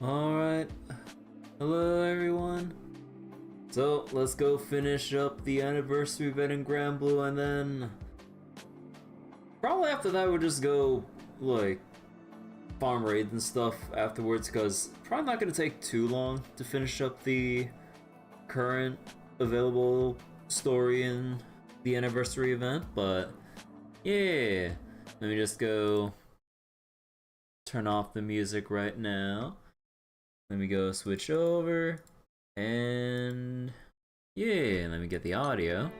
Alright. Hello everyone. So let's go finish up the anniversary event in Granblue, and then probably after that we'll just go like farm raids and stuff afterwards, because probably not gonna take too long to finish up the current available story in the anniversary event. But yeah, let me just go turn off the music right now. Let me go switch over, and yeah, let me get the audio.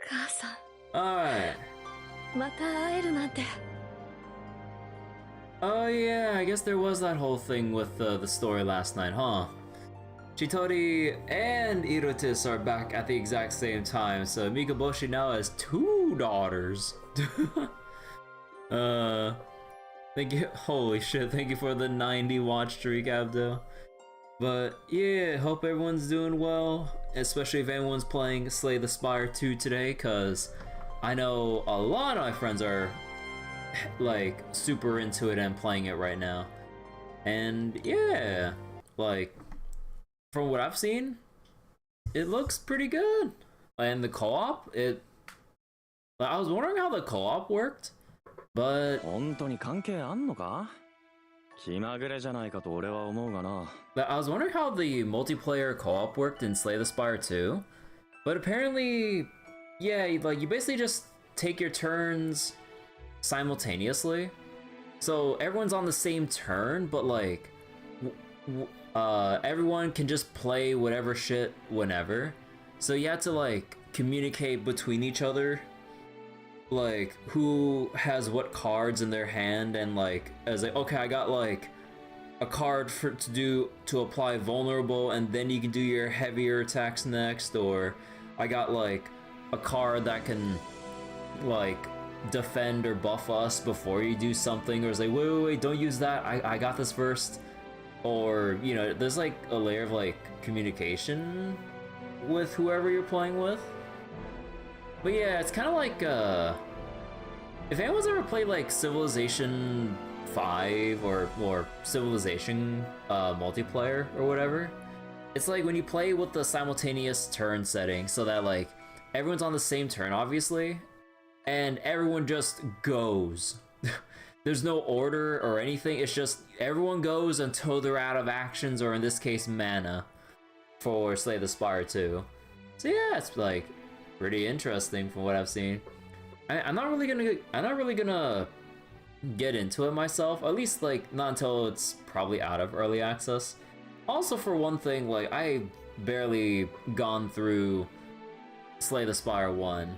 母さん、 Alright. また会えるなんて。 Oh yeah, I guess there was that whole thing with the story last night, huh? Chitori and Irotis are back at the exact same time, so Mikaboshi now has 2 daughters. Thank you. Holy shit, thank you for the 90 watch streak, Abdo. But yeah, hope everyone's doing well, especially if anyone's playing Slay the Spire 2 today, because I know a lot of my friends are like super into it and playing it right now. And yeah, like from what I've seen, it looks pretty good. And the co-op, I was wondering how the co-op worked, but 本当に関係あんのか？気まぐれじゃないかと俺は思うがな。 I was wondering how the multiplayer co-op worked in Slay the Spire 2, but apparently, yeah, like you basically just take your turns simultaneously. So everyone's on the same turn, but like, everyone can just play whatever shit whenever. So you have to like communicate between each other, like who has what cards in their hand, and like as like, okay, I got like a card to apply vulnerable, and then you can do your heavier attacks next, or I got like a card that can like defend or buff us before you do something, or it's like wait, don't use that, I got this first. Or, you know, there's like a layer of like communication with whoever you're playing with. But yeah, it's kind of like if anyone's ever played like Civilization 5 or Civilization multiplayer or whatever, it's like when you play with the simultaneous turn setting, so that like everyone's on the same turn obviously, and everyone just goes. There's no order or anything, it's just everyone goes until they're out of actions, or in this case mana, for Slay the Spire 2. So yeah, it's like pretty interesting from what I've seen. I'm not really gonna get into it myself, at least like not until it's probably out of early access. Also, for one thing, like I barely gone through Slay the Spire 1.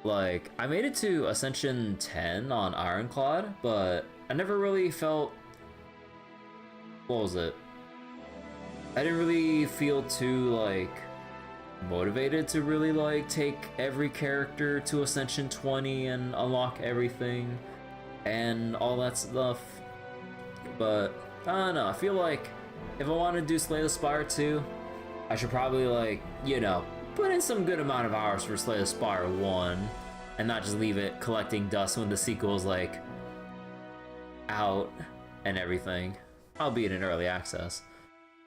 Like, I made it to Ascension 10 on Ironclad, but I never really felt... What was it? I didn't really feel too, like, motivated to really, like, take every character to Ascension 20 and unlock everything and all that stuff. But, I don't know, I feel like if I want to do Slay the Spire 2, I should probably, like, you know, put in some good amount of hours for Slay the Spire 1, and not just leave it collecting dust when the sequel's like out and everything, albeit in early access.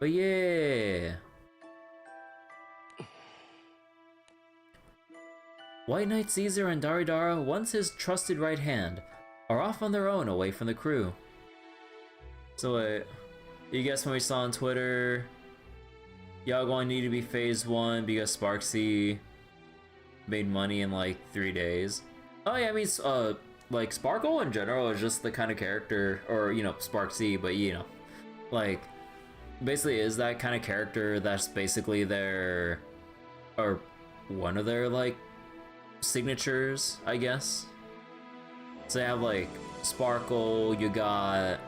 But yeah. White Knight Caesar and Daridara, once his trusted right hand, are off on their own away from the crew. So wait, you guess when we saw on Twitter, y'all going to need to be phase 1 because Sparksy made money in like 3 days. Oh yeah, I mean, like Sparkle in general is just the kind of character, or you know, Sparksy, but you know, like basically is that kind of character that's basically their, or one of their like signatures, I guess. So you have like Sparkle, you got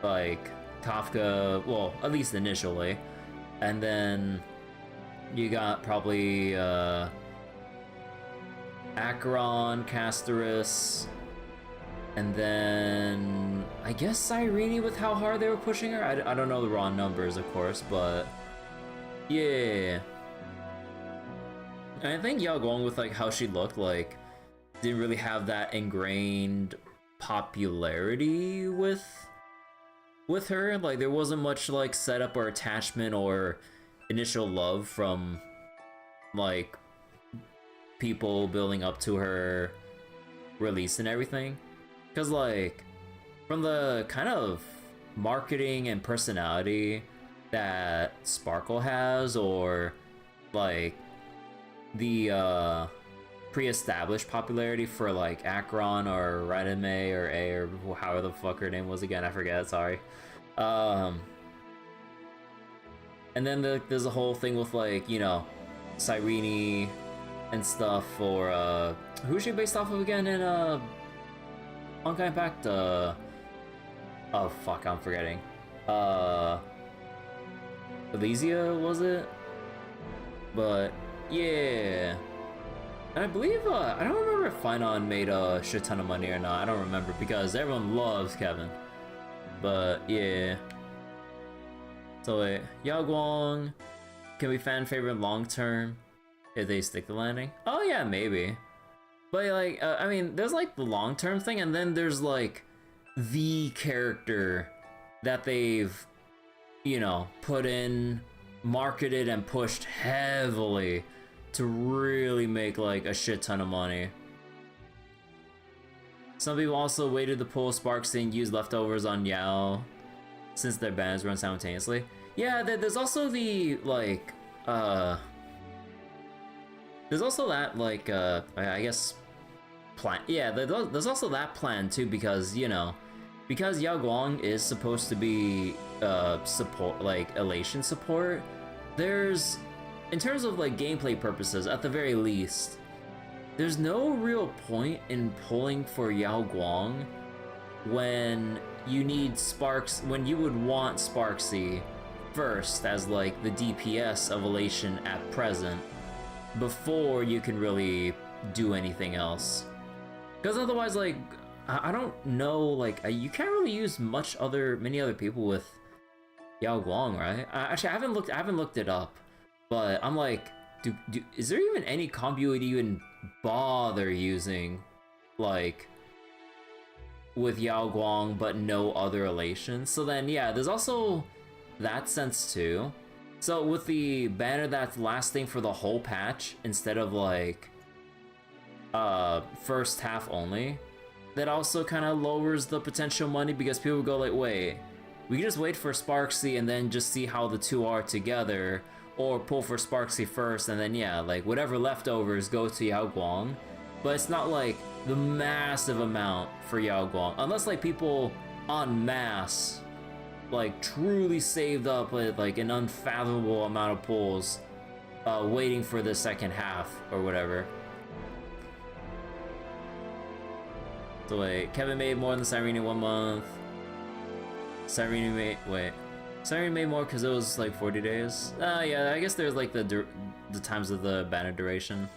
like Kafka, well, at least initially. And then you got probably Acheron, Castorus, and then I guess Irene with how hard they were pushing her. I don't know the raw numbers, of course, but yeah. And I think y'all going with like how she looked, like didn't really have that ingrained popularity with with her. Like there wasn't much like setup or attachment or initial love from like people building up to her release and everything. Because like from the kind of marketing and personality that Sparkle has, or like the pre-established popularity for like Akron or Ranime or A or however the fuck her name was again, I forget, sorry. And then there's a whole thing with like, you know, Cyrene and stuff, or who's she based off of again in Honkai Impact? Oh fuck, I'm forgetting. Elysia, was it? But yeah. And I believe, I don't remember if Finon made a shit ton of money or not. I don't remember because everyone loves Kevin. But yeah. So wait, Yao Guang can be fan favorite long term if they stick the landing. Oh yeah, maybe. But like, I mean, there's like the long term thing, and then there's like the character that they've, you know, put in, marketed, and pushed heavily to really make like a shit ton of money. Some people also waited to pull Sparksy and use leftovers on Yao since their banners run simultaneously. Yeah, there's also the like there's also that like I guess plan. Yeah, there's also that plan too, because you know, because Yao Guang is supposed to be support, like elation support, there's, in terms of like gameplay purposes at the very least, there's no real point in pulling for Yao Guang when you need Sparks, when you would want Sparksy first as like the DPS of elation at present before you can really do anything else. Because otherwise, like, I don't know, like, you can't really use many other people with Yao Guang, right? Actually, I haven't looked it up, but I'm like, is there even any comp you would even bother using, like, with Yao Guang, but no other elation? So then, yeah, there's also that sense too. So with the banner that's lasting for the whole patch instead of like first half only, that also kind of lowers the potential money, because people go like, wait, we can just wait for Sparksy and then just see how the two are together, or pull for Sparksy first and then yeah, like whatever leftovers go to Yao Guang. But it's not like the massive amount for Yao Guang, unless like people en masse like truly saved up with like an unfathomable amount of pulls waiting for the second half or whatever. So wait, Kevin made more than Cyrene in 1 month. Cyrene made more because it was like 40 days. Yeah, I guess there's like the times of the banner duration.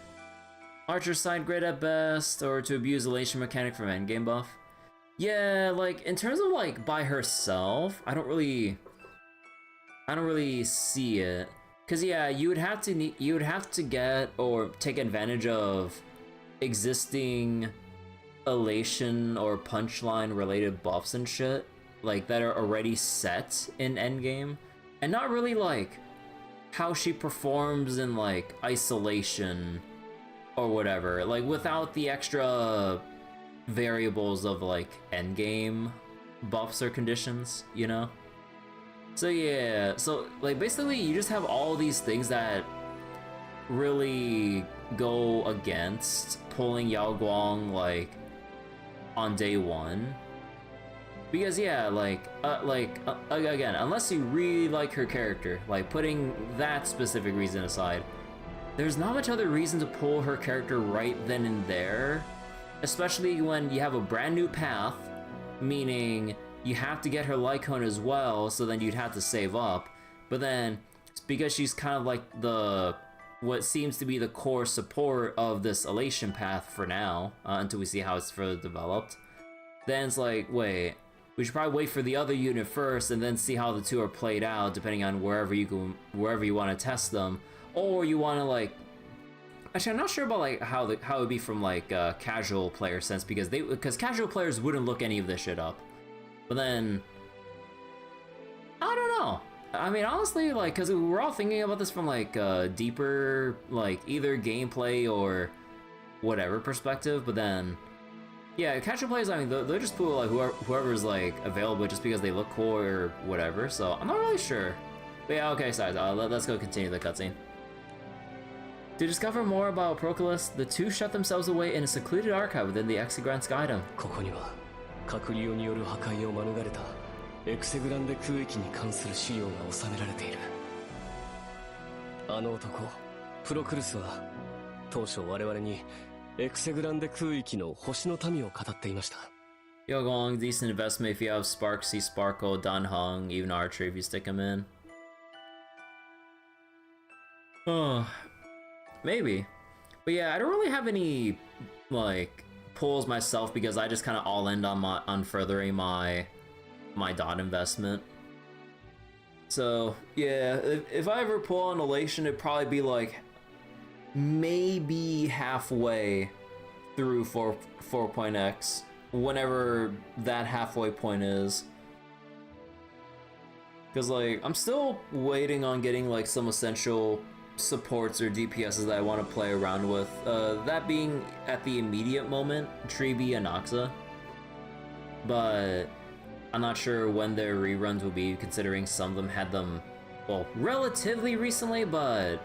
Archer side grade at best, or to abuse elation mechanic from endgame buff. Yeah, like in terms of like by herself, I don't really see it. Cause yeah, you would have to get or take advantage of existing elation or punchline related buffs and shit, like that are already set in endgame, and not really like how she performs in like isolation or whatever, like without the extra variables of like endgame buffs or conditions, you know? So yeah, so like basically you just have all these things that really go against pulling Yao Guang like on day one. Because yeah, again, unless you really like her character, like putting that specific reason aside, there's not much other reason to pull her character right then and there, especially when you have a brand new path, meaning you have to get her Lycone as well, so then you'd have to save up. But then, it's because she's kind of like what seems to be the core support of this elation path for now, until we see how it's further developed. Then it's like, wait, we should probably wait for the other unit first and then see how the two are played out, depending on wherever you want to test them. Or you want to like, actually I'm not sure about like how it would be from like casual player sense, because casual players wouldn't look any of this shit up. But then I don't know. I mean, honestly, like, because we're all thinking about this from, like, deeper, like, either gameplay or whatever perspective, but then, yeah, casual players, I mean, they're just cool, like, whoever's, like, available just because they look cool or whatever, so I'm not really sure. But yeah, okay, sorry, let's go continue the cutscene. To discover more about Proclus, the two shut themselves away in a secluded archive within the Exigran Skydome. ここには隔離による破壊を免れたエクセグランデ空域に関する資料が収められている。あの男プロクルスは当初我々にエクセグランデ空域の星の民を語っていました。 Yogong, decent investment if you have Sparksy, Sparkle, Dunhung, even Archery if you stick him in. Oh, maybe. But yeah, I don't really have any, like, pulls myself because I just kind of all end on furthering my dot investment. So yeah, if I ever pull on Elation, it'd probably be like maybe halfway through 4.x, whenever that halfway point is. Because like I'm still waiting on getting like some essential supports or DPSs that I want to play around with. That being at the immediate moment, Treeby and Noxa. But I'm not sure when their reruns will be, considering some of them had them, well, relatively recently, but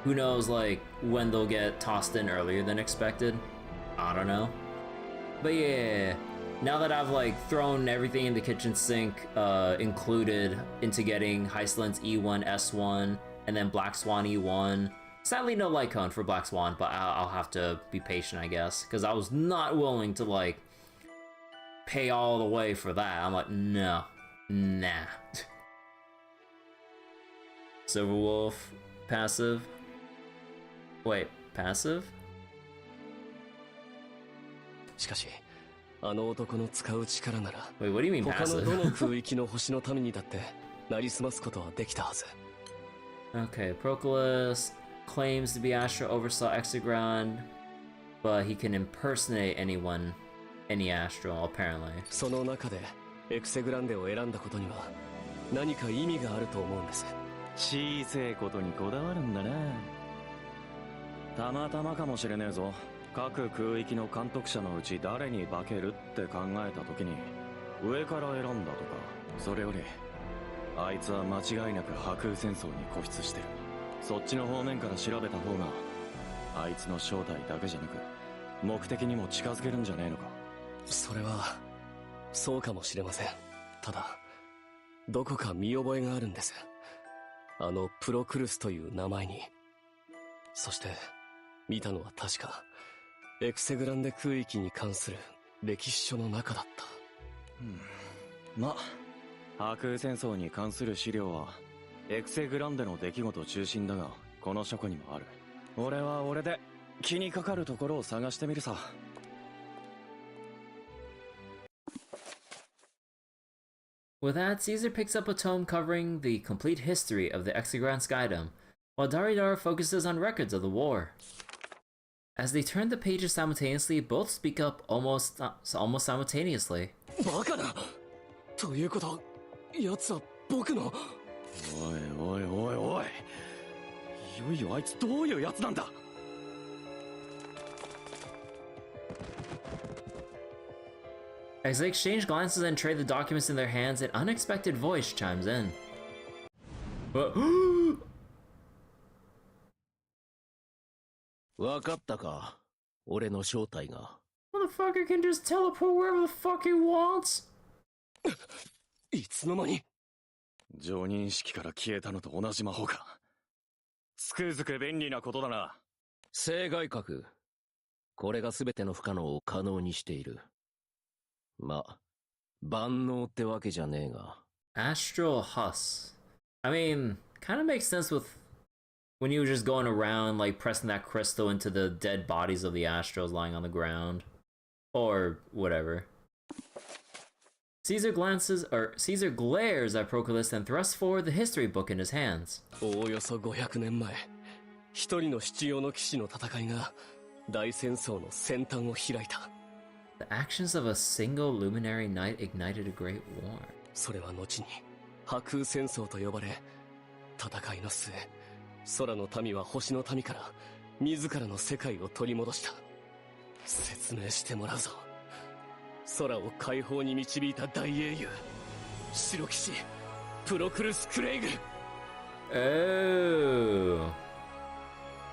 who knows, like, when they'll get tossed in earlier than expected. I don't know. But yeah, now that I've, like, thrown everything in the kitchen sink, included into getting Heistland's E1, S1, and then Black Swan E1. Sadly, no light cone for Black Swan, but I'll have to be patient, I guess, because I was not willing to, like, pay all the way for that. I'm like, no, nah. Silver Wolf, passive. Wait, passive? しかしあの男の使う力なら Wait, what do you mean 他の passive? どの空域の星の民にだってなりすますことはできたはず。 Okay, Proclus claims to be Astro oversaw Exegron, but he can impersonate anyone, any Astral, apparently. その中でエクセグランデを選んだことには何か意味があると思うんです。小せえことにこだわるんだな。たまたまかもしれねえぞ。各空域の監督者のうち誰に化けるって考えた時に上から選んだとか、それよりあいつは間違いなく破空戦争に固執してる。そっちの方面から調べた方があいつの正体だけじゃなく目的にも近づけるんじゃねえのか。それはそうかもしれません。ただどこか見覚えがあるんです。あのプロクルスという名前に。そして見たのは確かエクセグランデ空域に関する歴史書の中だった。ま、破空戦争に関する資料はエクセグランデの出来事中心だが、この書庫にもある。俺は俺で気にかかるところを探してみるさ。With that, Caesar picks up a tome covering the complete history of the Exegran Skydome, while Daridara focuses on records of the war. As they turn the pages simultaneously, both speak up almost simultaneously. バカな！ということ、奴は僕の…おいおいおいおい。いよいよあいつどういうやつなんだ。As they exchange glances and trade the documents in their hands, an unexpected voice chimes in. Motherfucker わかったか？俺の正体が。can just teleport wherever the fuck he wants. いつの間に？常認式から消えたのと同じ魔法か。つくづく便利なことだな。正外角。これが全ての不可能を可能にしている。ま、万能ってわけじゃねえが。Astral Hus. I mean, kind of makes sense with when you were just going around, like, pressing that crystal into the dead bodies of the Astrals lying on the ground. Or whatever. Caesar glares at Proclus and thrusts forward the history book in his hands. おおよそ500年前、一人の七葉の騎士の戦いが大戦争の先端を開いた。The actions of a single luminary knight ignited a great war. それは後に破空戦争と呼ばれ、戦いの末、空の民は星の民から自らの世界を取り戻した。説明してもらうぞ。空を解放に導いた大英雄、白騎士プロクルス・クレイグ。 Oh.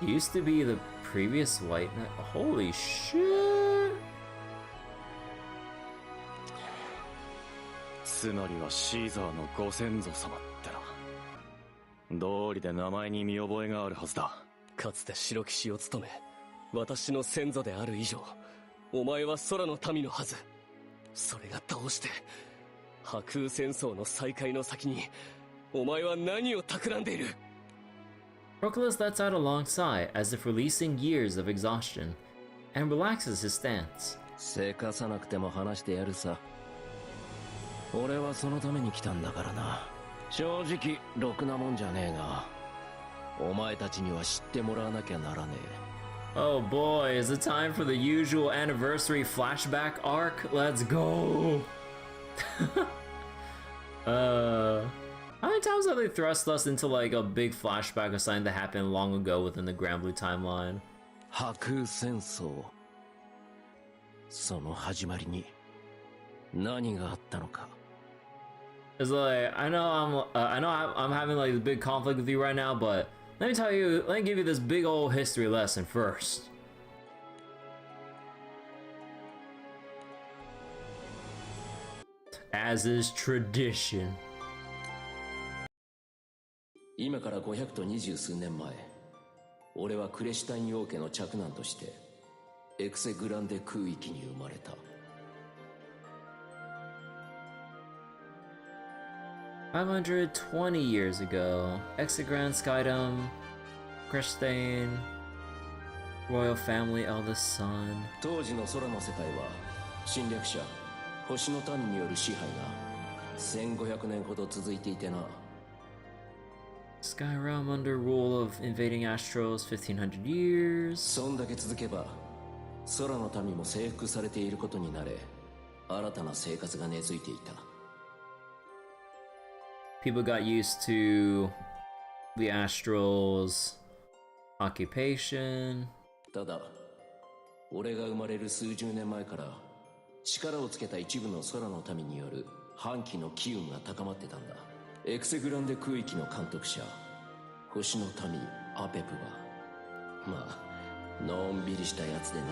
Used to be the previous White Knight. Holy shit. つまりはシーザーのご先祖様ってな。道理で名前に見覚えがあるはずだ。かつて白騎士を務め、私の先祖である以上、お前は空の民のはず。それがどうして破空戦争の再開の先にお前は何を企んでいる。 Proclus lets out a long sigh as if releasing years of exhaustion and relaxes his stance. せかさなくても話してやるさ。俺はそのために来たんだからな。正直ろくなもんじゃねえが、お前たちには知ってもらわなきゃならねえ。 Oh boy, is it time for the usual anniversary flashback arc? Let's go! How many times have they thrust us into like a big flashback of something that happened long ago within the Granblue timeline? 破空戦争、その始まりに何があったのか。 It's like I know I'm having like this big conflict with you right now, but let me give you this big old history lesson first. As is tradition. 今から500と20数年前、俺はクレシュタイン王家の嫡男としてエクセグランデ空域に生まれた。520 years ago, Exegran Skydom, Christane, royal family, eldest son. 当時の空の世界は侵略者星の民による支配が1500年ほど続いていてな。 Skyrealm under rule of invading Astrals, 1500 years. そんだけ続けば空の民も征服されていることになれ、新たな生活が根付いていた。 People got used to the Astrals' occupation. ただ俺が生まれる数十年前から力をつけた一部の空の民による反旗の機運が高まってたんだ。エクセグランデ空域の監督者星の民アペプはまあのんびりしたやつでな。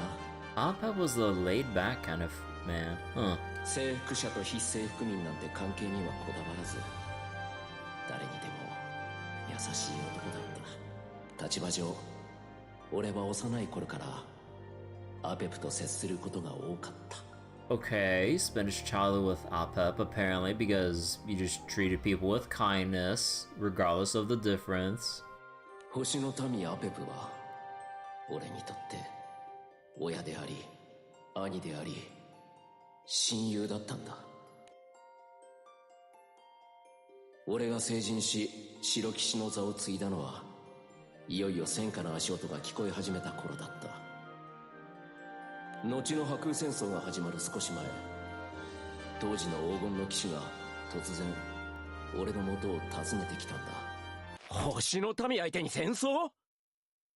Appa was the laid-back kind of man, huh? 征服者と非征服民なんて関係にはこだわらず、誰にでも優しい男だった。立場上俺は幼い頃からアペプと接することが多かった。 Okay, spent his childhood with Apep apparently because you just treated people with kindness, regardless of the difference. 星の民アペプは俺にとって親であり兄であり親友だったんだ。俺が成人し白騎士の座を継いだのはいよいよ戦火の足音が聞こえ始めた頃だった。後の破空戦争が始まる少し前、当時の黄金の騎士が突然俺の元を訪ねてきたんだ。星の民相手に戦争？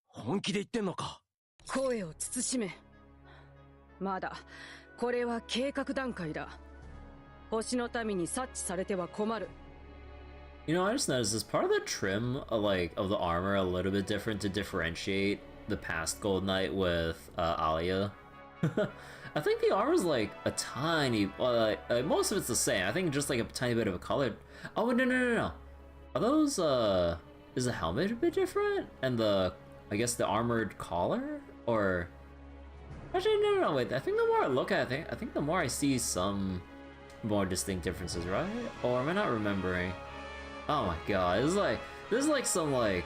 本気で言ってんのか？声を慎め。まだこれは計画段階だ。星の民に察知されては困る。You know, I just noticed this part of the trim, of the armor, a little bit different to differentiate the past Gold Knight with Alia. I think the armor's like a tiny, most of it's the same. I think just like a tiny bit of a color. Oh no! Are those is the helmet a bit different? And I guess the armored collar, or actually no. Wait, I think the more I look at it, I think the more I see some more distinct differences, right? Or am I not remembering? Oh my god, this is like some like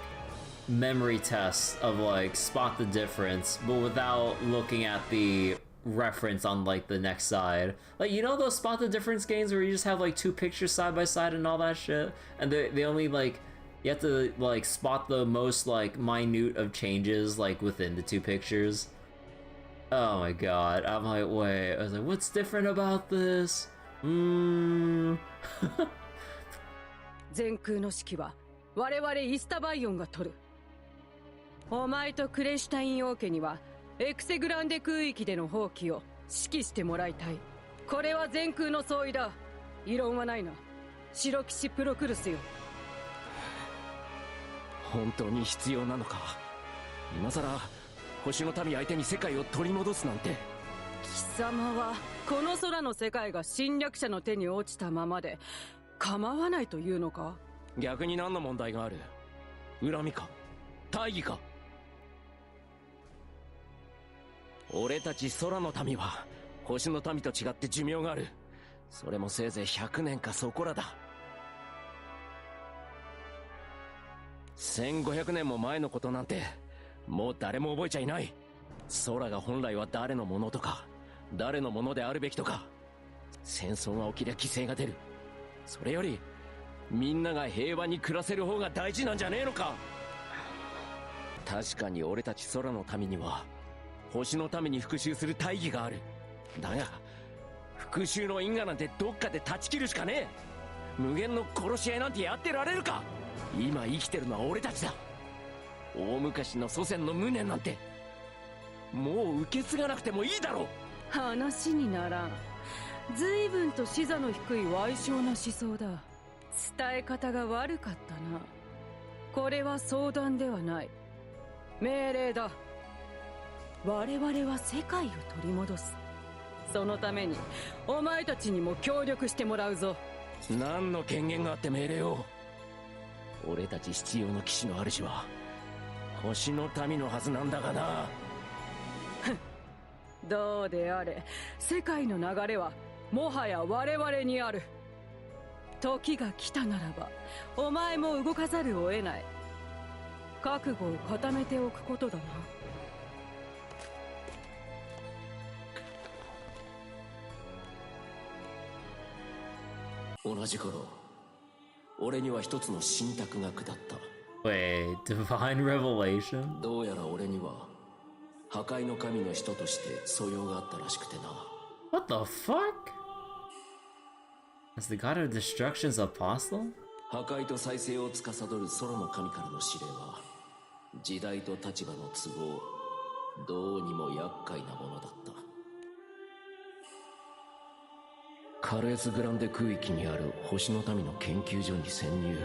memory test of like spot the difference, but without looking at the reference on like the next side. Like, you know those spot the difference games where you just have like two pictures side by side and all that shit, and they only like you have to like spot the most like minute of changes like within the two pictures. Oh my god, I'm like, wait, I was like, what's different about this? 全空の指揮は我々イスタバイオンが取る。お前とクレシュタイン王家にはエクセグランデ空域での放棄を指揮してもらいたい。これは全空の総意だ。異論はないな、白騎士プロクルスよ。本当に必要なのか。今さら星の民相手に世界を取り戻すなんて。貴様はこの空の世界が侵略者の手に落ちたままで構わないというのか。逆に何の問題がある？恨みか大義か。俺たち空の民は星の民と違って寿命がある。それもせいぜい100年かそこらだ。1500年も前のことなんてもう誰も覚えちゃいない。空が本来は誰のものとか誰のものであるべきとか、戦争が起きりゃ犠牲が出る。それよりみんなが平和に暮らせる方が大事なんじゃねえのか。確かに俺たち空の民には星のために復讐する大義がある。だが復讐の因果なんてどっかで断ち切るしかねえ。無限の殺し合いなんてやってられるか。今生きてるのは俺たちだ。大昔の祖先の無念なんてもう受け継がなくてもいいだろう。話にならん。随分と視座の低い歪小な思想だ。伝え方が悪かったな。これは相談ではない、命令だ。我々は世界を取り戻す。そのためにお前たちにも協力してもらうぞ。何の権限があって命令を。俺たち必要の騎士の主は星の民のはずなんだがな。どうであれ世界の流れはもはや我々にある。時が来たならばお前も動かざるを得ない。覚悟を固めておくことだな。同じ頃、俺には一つの信託が下った。 Wait, divine revelation? どうやら俺には破壊の神の使徒として素養があったらしくてな。 What the fuck? As the god of destruction's apostle? 破壊と再生を司る空の神からの指令は時代と立場の都合、どうにも厄介なものだった。カレースグランデ空域にある星の民の研究所に潜入。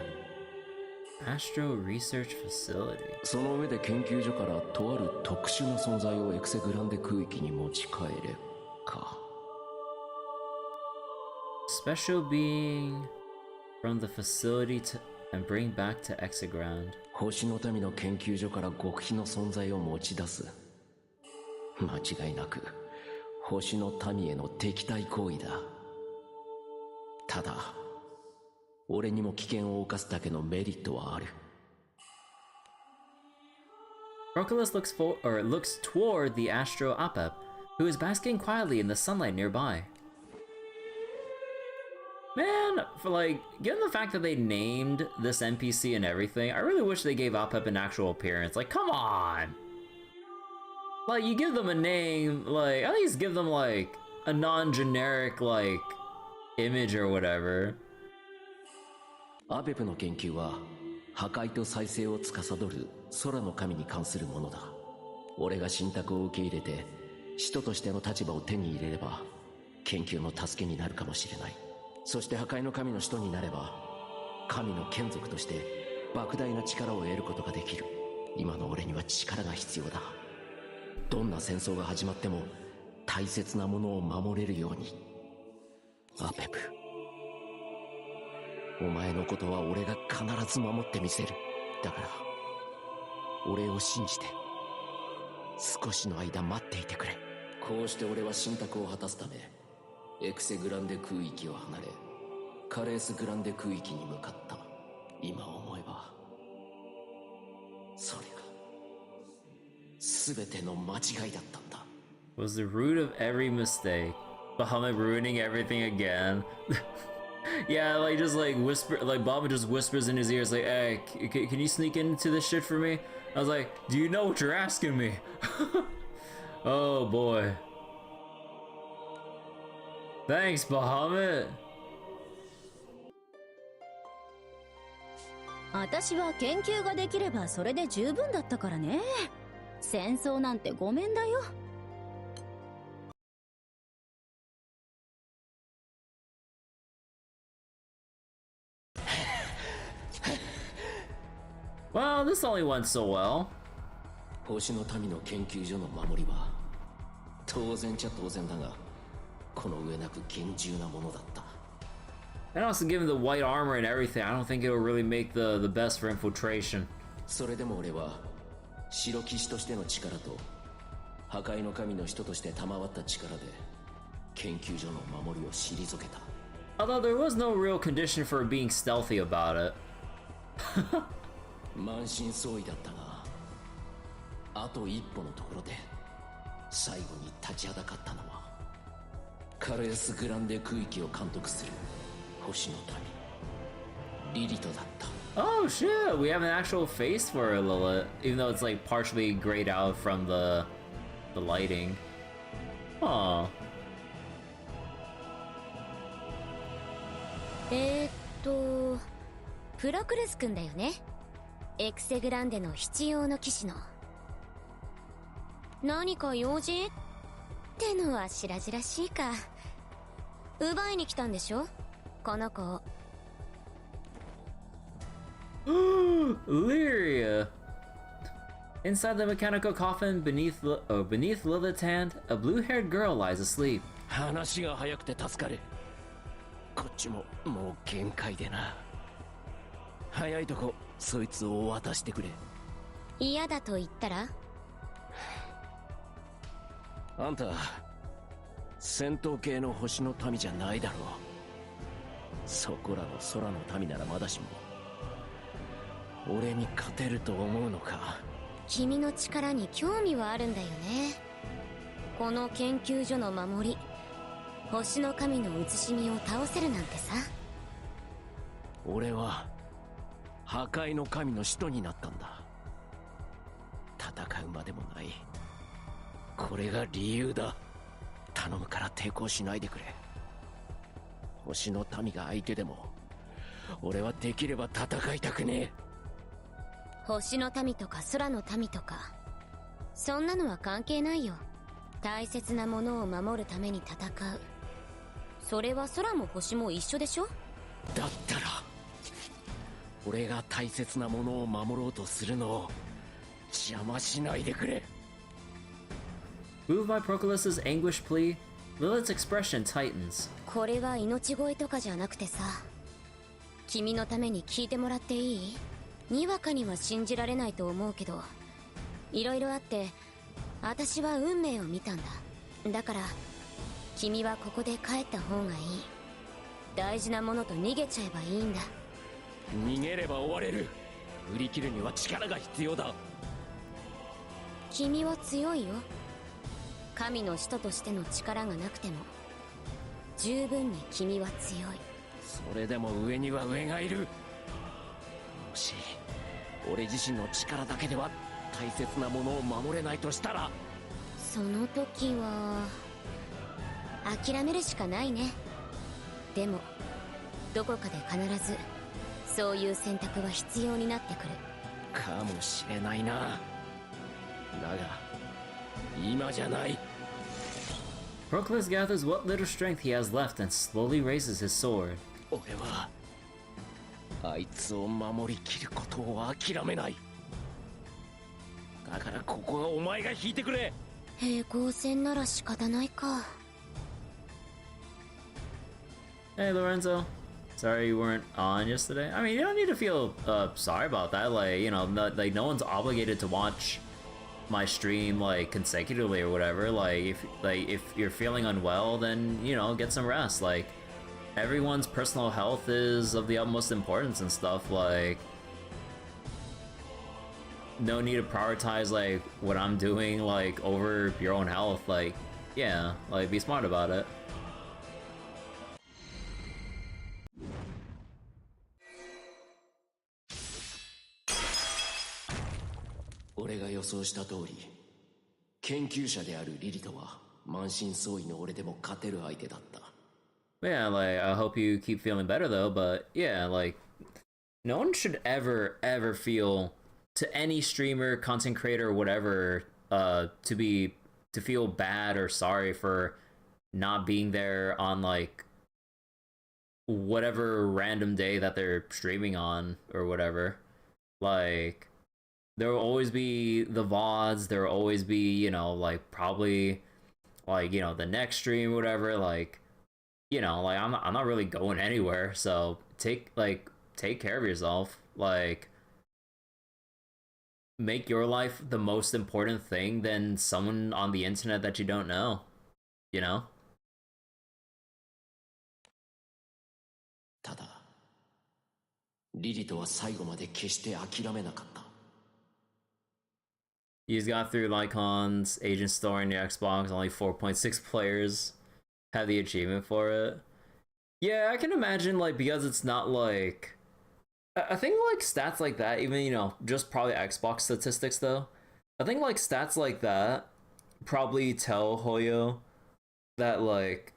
Astro Research Facility. その上で研究所からとある特殊な存在をエクセグランデ空域に持ち帰れか。 Special being from the facility to and bring back to Exaground. 星の民の研究所から極秘の存在を持ち出す。間違いなく星の民への敵対行為だ。ただ俺にも危険を冒すだけのメリットはある。 Proculus looks toward the Astro Apep, who is basking quietly in the sunlight nearby. Man, given the fact that they named this NPC and everything, I really wish they gave Apep an actual appearance. Like, come on! Like, you give them a name, at least give them, a non-generic, image or whatever. アペプの研究は破壊と再生を司る空の神に関するものだ。俺が信託を受け入れて使徒としての立場を手に入れれば研究の助けになるかもしれない。そして破壊の神の使徒になれば神の眷属として莫大な力を得ることができる。今の俺には力が必要だ。どんな戦争が始まっても大切なものを守れるように。アペプ、お前のことは俺が必ず守ってみせる。だから俺を信じて少しの間待っていてくれ。こうして俺は信託を果たすためエクセグランデ空域を離れカレースグランデ空域に向かった。今思えばそれが全ての間違いだったんだ。 Was the root of every mistake. Bahamut ruining everything again. Yeah, whisper, Bahamut just whispers in his ears, hey, can you sneak into this shit for me? I was like, do you know what you're asking me? Oh boy. Thanks, Bahamut. 私は研究ができればそれで十分だったからね。戦争なんてごめんだよ。Well, this only went so well. 星の民の研究所の守りは当然ちゃ当然だが、この上なく厳重なものだった。 And also, given the white armor and everything, I don't think it'll really make the best for infiltration. それでも俺は白騎士としての力と破壊の神の人として賜った力で研究所の守りを退けた。 Although there was no real condition for being stealthy about it. 満身創痍だったが、あと一歩のところで最後に立ちはだかったのはカレース・グランデ空域を監督する星の民リリトだった。 Oh shit, we have an actual face for Lilith, even though it's like partially grayed out from the lighting. Aw. プロクルス君だよね。エクセグランデの必要の騎士の。何か用事ってのは白々しいか。奪いに来たんでしょこの子を。Lyria. Inside the mechanical coffin beneath Lilith's hand, a blue-haired girl lies asleep. 話が早くて助かる。こっちももう限界でな。早いとこそいつを渡してくれ。嫌だと言ったら？あんた戦闘系の星の民じゃないだろう。そこらの空の民ならまだしも俺に勝てると思うのか。君の力に興味はあるんだよね。この研究所の守り、星の神の写しみを倒せるなんてさ。俺は破壊の神の使徒になったんだ。戦うまでもない。これが理由だ。頼むから抵抗しないでくれ。星の民が相手でも俺はできれば戦いたくねえ。星の民とか空の民とかそんなのは関係ないよ。大切なものを守るために戦う。それは空も星も一緒でしょ。だったら俺が大切なものを守ろうとするのを邪魔しないでくれ。 Moved by Proculus' anguished plea, Lilith's expression tightens. これは命乞いとかじゃなくてさ、君のために聞いてもらっていい？にわかには信じられないと思うけど、いろいろあって私は運命を見たんだ。だから君はここで帰った方がいい。大事なものと逃げちゃえばいいんだ。逃げれば終われる。売り切るには力が必要だ。君は強いよ。神の使徒としての力がなくても十分に君は強い。それでも上には上がいる。もし俺自身の力だけでは大切なものを守れないとしたら、その時は諦めるしかないね。でもどこかで必ずそういう選択は必要になってくるかもしれないな。だが今じゃない。 Proculus gathers what little strength he has left and slowly raises his sword. 俺はあいつを守りきることを諦めない。だからここはお前が引いてくれ。平行線なら仕方ないか。 Hey Lorenzo, sorry you weren't on yesterday. I mean, you don't need to feel sorry about that. Like, you know, no one's obligated to watch my stream like consecutively or whatever. Like if you're feeling unwell, then you know, get some rest. Like everyone's personal health is of the utmost importance and stuff. Like no need to prioritize like what I'm doing like over your own health. Like yeah, like be smart about it. 俺が予想した通り、研究者であるリリトは満身創痍の俺でも勝てる相手だった。Yeah, like I hope you keep feeling better though, but yeah, like no one should ever feel, to any streamer, content creator, whatever, to feel bad or sorry for not being there on like whatever random day that they're streaming on or whatever. Like, there will always be the VODs, there will always be, you know, like probably like, you know, the next stream, whatever, like, you know, like I'm not really going anywhere, so take care of yourself. Like, make your life the most important thing than someone on the internet that you don't know, you know? ただ、リリトは最後まで決して諦めなかった。 You just got through Lycon's Agent Store on your Xbox, only 4.6 players have the achievement for it. Yeah, I can imagine, like, because it's not like... I think, like, stats like that, even, you know, just probably Xbox statistics, though. I think, like, stats like that probably tell Hoyo that, like,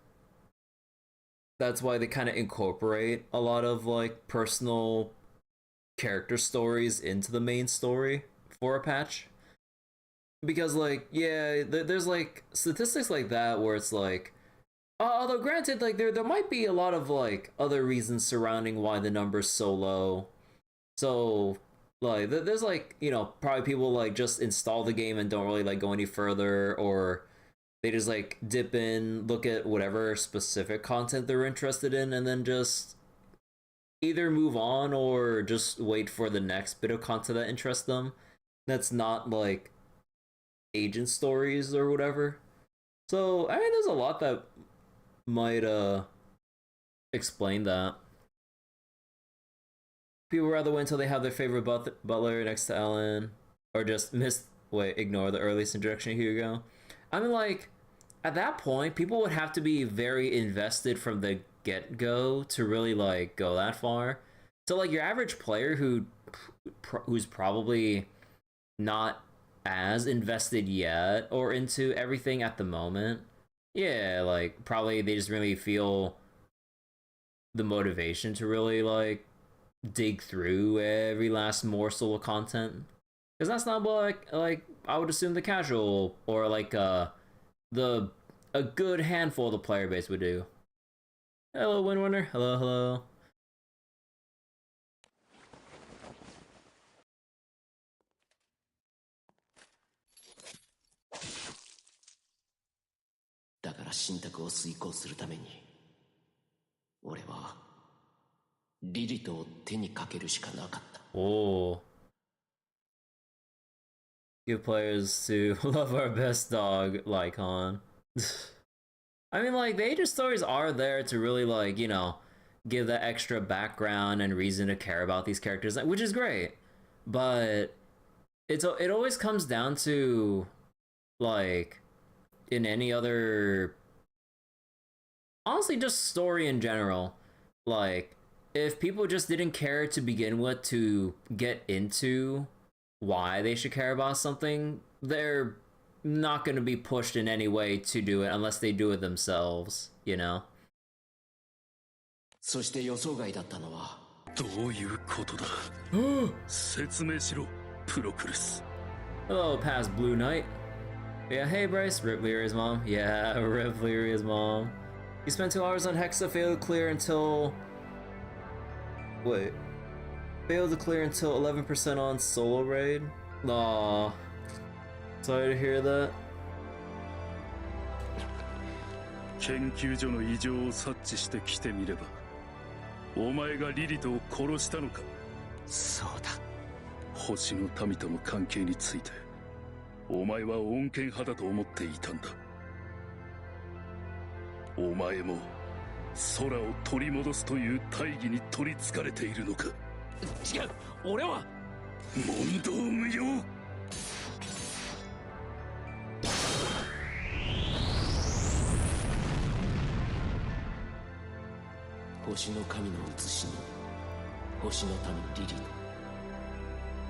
that's why they kind of incorporate a lot of, like, personal character stories into the main story for a patch. Because, like, yeah, there's, like, statistics like that where it's, like, although granted, like, there might be a lot of, like, other reasons surrounding why the number's so low. So, like, there's, like, you know, probably people, like, just install the game and don't really, like, go any further, or they just, like, dip in, look at whatever specific content they're interested in, and then just either move on or just wait for the next bit of content that interests them. That's not, like, agent stories or whatever. So, I mean, there's a lot that might explain that. People rather wait until they have their favorite butler next to Ellen, or just ignore the earliest introduction of Hugo. I mean, like, at that point, people would have to be very invested from the get-go to really, like, go that far. So, like, your average player who's probably not as invested yet or into everything at the moment, yeah, like, probably they just really feel the motivation to really, like, dig through every last morsel of content, because that's not what, like I would assume the casual or, like, a good handful of the player base would do. Hello, Windrunner. Hello. だから信託を遂行するために、俺はリリトを手にかけるしかなかった。Oh. Give players to love our best dog, Lycon. I mean, like, the agent stories are there to really, like, you know, give that extra background and reason to care about these characters, which is great. But it always comes down to, like, in any other, honestly, just story in general, like, if people just didn't care to begin with to get into why they should care about something, they're not going to be pushed in any way to do it unless they do it themselves, you know? そして予想外だったのは、どういうことだ説明しろ、プロクルス。 Hello, past Blue Knight. Yeah, hey Bryce, Rip Leary's mom. Yeah, Rip Leary's mom. You spent 2 hours on Hexa, failed to clear until... Wait. Failed to clear until 11% on solo raid? Aw. Sorry to hear that. 研究所の異常を察知して来てみれば、お前がリリトを殺したのか。そうだ。星の民との関係について、お前は穏健派だと思っていたんだ。お前も空を取り戻すという大義に取りつかれているのか。違う、俺は問答無用。星の神の写しに星の民リリー、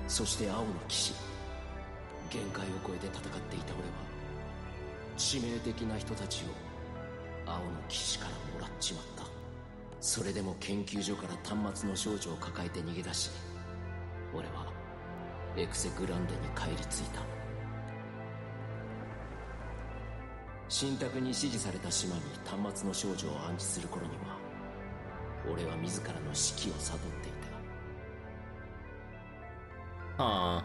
そして青の騎士。限界を超えて戦っていた俺は致命的な人たちを青の騎士からもらっちまった。それでも研究所から端末の少女を抱えて逃げ出し、俺はエクセグランデに帰り着いた。信託に指示された島に端末の少女を安置する頃には、俺は自らの死期を悟っていた。Huh.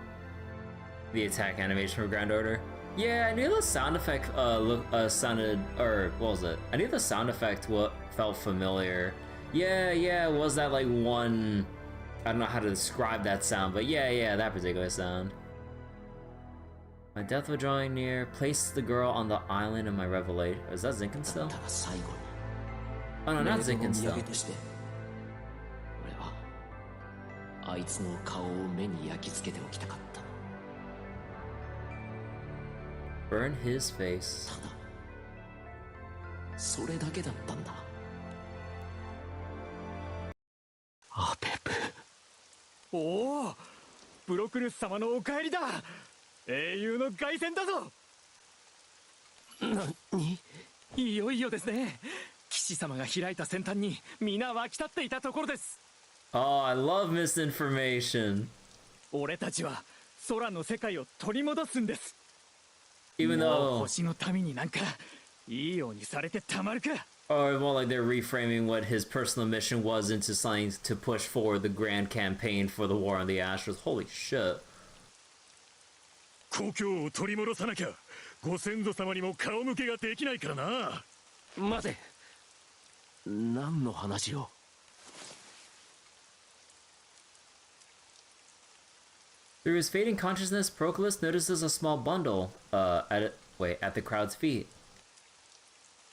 The attack animation for Grand Order. Yeah, I knew the sound effect sounded, or what was it? I knew the sound effect felt familiar. Yeah, was that like one? I don't know how to describe that sound, but yeah, that particular sound. My death was drawing near. Place the girl on the island of my revelation. Is that Zinken still? Oh no, not Zinken still. 俺はあいつの顔を目に焼き付けておきたかった。 Burn his face. ただそれだけだったんだ。アペプ。おお、プロクルス様のお帰りだ。英雄の凱旋だぞ。何？いよいよですね。騎士様が開いた先端に皆沸き立っていたところです。Oh, I love misinformation. 俺たちは空の世界を取り戻すんです。 Even though, 星の民になんかいいようにされてたまるか。 or more like they're reframing what his personal mission was into something to push forward the grand campaign for the war on the Astrals. Holy shit. 故郷を取り戻さなきゃご先祖様にも顔向けができないからな。待て。何の話を。 Through his fading consciousness, Proclus notices a small bundle at the crowd's feet.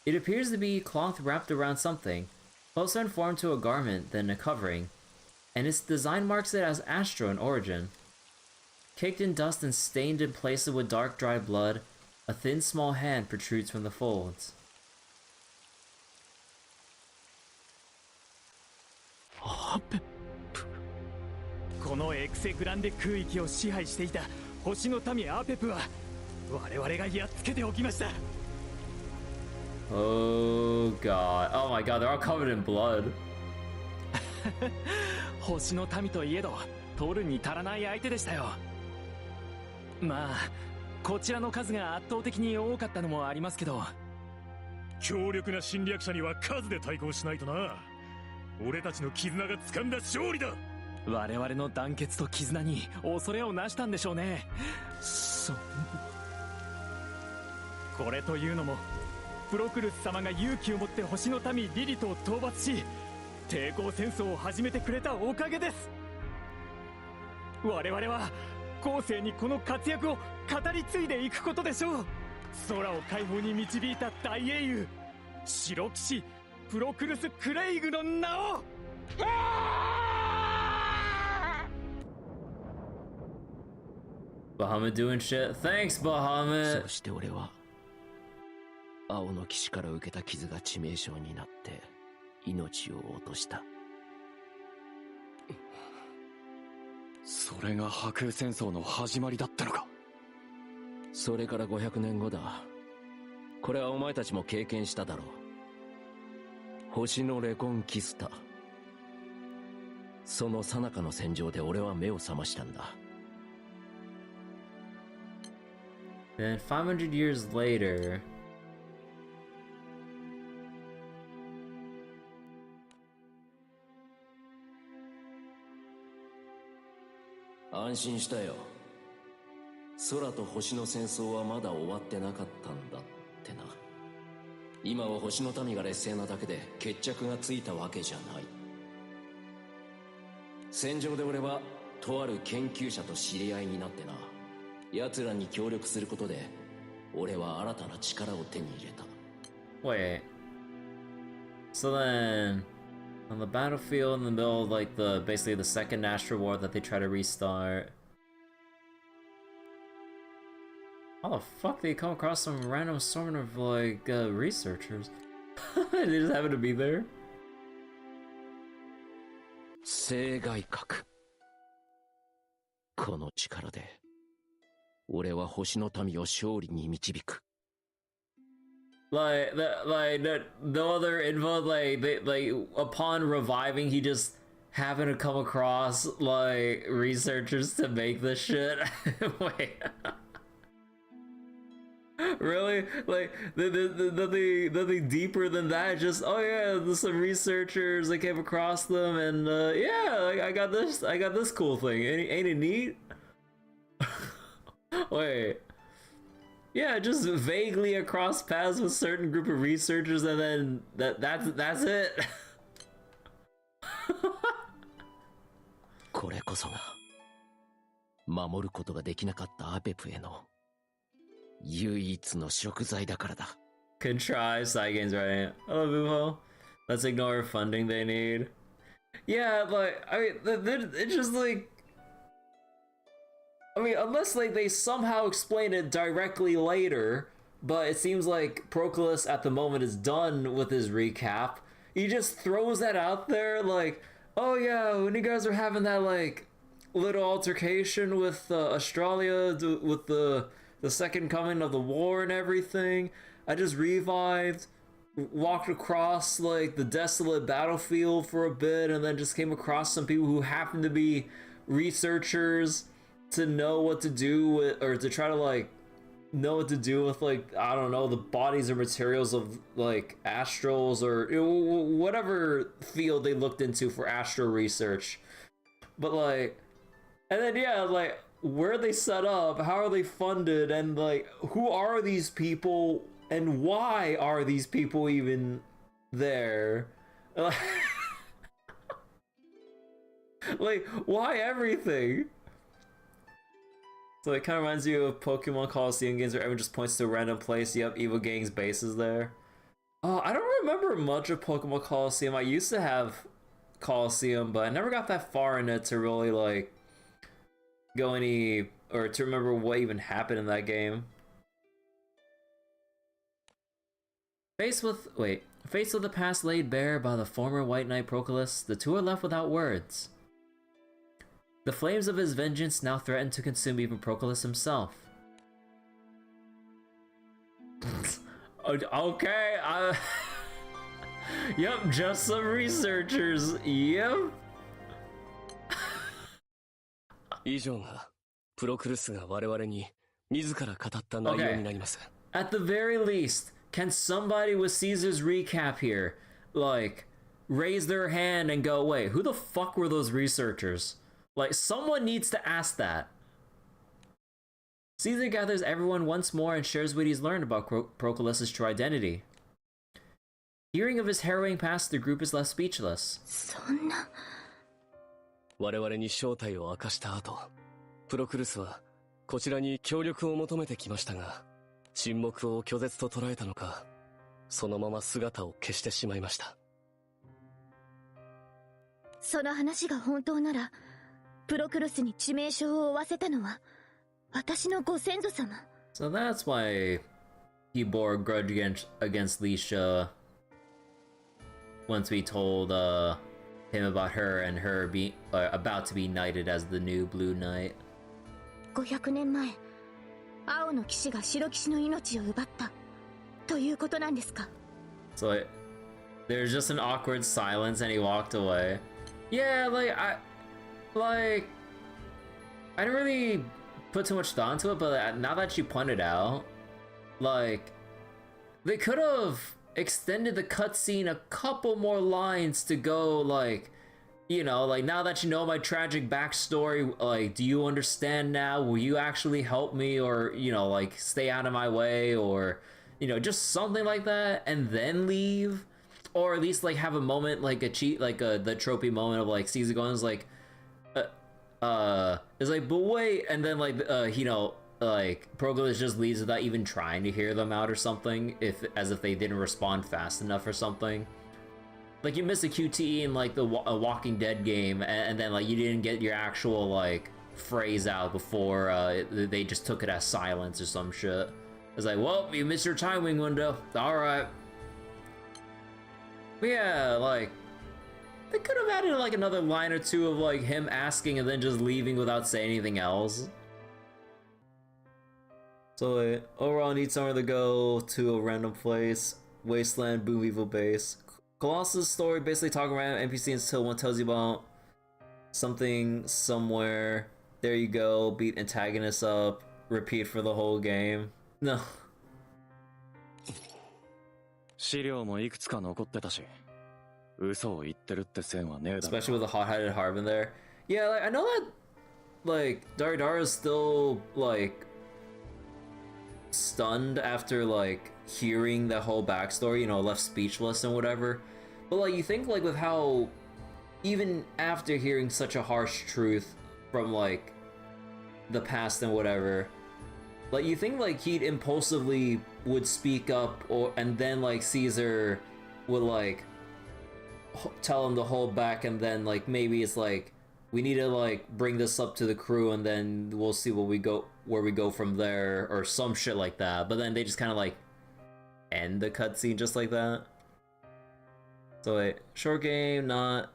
It appears to be cloth wrapped around something, closer in form to a garment than a covering, and its design marks it as Astro in origin. Caked in dust and stained in places with dark dried blood, a thin small hand protrudes from the folds. このエクセグランデ空域を支配していた星の民アペプは我々がやっつけておきました。 Oh god. Oh my god, they're all covered in blood. 星の民といえど取るに足らない相手でしたよ。まあこちらの数が圧倒的に多かったのもありますけど、強力な侵略者には数で対抗しないとな。俺たちの絆が掴んだ勝利だ。 我々の団結と絆に恐れをなしたんでしょうね。これというのもプロクルス様が勇気を持って星の民リリトを討伐し抵抗戦争を始めてくれたおかげです。我々は後世にこの活躍を語り継いでいくことでしょう。空を解放に導いた大英雄白騎士プロクルス・クレイグの名を。 Bahamut doing shit. Thanks, Bahamut. そして俺は青の騎士から受けた傷が致命傷になって命を落とした。それが波空戦争の始まりだったのか。それから500年後だ。これはお前たちも経験しただろう。星のレコンキスタ。その最中の戦場で俺は目を覚ましたんだ。 Then 500 years later, 安心したよ。空と星の戦争はまだ終わってなかったんだってな。今は星の民が劣勢なだけで決着がついたわけじゃない。戦場で俺はとある研究者と知り合いになってな。奴らに協力することで俺は新たな力を手に入れた。 wait. So then, on the battlefield in the middle of like basically the second Astral War that they try to restart. How the fuck they come across some random sort of like researchers? They just happen to be there. 生外核。この力で俺は星の民を勝利に導く。no other info. Like upon reviving, he just happened to come across like researchers to make this shit. Wait. Really? Like nothing deeper than that? Just, oh yeah, there's some researchers, I came across them, and yeah, like, I got this cool thing. Ain't it neat? Wait. Yeah, just vaguely across paths with certain group of researchers, and then that's it. これこそが守ることができなかったアペプへの唯一の食材だからだ。 Contrived side games, right? Oh, Buho. Let's ignore funding they need. Yeah, like, I mean, it's just like, I mean, unless like they somehow explain it directly later, but it seems like Proclus at the moment is done with his recap. He just throws that out there, like, oh yeah, when you guys are having that like little altercation with Australia, with the second coming of the war and everything, I just revived, walked across like the desolate battlefield for a bit, and then just came across some people who happened to be researchers to know what to do with, or to try to like know what to do with, like, I don't know, the bodies or materials of like astrals, or whatever field they looked into for astral research. But like, and then yeah, like, where are they set up, how are they funded, and like, who are these people, and why are these people even there? Like, why everything? So it kind of reminds you of Pokemon Coliseum games where everyone just points to a random place. Yep, Evil Gang's base is there. I don't remember much of Pokemon Coliseum. I used to have Coliseum, but I never got that far in it to really like go any, or to remember what even happened in that game. Faced with the past laid bare by the former White Knight Proclus, the two are left without words. The flames of his vengeance now threaten to consume even Proclus himself. Okay, yep, just some researchers, yep. 以上がプロクルスが我々に自ら語った内容になります。 At the very least, can somebody with Caesar's recap here, like, raise their hand and go, wait, who the fuck were those researchers? Like, someone needs to ask that. Caesar gathers everyone once more and shares what he's learned about Proclus' true identity. Hearing of his harrowing past, the group is left speechless. そんな。我々に正体を明かした後、プロクルスはこちらに協力を求めてきましたが、沈黙を拒絶と捉えたのか、そのまま姿を消してしまいました。その話が本当なら、プロクルスに致命傷を負わせたのは私のご先祖様。 So that's why he bore a grudge against Leisha once we told him about her and her being about to be knighted as the new Blue Knight. 500年前、青の騎士が白騎士の命を奪ったということなんですか？ So there's just an awkward silence and he walked away. Yeah, like I didn't really put too much thought into it, but now that you pointed out, like, they could have extended the cutscene a couple more lines to go, like, you know, like, now that you know my tragic backstory, like, do you understand now? Will you actually help me, or, you know, like, stay out of my way, or, you know, just something like that, and then leave? Or at least, like, have a moment, like, the tropey moment of, like, Caesar going, like, it's like, but wait, and then like you know, like Proclus just leaves without even trying to hear them out or something, as if they didn't respond fast enough or something. Like, you missed a QTE in like the Walking Dead game, and then like you didn't get your actual like phrase out before they just took it as silence or some shit. It's like, well, you missed your timing window. All right. But yeah, like, they could have added like another line or two of like him asking and then just leaving without saying anything else. So overall, need somewhere to go to a random place. Wasteland, Boom Evil Base. Colossus story, basically talking around NPC until one tells you about something somewhere. There you go, beat antagonists up, repeat for the whole game. No. 資料もいくつか残ってたし、嘘を言ってるって線はねえだろ。 Especially with the hot-headed Harvin there. Yeah, like, I know that, like, Daridara is still, like, stunned after, like, hearing that whole backstory, you know, left speechless and whatever. But, like, you think, like, with how, even after hearing such a harsh truth from, like, the past and whatever, like, you think, like, he'd impulsively would speak up, or and then, like, Caesar would, like, tell him to hold back, and then, like, maybe it's like, we need to, like, bring this up to the crew, and then we'll see where we go from there, or some shit like that. But then they just kind of, like, end the cutscene just like that. So wait, short game, not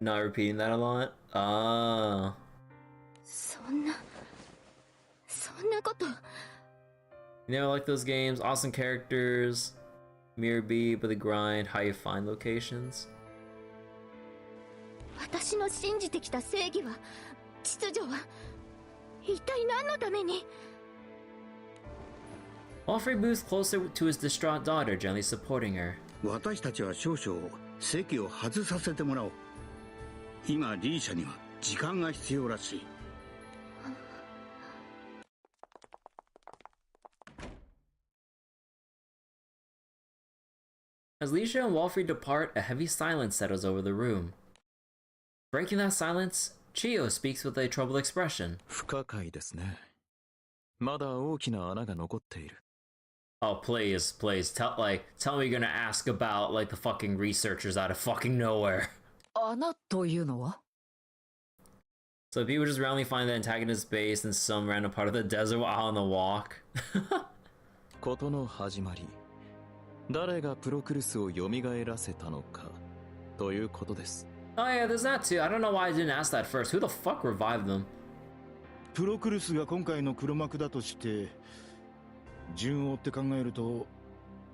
repeating that a lot. Ah. そんなこと。 You never like those games. Awesome characters. Mirror B, but the grind. How you find locations. 私の信じてきた正義は、秩序は、一体何のために？ Walfrey moves closer to his distraught daughter, gently supporting her. 私たちは少々席を外させてもらおう。今リーシャには時間が必要らしい。 As Leisha and Walfrey depart, a heavy silence settles over the room. Breaking that silence, Chiyo speaks with a troubled expression. 不可解ですね。まだ大きな穴が残っている。 Oh, please, tell me you're gonna ask about, like, the fucking researchers out of fucking nowhere. 穴というのは? So people just randomly find the antagonist's base in some random part of the desert while on the walk. 事の始まり。誰がプロクルスを蘇らせたのかということです。 Oh yeah, there's that too. I don't know why I didn't ask that first. Who the fuck revived them? プロクルスが今回の黒幕だとして順を追って考えると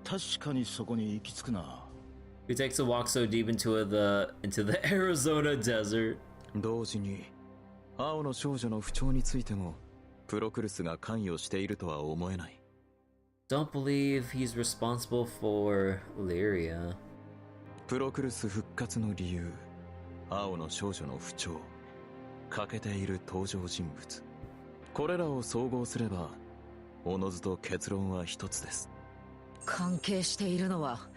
確かにそこに行き着くな。 Who takes a walk so deep into the Arizona desert? 同時に青の少女の不調についてもプロクルスが関与しているとは思えない。 Don't believe he's responsible for Lyria. プロクルス復活の理由、青の少女の不調、欠けている登場人物。これらを総合すれば、おのずと結論は一つです。関係しているのは、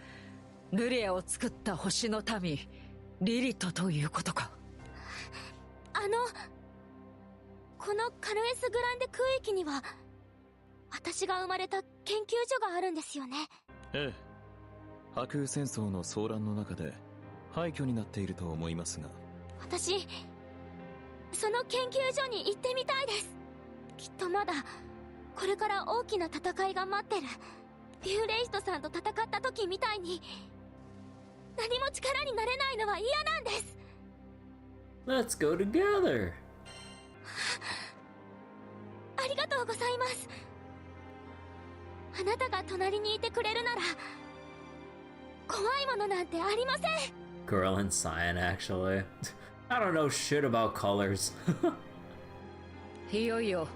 ルリアを作った星の民、リリトということか。このカルエスグランデ空域には、私が生まれた研究所があるんですよね。ええ。波空戦争の騒乱の中で廃墟になっていると思いますが。私、その研究所に行ってみたいです。きっとまだ、これから大きな戦いが待ってる。ビューレイストさんと戦った時みたいに、何も力になれないのは嫌なんです。Let's go together. ありがとうございます。あなたが隣にいてくれるなら、怖いものなんてありません。 Girl and Cyan, actually. I don't know shit about colors. いよいよ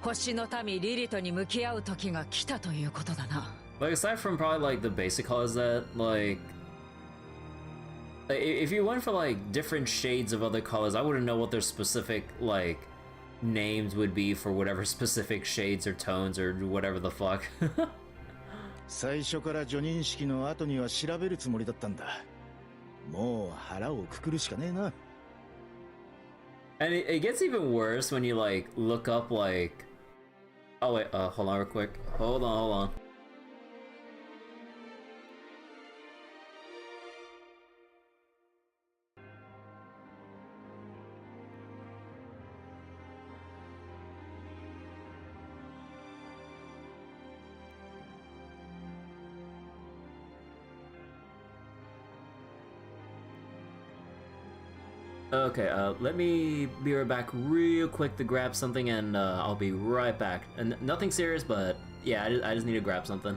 星の民リリトに向き合う時が来たということだな。 Like, aside from probably like the basic colors that like if you went for like different shades of other colors, I wouldn't know what their specific like names would be for whatever specific shades or tones or whatever the fuck. 最初から叙任式の後には調べるつもりだったんだ。もう腹をくくるしかねえな。 And it gets even worse when you like look up like, oh wait, hold on real quick. Hold on. Okay, let me be right back real quick to grab something, and I'll be right back. And nothing serious, but yeah, I just need to grab something.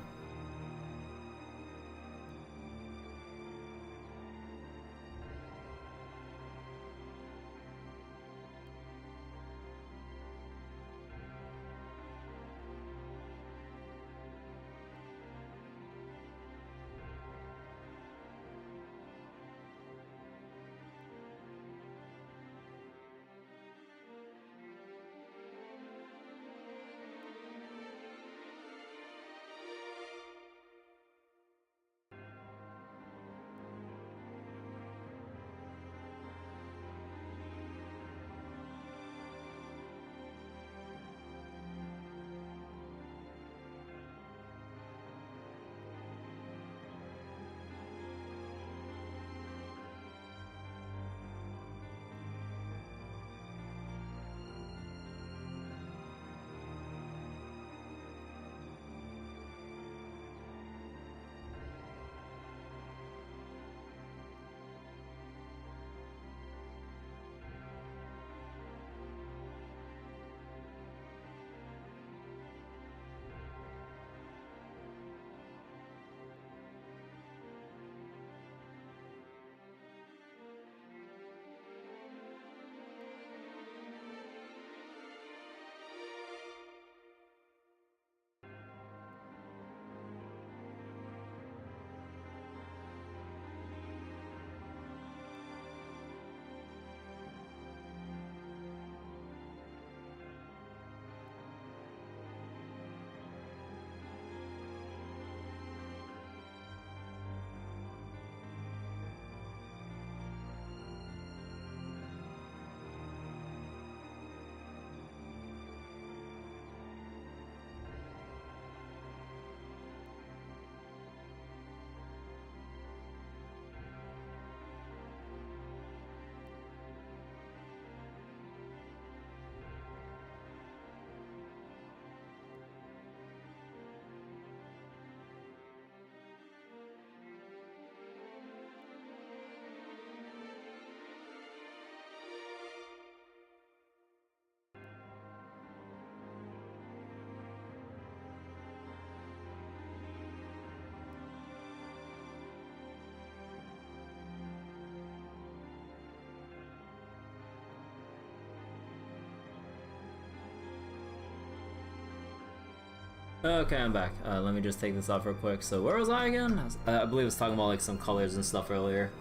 Okay, I'm back. Let me just take this off real quick. So where was I again? I believe I was talking about like some colors and stuff earlier.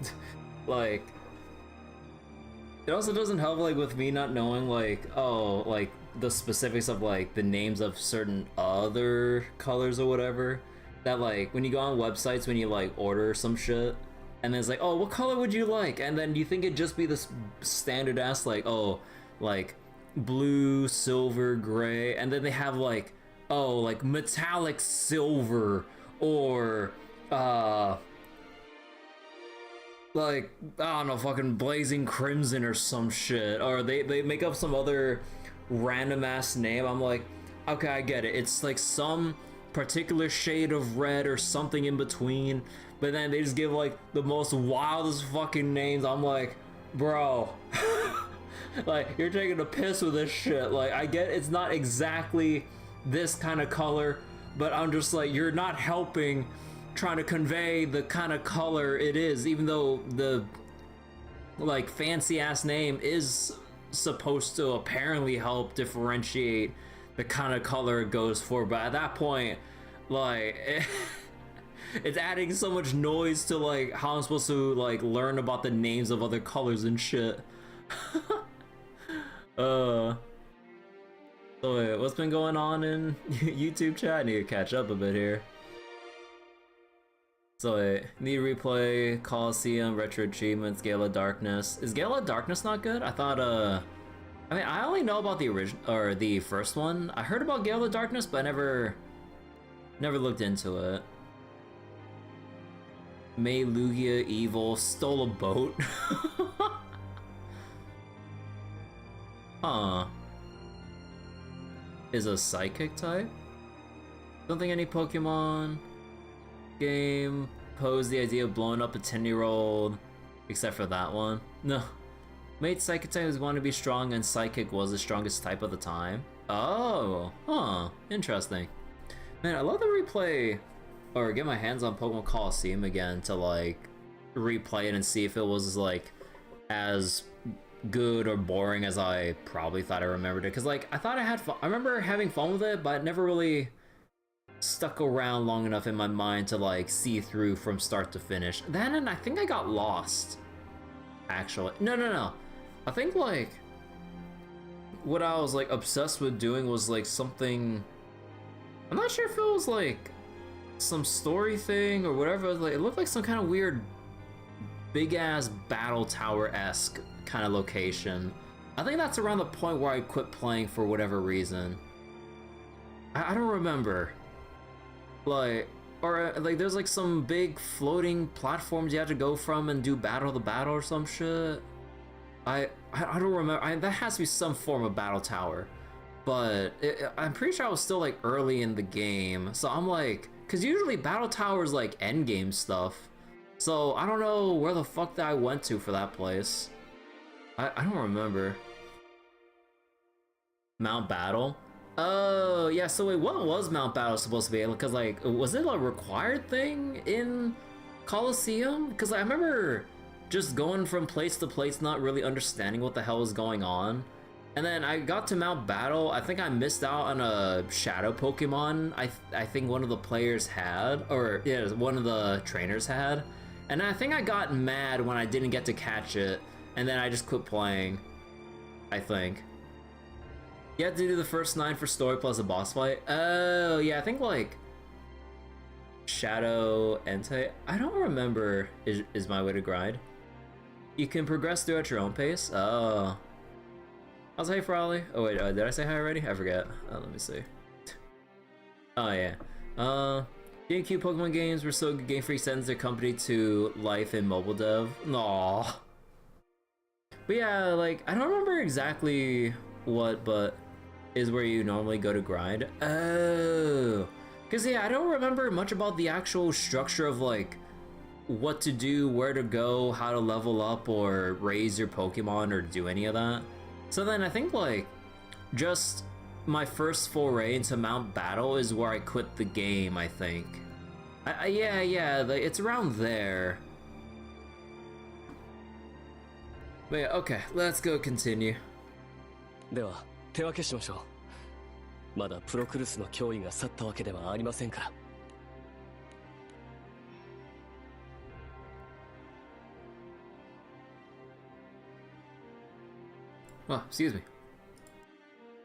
Like, it also doesn't help like with me not knowing like, oh, like the specifics of like the names of certain other colors or whatever. That like when you go on websites, when you like order some shit, and then it's like, oh, what color would you like? And then you think it'd just be this standard ass like, oh, like blue, silver, gray, and then they have like, oh, like metallic silver, or like, I don't know, fucking blazing crimson or some shit, or they make up some other random ass name. I'm like, okay, I get it, it's like some particular shade of red or something in between, but then they just give like the most wildest fucking names. I'm like, bro, like, you're taking a piss with this shit. Like, I get it's not exactly this kind of color, but I'm just like, you're not helping trying to convey the kind of color it is, even though the like fancy ass name is supposed to apparently help differentiate the kind of color it goes for. But at that point, like, it's adding so much noise to like how I'm supposed to like learn about the names of other colors and shit. So wait, what's been going on in YouTube chat? I need to catch up a bit here. So wait, need to replay Coliseum, Retro Achievements, Gale of Darkness. Is Gale of Darkness not good? I thought, I mean, I only know about the original, or the first one. I heard about Gale of Darkness, but I never looked into it. May Lugia Evil stole a boat. Huh. Is a psychic type? Don't think any Pokemon game posed the idea of blowing up a 10-year-old, except for that one. No. Made psychic type was want to be strong, and psychic was the strongest type of the time. Oh, huh, interesting. Man, I love to replay or get my hands on Pokemon Coliseum again to like replay it and see if it was like as good or boring as I probably thought I remembered it. Cause like I thought I had fun. I remember having fun with it, but it never really stuck around long enough in my mind to like see through from start to finish. Then and I think I got lost. Actually, no. I think like what I was like obsessed with doing was like something. I'm not sure if it was like some story thing or whatever. Like it looked like some kind of weird, big ass battle tower-esque kind of location. I think that's around the point where I quit playing for whatever reason. I don't remember. Like, or like there's like some big floating platforms you had to go from and do battle the battle or some shit. I don't remember. That has to be some form of battle tower, but I'm pretty sure I was still like early in the game. So I'm like, cause usually battle towers like end game stuff. So I don't know where the fuck that I went to for that place. I don't remember. Mount Battle? Oh, yeah, so wait, what was Mount Battle supposed to be? Because, like, was it a required thing in Coliseum? Because I remember just going from place to place, not really understanding what the hell was going on. And then I got to Mount Battle. I think I missed out on a shadow Pokemon I think one of the players had, or yeah, one of the trainers had. And I think I got mad when I didn't get to catch it, and then I just quit playing, I think. You had to do the first 9 for story plus a boss fight? Oh, yeah, I think like Shadow Entei. I don't remember is my way to grind. You can progress through at your own pace. Oh. How's hey Frolly? Oh wait, did I say hi already? I forget. Let me see. Oh yeah. GameCube Pokemon games were so good. Game Freak sends their company to life in mobile dev. Aww. But yeah, like I don't remember exactly what, but is where you normally go to grind. Oh, because yeah, I don't remember much about the actual structure of like what to do, where to go, how to level up or raise your Pokemon or do any of that. So then I think like just my first foray into Mount Battle is where I quit the game, I think. Yeah, it's around there. But yeah, okay, let's go continue. では手分けしましょう。まだプロクルスの脅威が去ったわけではありませんから。Oh, excuse me.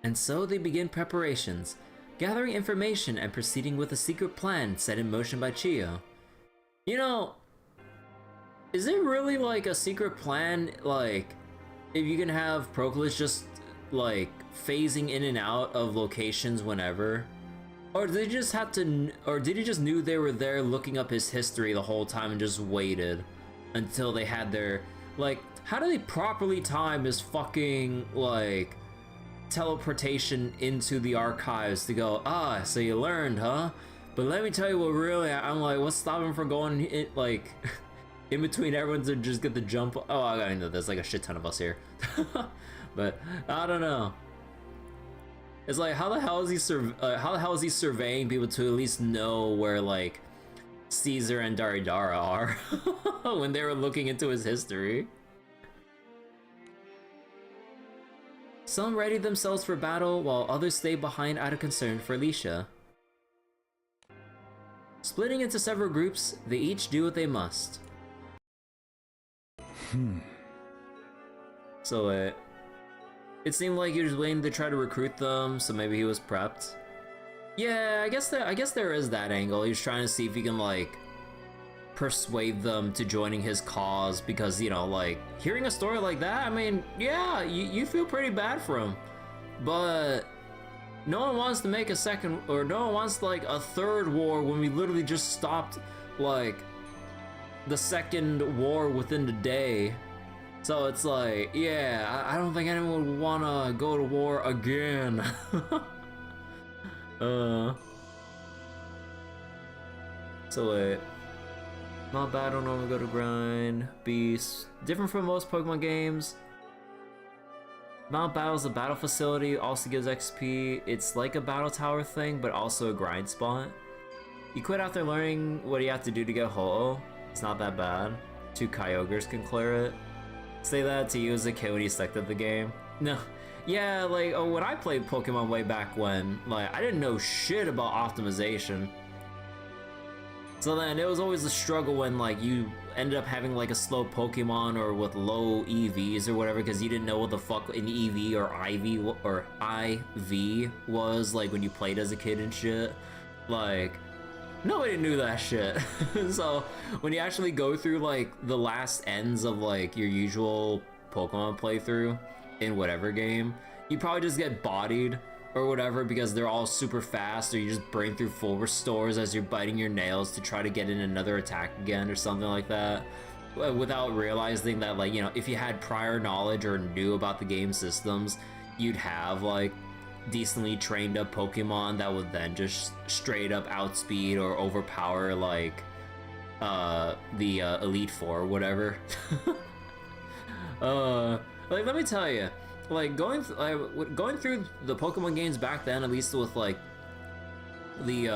And so they begin preparations, gathering information and proceeding with a secret plan set in motion by Chiyo. You know, is it really like a secret plan, like, if you can have Proclus just, like, phasing in and out of locations whenever? Or did he just have to, or did he just knew they were there looking up his history the whole time and just waited until they had their, like, how do they properly time his fucking, like, teleportation into the archives to go, ah, so you learned, huh? But let me tell you what really, I'm like, what's stopping him from going, like, in between everyone to just get the jump? Oh, I know there's like a shit ton of us here. But, I don't know. It's like, how the hell is he surveying people to at least know where, like, Caesar and Daridara are when they were looking into his history? Some ready themselves for battle, while others stay behind out of concern for Alicia. Splitting into several groups, they each do what they must. So it seemed like he was waiting to try to recruit them, so maybe he was prepped. Yeah, I guess there is that angle. He was trying to see if he can like persuade them to joining his cause, because, you know, like, hearing a story like that, I mean, yeah, you feel pretty bad for him, but no one wants to make a second, or no one wants like a third war when we literally just stopped like the second war within the day. So it's like, yeah, I don't think anyone would wanna go to war again. So wait. Mount Battle, normally go to grind. Beast. Different from most Pokemon games. Mount Battle is a battle facility, also gives XP. It's like a battle tower thing, but also a grind spot. You quit after learning what you have to do to get Ho-Oh. It's not that bad. 2 Kyogres can clear it. Say that to you as a kid when you sucked at the game. No. Yeah, like, oh, when I played Pokemon way back when, like, I didn't know shit about optimization. So then it was always a struggle when, like, you ended up having, like, a slow Pokemon or with low EVs or whatever because you didn't know what the fuck an EV or IV was, like, when you played as a kid and shit. Like, nobody knew that shit. So when you actually go through, like, the last ends of, like, your usual Pokemon playthrough in whatever game, you probably just get bodied or whatever because they're all super fast, or you just burn through full restores as you're biting your nails to try to get in another attack again or something like that, without realizing that, like, you know, if you had prior knowledge or knew about the game systems, you'd have, like, decently trained up Pokemon that would then just straight up outspeed or overpower, like, the Elite Four or whatever. Like, let me tell you, like, going through the Pokemon games back then, at least with, like, the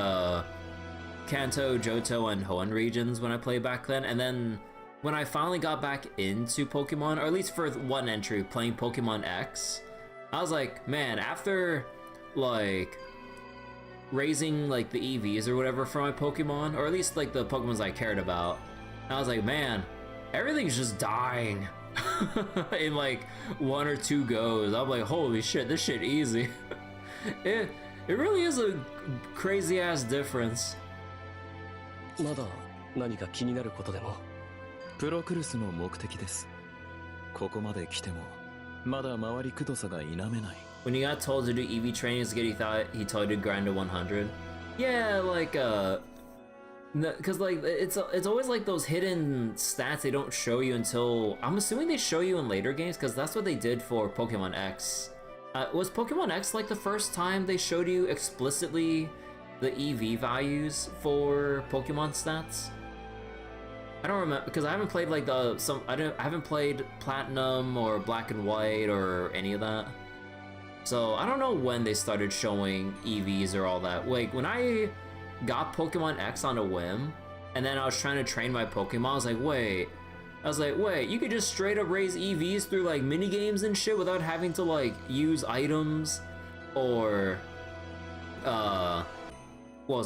Kanto, Johto, and Hoenn regions when I played back then, and then when I finally got back into Pokemon, or at least for one entry, playing Pokemon X, I was like, man, after, like, raising, like, the EVs or whatever for my Pokemon, or at least, like, the Pokemons I cared about, I was like, man, everything's just dying. In, like, 1 or 2 goes. I'm like, holy shit, this shit easy. It really is a crazy ass difference. まだ何か気になることでも？プロクルスの目的です。ここまで来てもまだ回りくどさが否めない。 When you got told to do EV training as good, he told you to grind to 100. Yeah, like because, like, it's always like those hidden stats they don't show you until, I'm assuming they show you in later games, because that's what they did for Pokemon X. Was Pokemon X, like, the first time they showed you explicitly the EV values for Pokemon stats? I don't remember, because I haven't played, like, I haven't played Platinum or Black and White or any of that. So I don't know when they started showing EVs or all that. Like, when I got Pokemon X on a whim, and then I was trying to train my Pokemon, I was like, wait, you could just straight up raise EVs through, like, mini games and shit without having to, like, use items or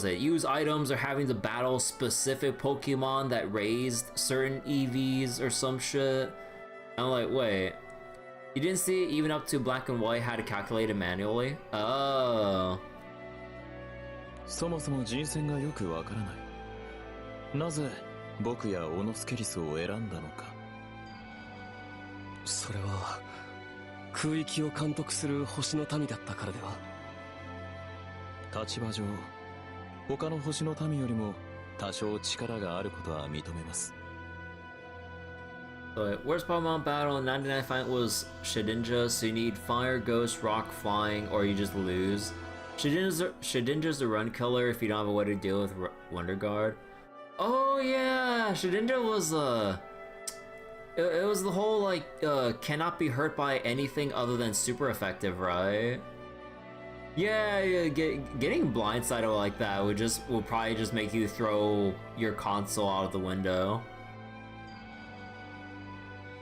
use items or having to battle specific Pokemon that raised certain EVs or some shit. I'm like, wait, you didn't see it even up to Black and White, how to calculate it manually? Oh. そもそも人選がよくわからない。なぜ僕やオノスケリスを選んだのか。それは空域を監督する星の民だったからでは。立場上、他の星の民よりも多少力があることは認めます。But worst Pokemon battle in 99 fight was Shedinja, so you need Fire, Ghost, Rock, Flying, or you just lose. Shedinja's a run killer if you don't have a way to deal with Wonder Guard. Oh yeah, Shedinja was it was the whole, like, cannot be hurt by anything other than super effective, right? Yeah, getting blindsided like that will probably just make you throw your console out of the window.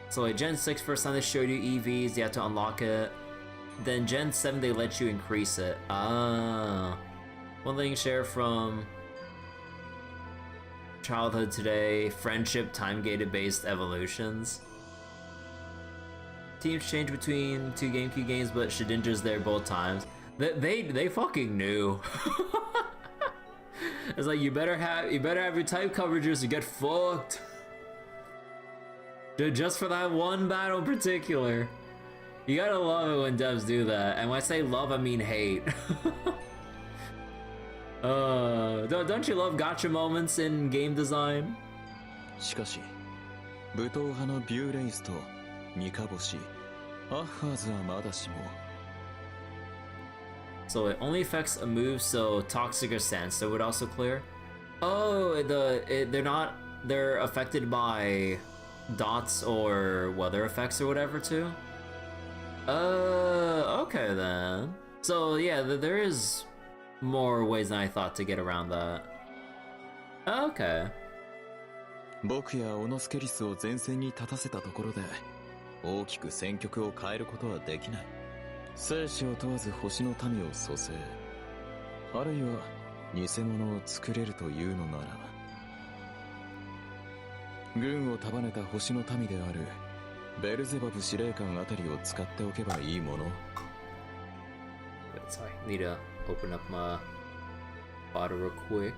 So like Gen 6 first time they showed you EVs, you have to unlock it. Then Gen 7 they let you increase it. Ah. One thing share from childhood today, friendship time-gated based evolutions. Teams change between 2 GameCube games, but Shedinja's there both times. They fucking knew. It's like you better have your type coverages or get fucked. Just for that one battle in particular. You gotta love it when devs do that. And when I say love, I mean hate. Don't you love gacha moments in game design? しかし、武闘派のビューレイスとミカボシ、アッハーズはまだしも。So it only affects a move, so Toxic or Sandstone would also clear. Oh, they're affected by dots or weather effects or whatever too. Okay then. So yeah, there is more ways than I thought to get around that. Okay. 僕やオノスケリスを前線に立たせたところで大きく戦局を変えることはできない。生死を問わず星の民を蘇生、あるいは偽物を作れるというのなら、軍を束ねた星の民であるベルゼバブ司令官あたりを使っておけばいいもの。Sorry, need to open up my bottle real quick.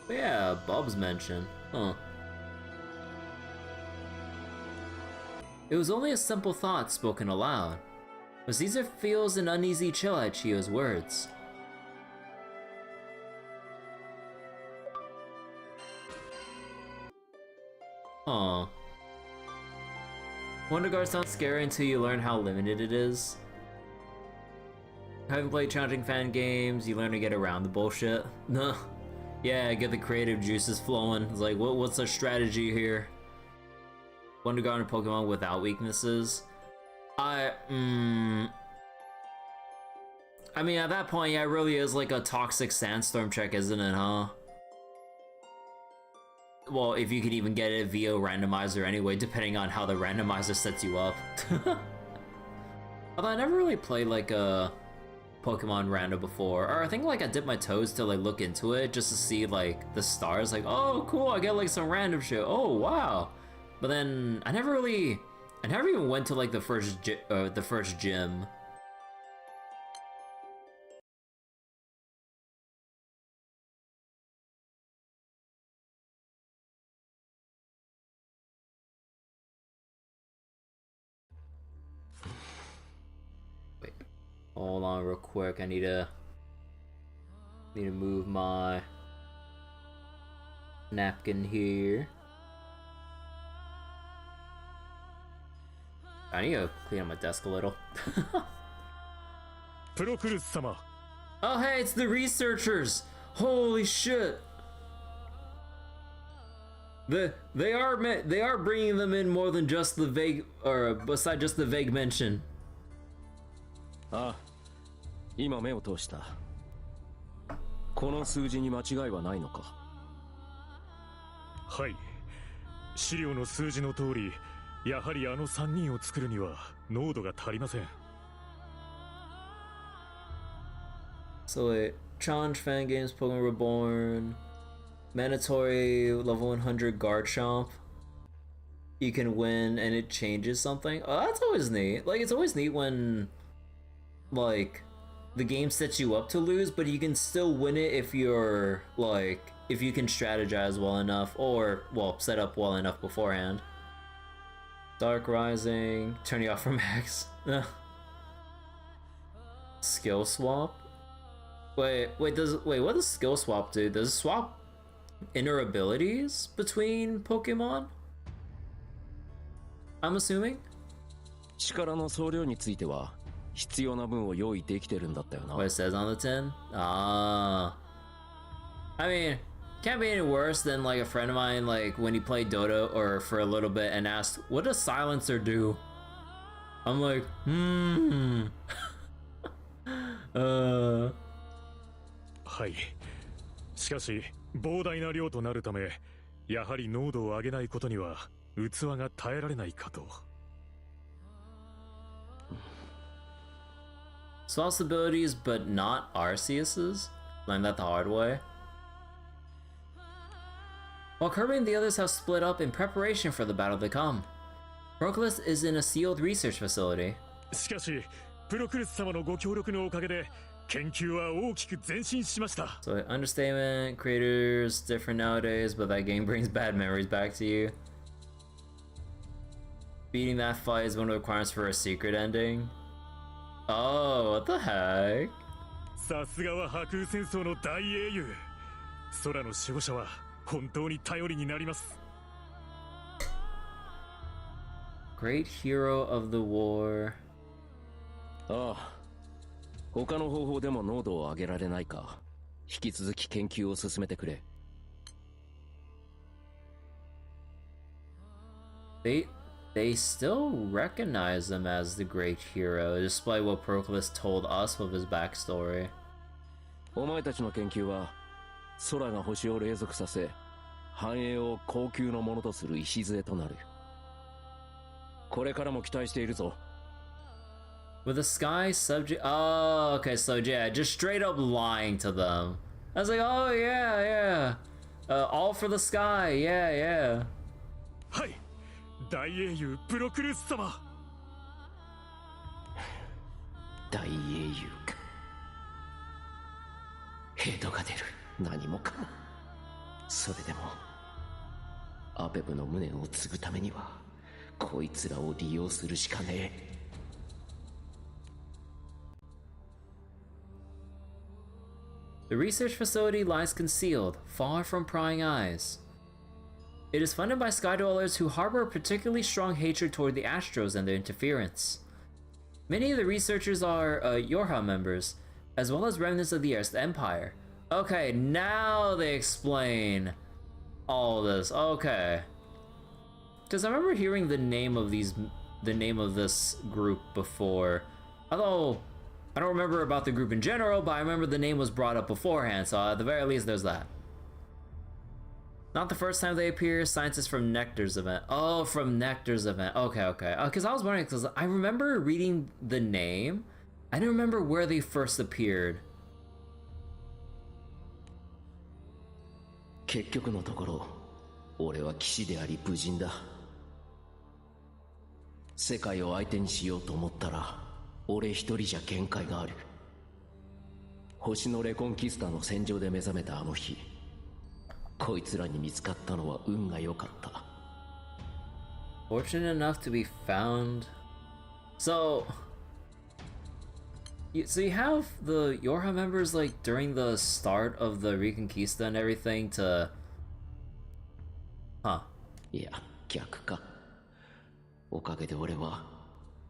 But yeah, Bob's mention. Huh. It was only a simple thought spoken aloud, but Caesar feels an uneasy chill at Chio's words. Aw. Wonder Guard sounds scary until you learn how limited it is. Having played challenging fan games, you learn to get around the bullshit. No. Yeah, get the creative juices flowing. It's like, what's the strategy here? Wonder Guard and Pokemon without weaknesses. I mean, at that point, yeah, it really is like a toxic sandstorm check, isn't it, huh? Well, if you could even get it via randomizer anyway, depending on how the randomizer sets you up. Although I never really played like a Pokemon random before, or I think like I dipped my toes to like look into it just to see like the stars, like, oh cool, I get like some random shit, oh wow. But then I never even went to like the first gym. Wait, hold on real quick. I need to move my napkin here. I need to clean up my desk a little. Oh hey, it's the researchers! Holy shit! They are bringing them in more than just the vague, or beside just the vague mention. ああ、今目を通した。この数字に間違いはないのか。はい。資料の数字の通り、やはりあの3人を作るには濃度が足りません。So wait, challenge fan games, Pokemon Reborn, mandatory level 100 Garchomp. You can win and it changes something. Oh, that's always neat. Like, it's always neat when, like, the game sets you up to lose, but you can still win it if you're, like, if you can strategize well enough, or, well, set up well enough beforehand. Dark Rising, turn you off from X. Skill swap? Wait, what does skill swap do? Does it swap inner abilities between Pokemon? I'm assuming? 力の総量については必要な分を用意できてるんだったよな。What it says on the tin? Ah. I mean, can't be any worse than like a friend of mine, like when he played Dota or for a little bit and asked, what does Silencer do? I'm like,はい。しかし、膨大な量となるため、やはり濃度を上げないことには器が耐えられないかと。Swaps abilities, but not Arceus's? Learned that the hard way. While Kirby and the others have split up in preparation for the battle to come, Proclus is in a sealed research facility. しかし、プロクルス様のご協力のおかげで、研究は大きく前進しました。So, understatement, creators different nowadays, but that game brings bad memories back to you. Beating that fight is one of the requirements for a secret ending. Oh, what the heck? さすがは波空戦争の大英雄。空の守護者は本当に頼りになります。Great hero of the war. ああ、他の方法でも濃度を上げられないか。引き続き研究を進めてくれ。They they still recognize him as the great hero, despite what Proclus told us of his backstory. お前たちの研究は空が星を隷属させ繁栄を高級のものとする礎となる。これからも期待しているぞ。 With the sky subject. Oh, okay, so yeah, just straight up lying to them. I was like, oh yeah, all for the sky, yeah. はい、大英雄プロクルス様。大英雄か。ヘドが出る。何もかも。それでもアベブの無念を継ぐためにはこいつらを利用するしかねえ。 The research facility lies concealed, far from prying eyes. It is funded by sky dwellers who harbor a particularly strong hatred toward the Astrals and their interference. Many of the researchers are Yorha members, as well as remnants of the Erst Empire. Okay, now they explain all this. Okay, because I remember hearing the name of this group before, although I don't remember about the group in general, but I remember the name was brought up beforehand, so at the very least there's that. Not the first time they appear, scientists from Nectar's event. Oh, from Nectar's event. Okay. Because I was wondering, because I remember reading the name. I didn't remember where they first appeared. 結局のところ、俺は騎士であり武人だ。世界を相手にしようと思ったら、俺一人じゃ限界がある。星のレコンキスタの戦場で目覚めたあの日、こいつらに見つかったのは運が良かった。Fortunate enough to be found. So you have the Yorha members like during the start of the Reconquista and everything to... Huh. いや、逆か。おかげで俺は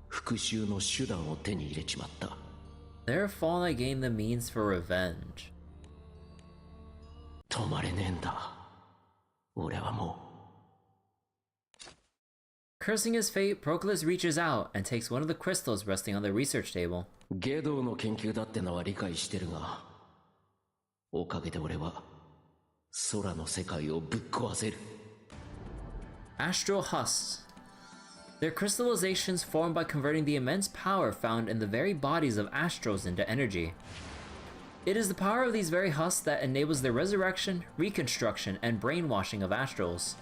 復讐の手段を手に入れちまった。Their fall I gained the means for revenge. 止まれねえんだ。俺はもう。 Cursing his fate, Proclus reaches out and takes one of the crystals resting on the research table. ゲドウの研究だってのは理解してるが、おかげで俺は空の世界をぶっ壊せる。 Astral husks. They're crystallizations formed by converting the immense power found in the very bodies of Astrals into energy. It is the power of these very husks that enables the resurrection, reconstruction, and brainwashing of Astrals.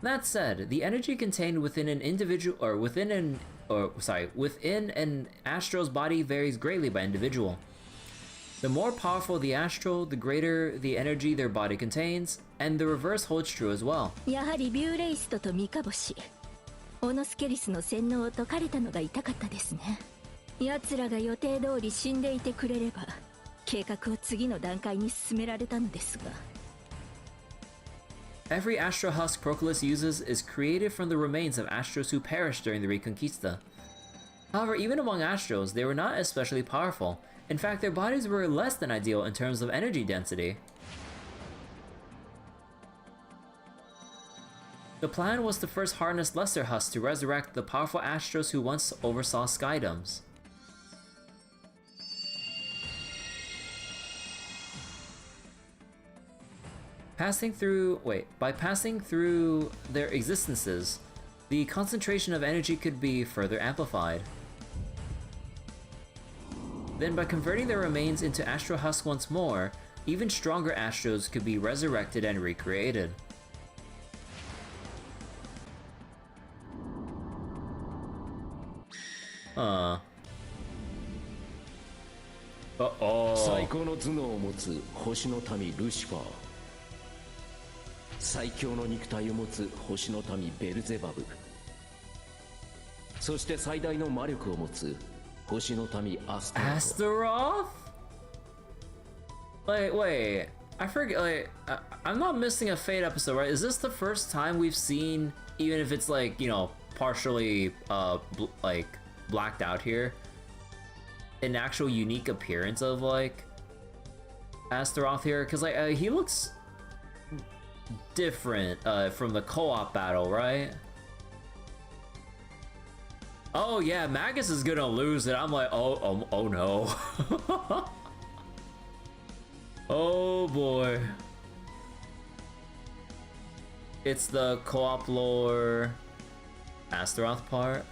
That said, the energy contained within an within an Astral's body varies greatly by individual. The more powerful the Astral, the greater the energy their body contains, and the reverse holds true as well. やはりビューレイストとミカボシ、オノスケリスの洗脳を解かれたのが痛かったですね。奴らが予定通り死んでいてくれれば、計画を次の段階に進められたのですが。Every Astral Husk Proclus uses is created from the remains of Astrals who perished during the Reconquista. However, even among Astrals, they were not especially powerful. In fact, their bodies were less than ideal in terms of energy density. The plan was to first harness lesser husks to resurrect the powerful Astrals who once oversaw skydomes. By passing through their existences, the concentration of energy could be further amplified. Then by converting their remains into Astral Husk once more, even stronger Astrals could be resurrected and recreated. Uh-oh. 最高の頭脳を持つ星の民ルシファー、最強の肉体を持つ星の民ベルゼバブ、そして最大の魔力を持つ星の民アスタロス。 Astaroth? Wait, I forget, I'm not missing a Fate episode, right? Is this the first time we've seen, even if it's like, you know, partially, blacked out here, an actual unique appearance of, like, Astaroth here? Because, like, he looks different, from the co-op battle, right? Oh yeah, Magus is gonna lose it. I'm like, oh no. Oh boy. It's the co-op lore Astaroth part.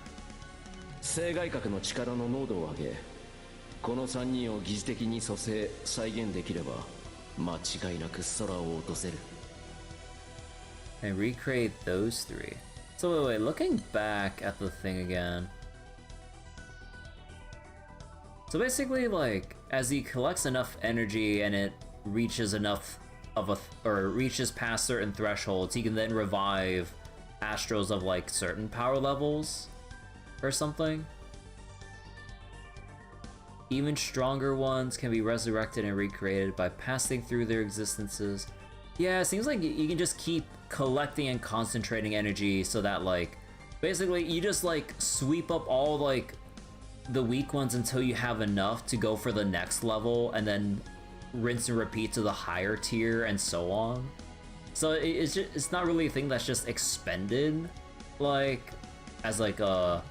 生涯核の力の濃度を上げ、この3人を疑似的に蘇生再現できれば間違いなく空を落とせる。 And recreate those three. So wait, looking back at the thing again. So basically, like, as he collects enough energy and it reaches enough of or reaches past certain thresholds, he can then revive Astrals of like certain power levels or something. Even stronger ones can be resurrected and recreated by passing through their existences. Yeah, it seems like you can just keep collecting and concentrating energy so that, like, basically you just like sweep up all like the weak ones until you have enough to go for the next level, and then rinse and repeat to the higher tier and so on. So it's not really a thing that's just expended like as like a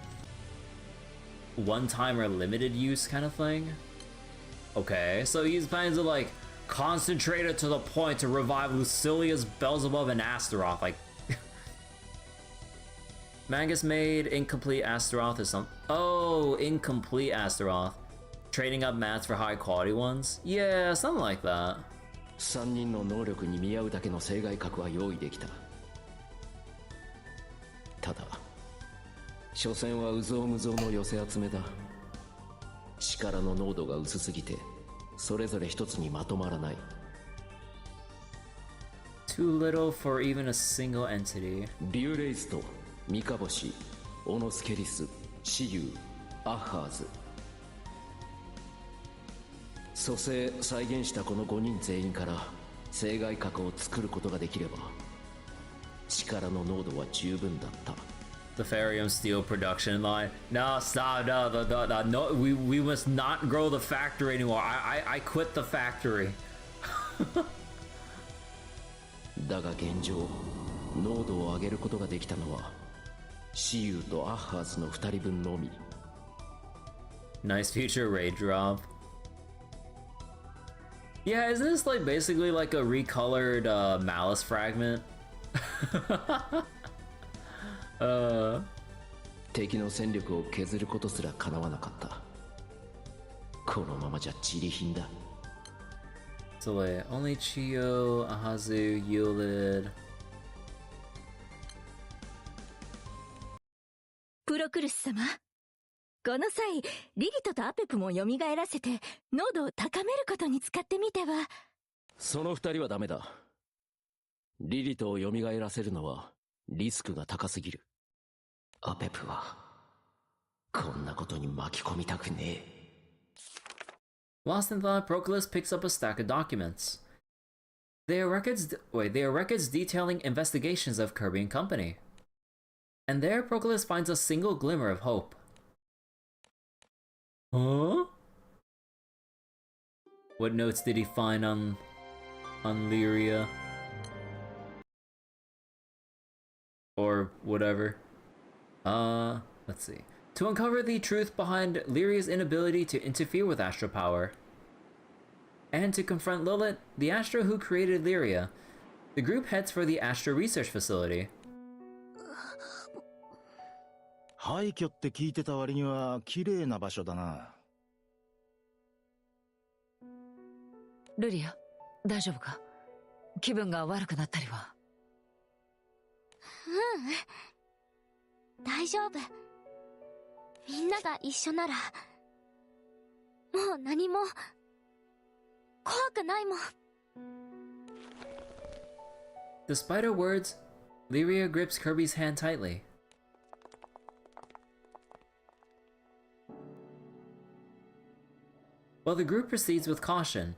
one-time or limited use kind of thing. Okay, so he's planning to like concentrate it to the point to revive Lucilia's, Beelzebub, and Astaroth. Like, Magus made incomplete Astaroth or something. Oh, incomplete Astaroth. Trading up mats for high quality ones? Yeah, something like that. 3人の能力に見合うだけの生涯核は用意できた。ただ、所詮は有象無象の寄せ集めだ。力の濃度が薄すぎて、それぞれ一つにまとまらない。Too little for even a single entity. リュウレイズとミカボシ、オノスケリス、シユー、アッハーズ。蘇生再現したこの5人全員から生涯核を作ることができれば力の濃度は十分だった。 The Therium Steel production line. No, stop, no, we must not grow the factory anymore. I quit the factory. だが現状濃度を上げることができたのはシユーとアッハーズの2人分のみ。 Nice future raid drop. Yeah, isn't this like basically like a recolored Malice fragment? 敵の戦力を削ることすら叶わなかった。このままじゃ散り品だ。 So wait, only Chiyo, Ahazu, yielded. プロクルス様、この際リリトとアペプも蘇らせて濃度を高めることに使ってみては。その2人はダメだ。リリトを蘇らせるのはリスクが高すぎる。アペプはこんなことに巻き込みたくねえ。 Lost in thought, Proclus picks up a stack of documents. They are records detailing investigations of Kirby and Company. And there, Proclus finds a single glimmer of hope. Huh? What notes did he find on Lyria? Or whatever. Let's see. To uncover the truth behind Lyria's inability to interfere with astral power. And to confront Lilith, the Astro who created Lyria. The group heads for the Astro Research Facility. 廃墟って聞いてた割には綺麗な場所だな。ルリア、大丈夫か？気分が悪くなったりは。大丈夫。みんなが一緒ならもう何も怖くないもん。 Despite her words, Lyria grips Kirby's hand tightly. While the group proceeds with caution,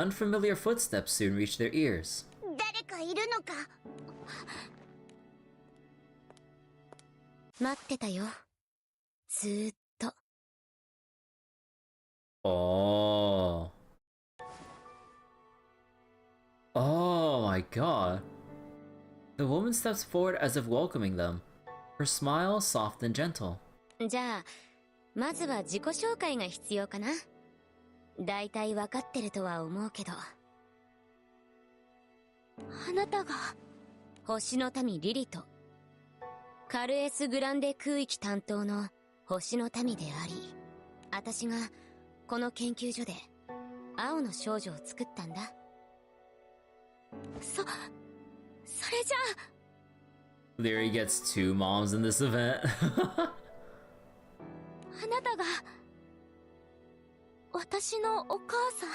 unfamiliar footsteps soon reach their ears. 誰かいるのか？待ってたよ。ずーっと。 Oh. Oh my god. The woman steps forward as if welcoming them, her smile soft and gentle. じゃあまずは自己紹介が必要かな。だいたい分かってるとは思うけど。あなたが星の民リリト、カルエス・グランデ空域担当の星の民であり、私がこの研究所で青の少女を作ったんだ。それじゃあ Leary gets two moms in this event. あなたが私のお母さん。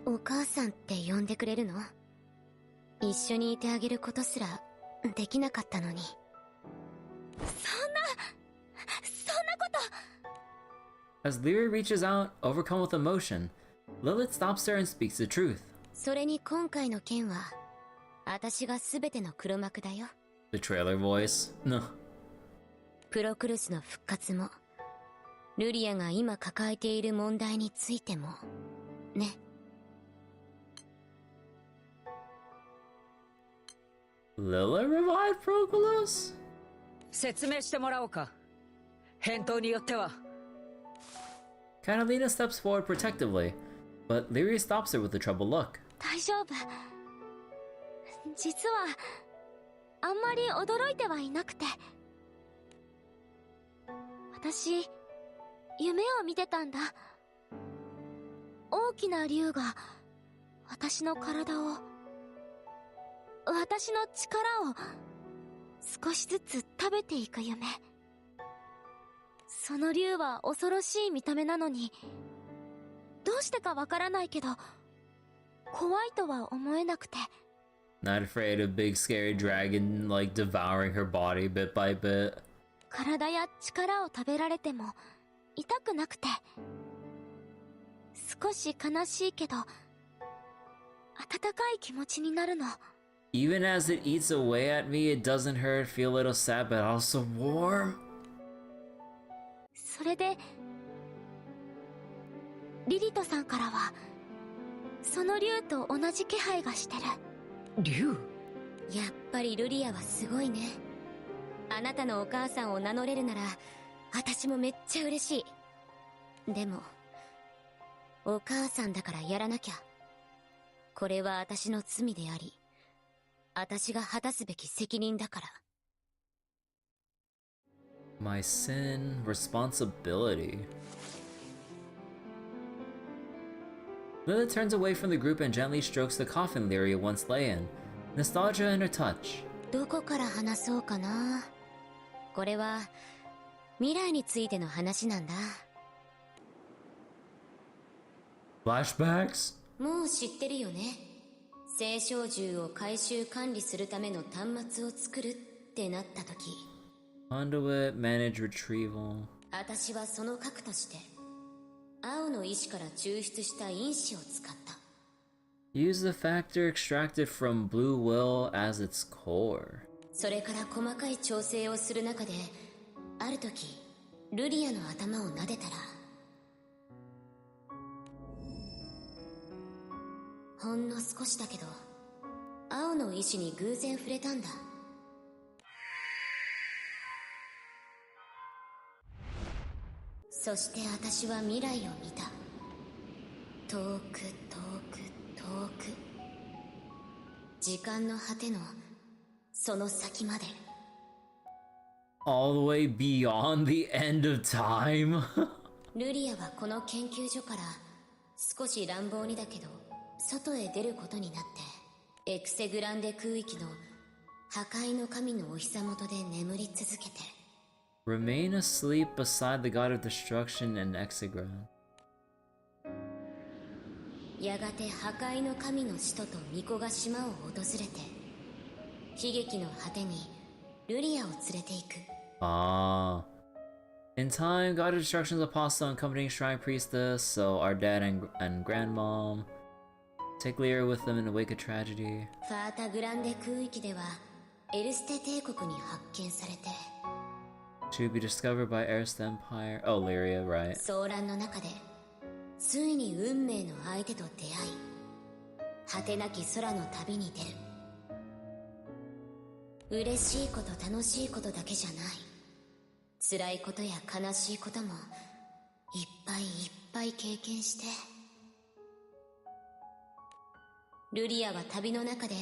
お母さんって呼んでくれるの？一緒にいてあげることすらできなかったのに。そんなこと。 As Leary reaches out, overcome with emotion, Lilith stops her and speaks the truth. それに今回の件は私が全ての黒幕だよ。 The trailer voice. No. プロクルスの復活もルリアが今抱えている問題についてもね。Lilith revived Proculus? 説明してもらおうか。返答によっては。 Catalina steps forward protectively, but Leary stops her with a troubled look. 大丈夫。実はあんまり驚いてはいなくて。私夢を見てたんだ。大きな竜が私の体を、私の力を少しずつ食べていく夢。その竜は恐ろしい見た目なのに、どうしてかわからないけど怖いとは思えなくて。 Not afraid of big scary dragon like devouring her body bit by bit. 体や力を食べられても痛くなくて、少し悲しいけど温かい気持ちになるの。 Even as it eats away at me, it doesn't hurt, feel a little sad, but also warm. それでリリトさんからはその竜と同じ気配がしてる。竜？やっぱりルリアはすごいね。あなたのお母さんを名乗れるなら私もめっちゃ嬉しい。でもお母さんだからやらなきゃ。これは私の罪であり、私が果たすべき責任だから。 My sin, responsibility. Lilith turns away from the group and gently strokes the coffin Leary once lay in, nostalgia in her touch. どこから話そうかな。これは未来についての話なんだ。 Flashbacks? もう知ってるよね。青少獣を回収管理するための端末を作るってなった時、 Conduit, manage retrieval. 私はその核として青の意志から抽出した因子を使った。 Use the factor extracted from Blue Will as its core. それから細かい調整をする中で、ある時ルリアの頭を撫でたら、ほんの少しだけど青の意志に偶然触れたんだ。そして私は未来を見た。遠く遠く遠く、時間の果てのその先まで。 All the way beyond the end of time? ルリアはこの研究所から少し乱暴にだけど外へ出ることになって、エクセグランデ空域の破壊の神のお膝元で眠り続けて。 Remain asleep beside the god of destruction and Exegran. やがて破壊の神の使徒と巫女が島を訪れて、悲劇の果てにルリアを連れて行く。 Ah. In time, god of destruction's apostle and accompanying shrine priestess, so our dad and grandmom take Lyra with them in the wake of tragedy. ファータグランデ空域ではエルステ帝国に発見されて、 To be discovered by Erst Empire. Oh, Lyria, right. 騒乱の中でついに運命の相手と出会い、果てなき空の旅に出る。嬉しいこと楽しいことだけじゃない。辛いことや悲しいこともいっぱいいっぱい経験して。ルリアは旅の中で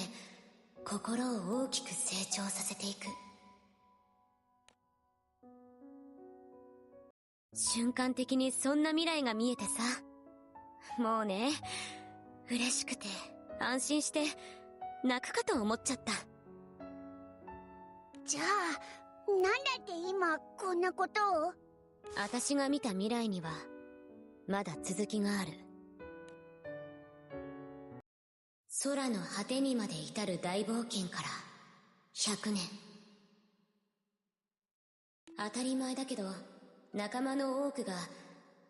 心を大きく成長させていく。瞬間的にそんな未来が見えてさ、もうね、嬉しくて安心して泣くかと思っちゃった。じゃあなんだって今こんなことを？私が見た未来にはまだ続きがある。空の果てにまで至る大冒険から100年。当たり前だけど仲間の多くが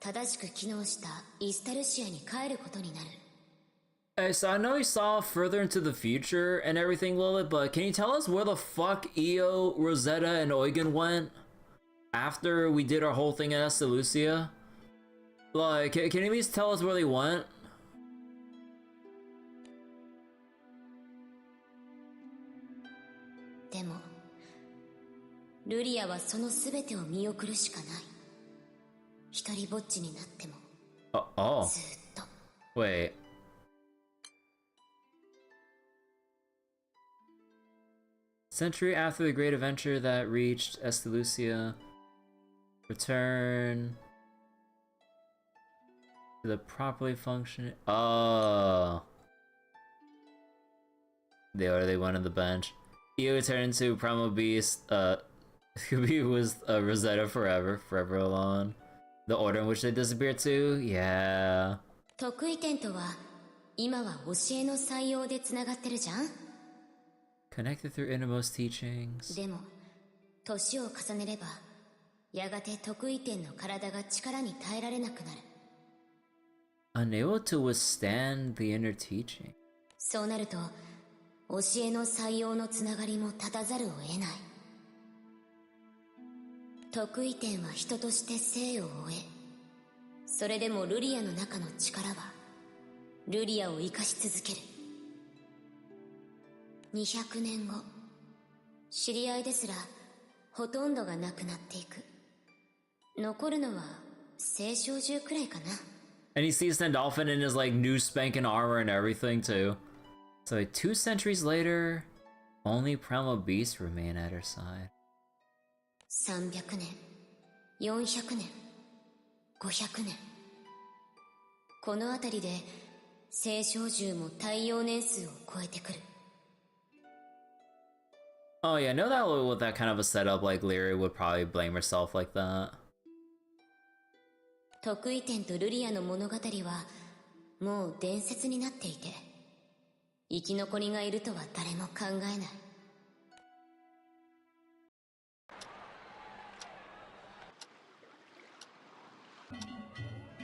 正しく機能したイスタルシアに帰ることになる。Hey, so I know you saw further into the future and everything, Lilith, but can you tell us where the fuck Io, Rosetta, and Eugen went after we did our whole thing at Astalucia? Like, can you at least tell us where they went? でもルリアはその全てを見送るしかない。一人ぼっちになっても Oh. ずっと。 Wait. Century after the great adventure that reached Estalucia, return to the properly functioning. Oh. They went on the bench. Io turned into Primal Beast. Could be with Rosetta forever alone. The order in which they disappeared to? Yeah. 得意点とは今は教えの採用でつながってるじゃん。 Connected through innermost teachings. でも年を重ねればやがて得意点の体が力に耐えられなくなる。 Unable to withstand the inner teaching. そうなると教えの採用のつながりも断たざるを得ない。得意点は人として生を終え、それでもルリアの中の力はルリアを生かし続ける。200年後、知り合いですらほとんどがなくなっていく。残るのは青少獣くらいかな。 And he sees Sandalphon in his like new spanking armor and everything too. So like 2 centuries later, only Primal Beasts remain at her side. 300年、400年、500年。この辺りで青少獣も太陽年数を超えてくる。 Oh yeah, I know that with that kind of a setup, like Lyria would probably blame herself like that. 得意点とルリアの物語はもう伝説になっていて、生き残りがいるとは誰も考えない。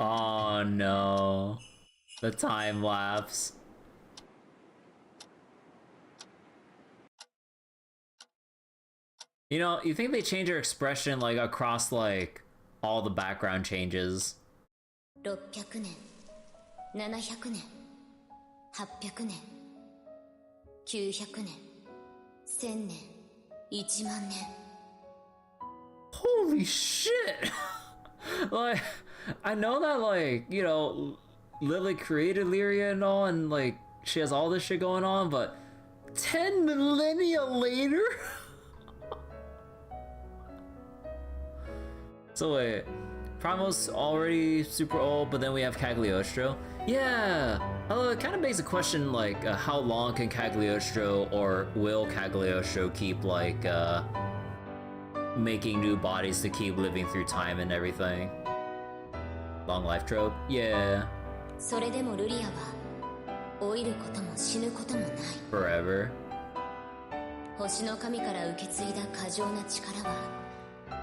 Oh no. The time lapse. You know, you think they change her expression like across like all the background changes. 600年、700年、800年、900年、1000年、1万年。 Holy shit! Like, I know that like, you know, Lily created Lyria and all, and like, she has all this shit going on, but 10 millennia later? So wait, Primal's already super old, but then we have Cagliostro. Yeah! Although it kind of begs a question like, how long can Cagliostro, or will Cagliostro keep like, making new bodies to keep living through time and everything? Long life trope? Yeah. それでもルリアは老いることも死ぬこともない。 Forever. 星の神から受け継いだ過剰な力は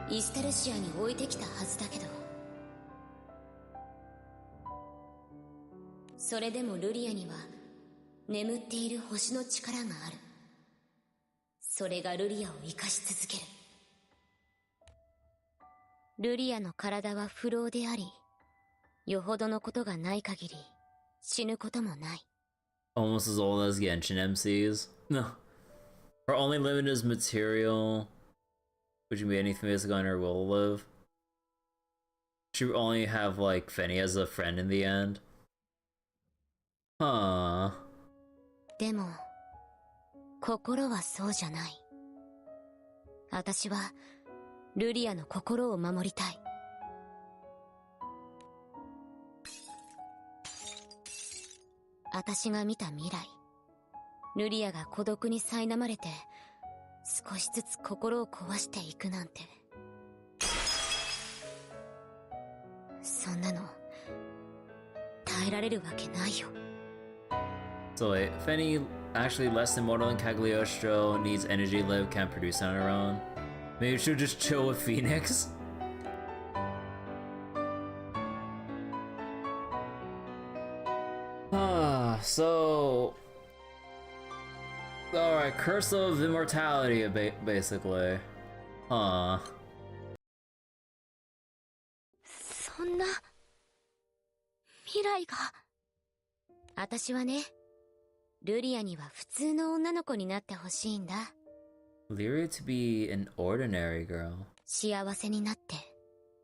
イスタルシアに置いてきたはずだけど、それでもルリアには眠っている星の力がある。それがルリアを生かし続ける。ルリアの体は不老であり、よほどのことがない限り死ぬこともない。 Almost as old as Genshin MCs. No. Her only limit is material, which can be anything basically on her will live. She would only have like Fenny as a friend in the end. Huh. でも心はそうじゃない。私はルリアの心を守りたい。私が見た未来、ルリアが孤独に苛まれて少しずつ心を壊していくなんて、そんなの耐えられるわけないよ。 So wait, Fenny actually less immortal than Cagliostro, needs energy to live, can't produce on her own. Maybe she'll just chill with Phoenix? So... Alright, Curse of Immortality, basically. Huh. そんな未来が。私はね、ルリアには普通の女の子になってほしいんだ。 Lyria to be an ordinary girl. 幸せになって、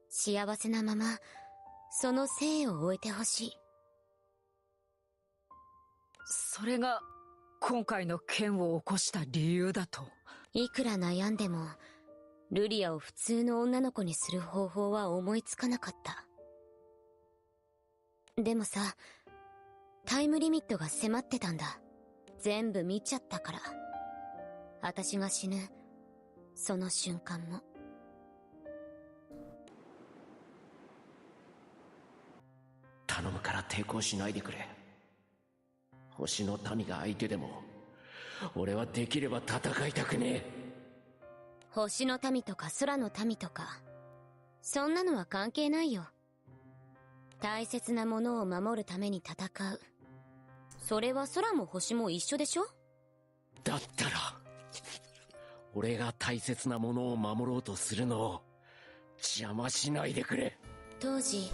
幸せなまま、その生を終えてほしい。それが今回の件を起こした理由だと。いくら悩んでも、ルリアを普通の女の子にする方法は思いつかなかった。でもさ、タイムリミットが迫ってたんだ。全部見ちゃったから。私が死ぬその瞬間も。頼むから抵抗しないでくれ。星の民が相手でも俺はできれば戦いたくねえ。星の民とか空の民とか、そんなのは関係ないよ。大切なものを守るために戦う。それは空も星も一緒でしょ。だったら俺が大切なものを守ろうとするのを邪魔しないでくれ。当時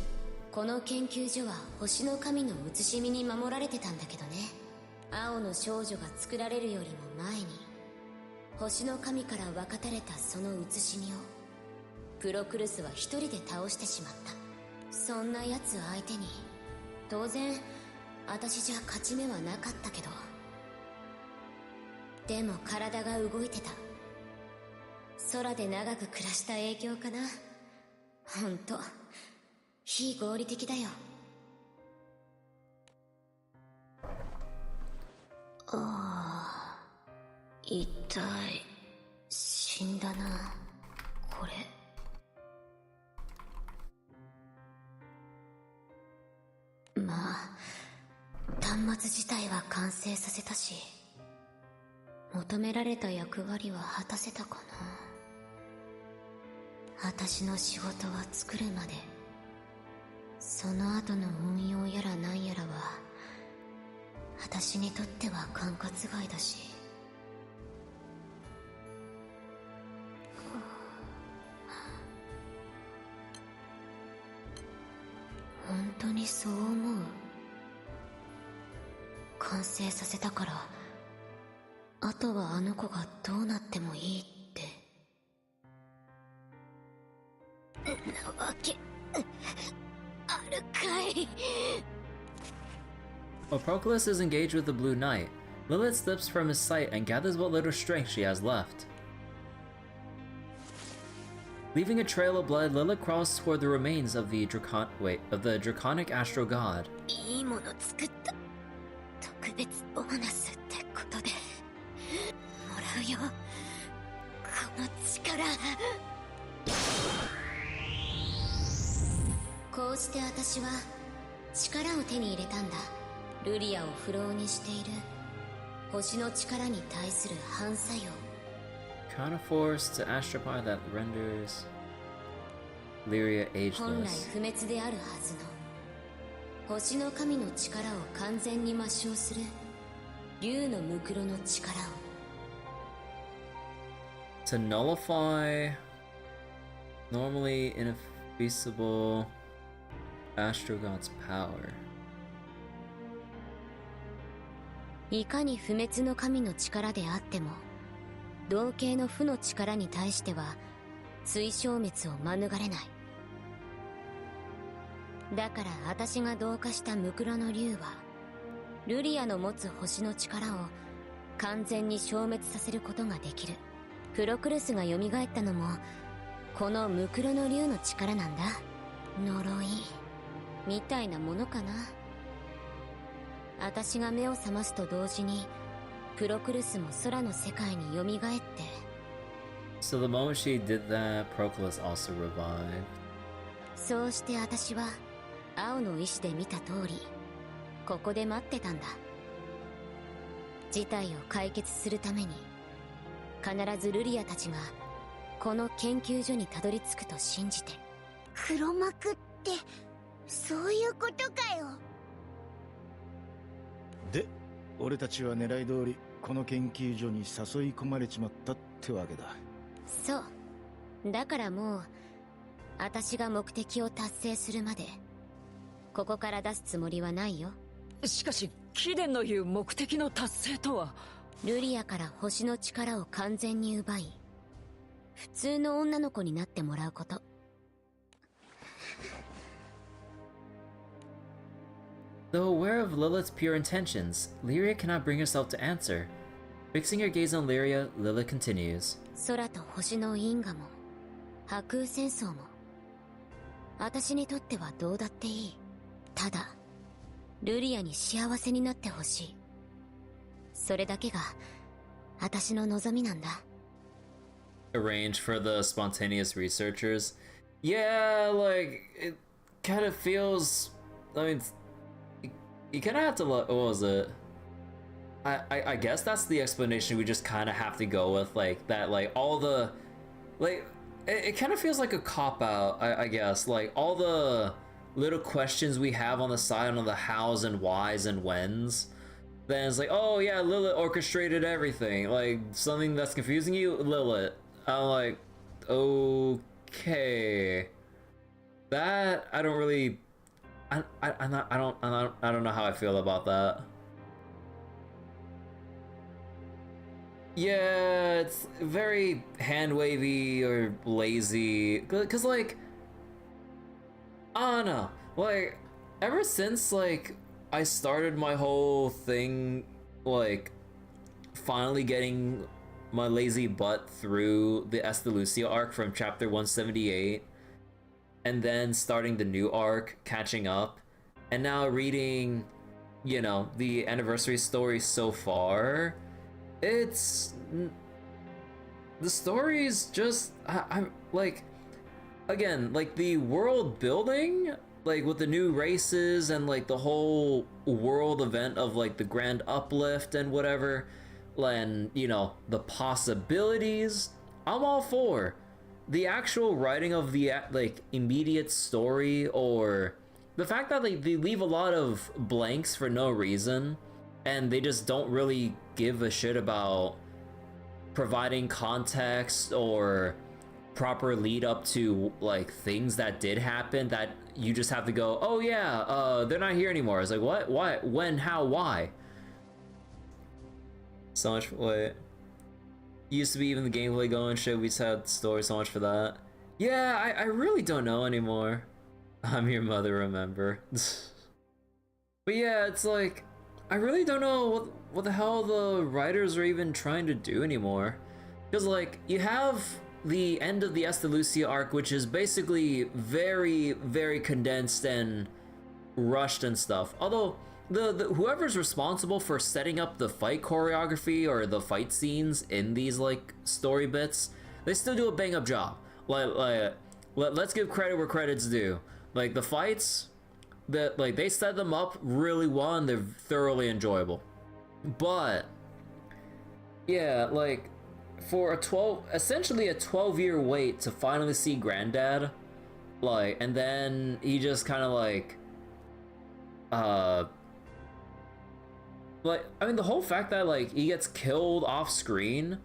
この研究所は星の神の写しみに守られてたんだけどね。青の少女が作られるよりも前に星の神から分かたれたその写しみをプロクルスは一人で倒してしまった。そんな奴相手に当然私じゃ勝ち目はなかったけど、でも体が動いてた。空で長く暮らした影響かな。ほんと非合理的だよ。ああ、痛い。死んだなこれ。まあ端末自体は完成させたし、求められた役割は果たせたかな。私の仕事は作るまで、その後の運用やらなんやらは私にとっては管轄外だし。本当にそう思う？完成させたからあとはあの子がどうなってもいいって。なわけあるかい。While Proclus is engaged with the Blue Knight, Lilith slips from his sight and gathers what little strength she has left. Leaving a trail of blood, Lilith crawls toward the remains of the draconic astral god. いいもの作った。特別ボーナスってことでもらうよ、この力。こうして私は力を手に入れたんだ。ルリアを不老にしている星の力に対する反作用。Counterforce to astral power that renders Lyria 本来 ageless. 不滅であるはずの星の神の力を完全に抹消する竜のムクロの力を。 To nullify normally ineffaceable astral god's power. いかに不滅の神の力であっても同型の負の力に対しては追消滅を免れない。だから私が同化したムクロの竜はルリアの持つ星の力を完全に消滅させることができる。プロクルスが蘇ったのもこのムクロの竜の力なんだ。呪いみたいなものかな。私が目を覚ますと同時にプロクルスも空の世界に蘇って。 So the moment she did that, Proclus also revived. そうして私は青の意志で見た通りここで待ってたんだ。事態を解決するために必ずルリアたちがこの研究所にたどり着くと信じて。黒幕ってそういうことかよ。で俺たちは狙い通りこの研究所に誘い込まれちまったってわけだ。そうだからもう私が目的を達成するまでここから出すつもりはないよ。しかし貴殿の言う目的の達成とは。ルリアから星の力を完全に奪い普通の女の子になってもらうこと。Though aware of Lilith's pure intentions, Lyria cannot bring herself to answer. Fixing her gaze on Lyria, Lilith continues. 空と星の因果も波空戦争も私にとってはどうだっていい。ただルリアに幸せになってほしい。それだけが私の望みなんだ。 Arranged for the spontaneous researchers. Yeah, like, it kind of feels... I mean, you kind of have to... What was it? I guess that's the explanation we just kind of have to go with, like, that, like, all the... Like, it kind of feels like a cop-out, I guess. Like, all the little questions we have on the side on the hows and whys and whens. Then it's like, oh yeah, Lilith orchestrated everything. Like, something that's confusing you? Lilith. I'm like, okay. That, I don't really... I don't know how I feel about that. Yeah, it's very hand-wavy or lazy. Cause like, I don't know. Like, ever since like I started my whole thing, like finally getting my lazy butt through the Estelucia arc from chapter 178, and then starting the new arc, catching up, and now reading, you know, the anniversary story so far, it's... the story's just... I'm like... Again, like the world building, like with the new races and like the whole world event of like the grand uplift and whatever, and you know, the possibilities, I'm all for. The actual writing of the like immediate story, or the fact that like they leave a lot of blanks for no reason and they just don't really give a shit about providing context or proper lead up to like things that did happen, that you just have to go, oh yeah, they're not here anymore. It's like, what, when, how, why? So much. Wait, used to be even the gameplay going shit, we just had story. So much for that. Yeah, I really don't know anymore. I'm your mother, remember? But yeah, it's like I really don't know what the hell the writers are even trying to do anymore, because like you have the end of the Estelucia arc, which is basically very, very condensed and rushed and stuff. Although the whoever's responsible for setting up the fight choreography or the fight scenes in these like story bits, they still do a bang up job. Let's give credit where credit's due. Like the fights, that like they set them up really well and they're thoroughly enjoyable. But yeah, like for essentially a 12-year wait to finally see Granddad, like, and then he just kind of like I mean, the whole fact that like he gets killed off screen,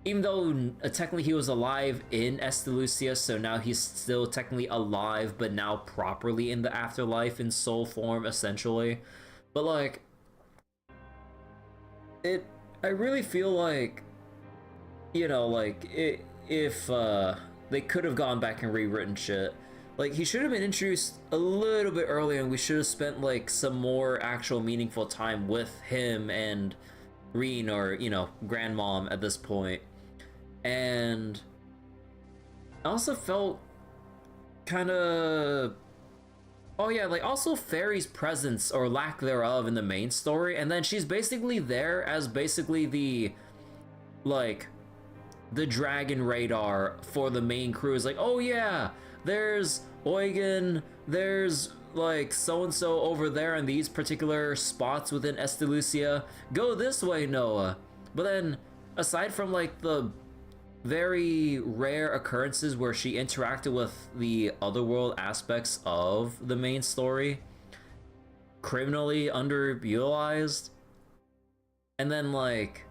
even though technically he was alive in Estelucia, so now he's still technically alive, but now properly in the afterlife in soul form, essentially. But like, I really feel like you know, like, if they could have gone back and rewritten shit, like, he should have been introduced a little bit earlier, and we should have spent, like, some more actual meaningful time with him and Reen, or, you know, Grandmom at this point. And I also felt kind of, oh yeah, like, also Fairy's presence or lack thereof in the main story, and then she's basically there as basically the, like, the dragon radar for the main crew. Is like, oh yeah, there's Eugen, there's like so-and-so over there in these particular spots within Estelucia, go this way, Noah. But then, aside from like the very rare occurrences where she interacted with the otherworld aspects of the main story, criminally underutilized. And then like,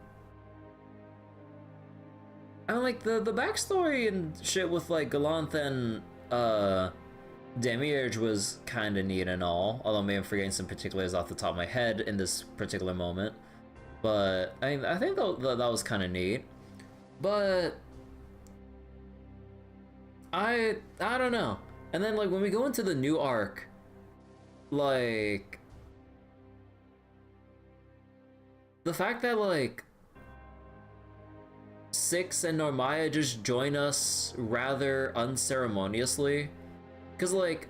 I mean, like, the backstory and shit with like Galanth and Demiurge was kind of neat and all, although maybe I'm forgetting some particulars off the top of my head in this particular moment. But I think that was kind of neat. But I don't know. And then like when we go into the new arc, like the fact that like Six and Normaya just join us rather unceremoniously, because like,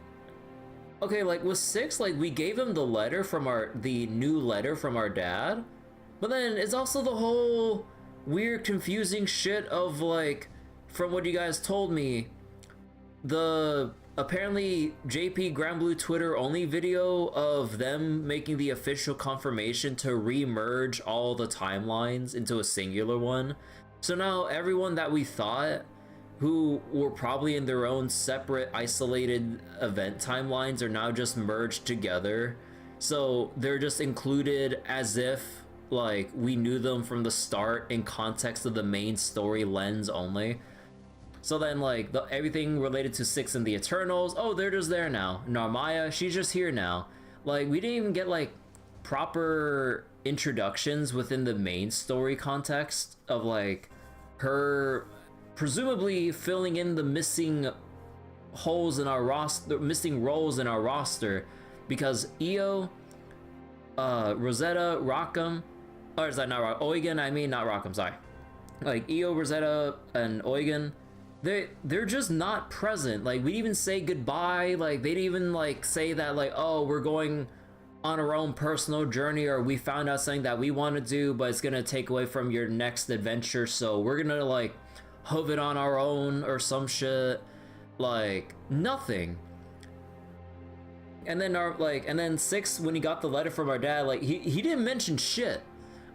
okay, like with Six, like we gave him the letter from the new letter from our dad, but then it's also the whole weird confusing shit of like, from what you guys told me, the apparently JP Granblue Twitter only video of them making the official confirmation to re-merge all the timelines into a singular one. So now everyone that we thought who were probably in their own separate isolated event timelines are now just merged together. So they're just included as if like we knew them from the start in context of the main story lens only. So then like everything related to Six and the Eternals, oh, they're just there now. Narmaya, she's just here now. Like we didn't even get like proper introductions within the main story context of like her presumably filling in the missing holes in our roster, missing roles in our roster, because Io, Rosetta, Rockham, or is that not Rock? Eugen, I mean not Rockham, sorry. Like Io, Rosetta, and Eugen, they're just not present. Like we didn't even say goodbye. Like they didn't even like say that like, oh, we're going on our own personal journey, or we found out something that we want to do but it's gonna take away from your next adventure, so we're gonna like hoof it on our own or some shit. Like nothing. And then and then Six, when he got the letter from our dad, like he didn't mention shit.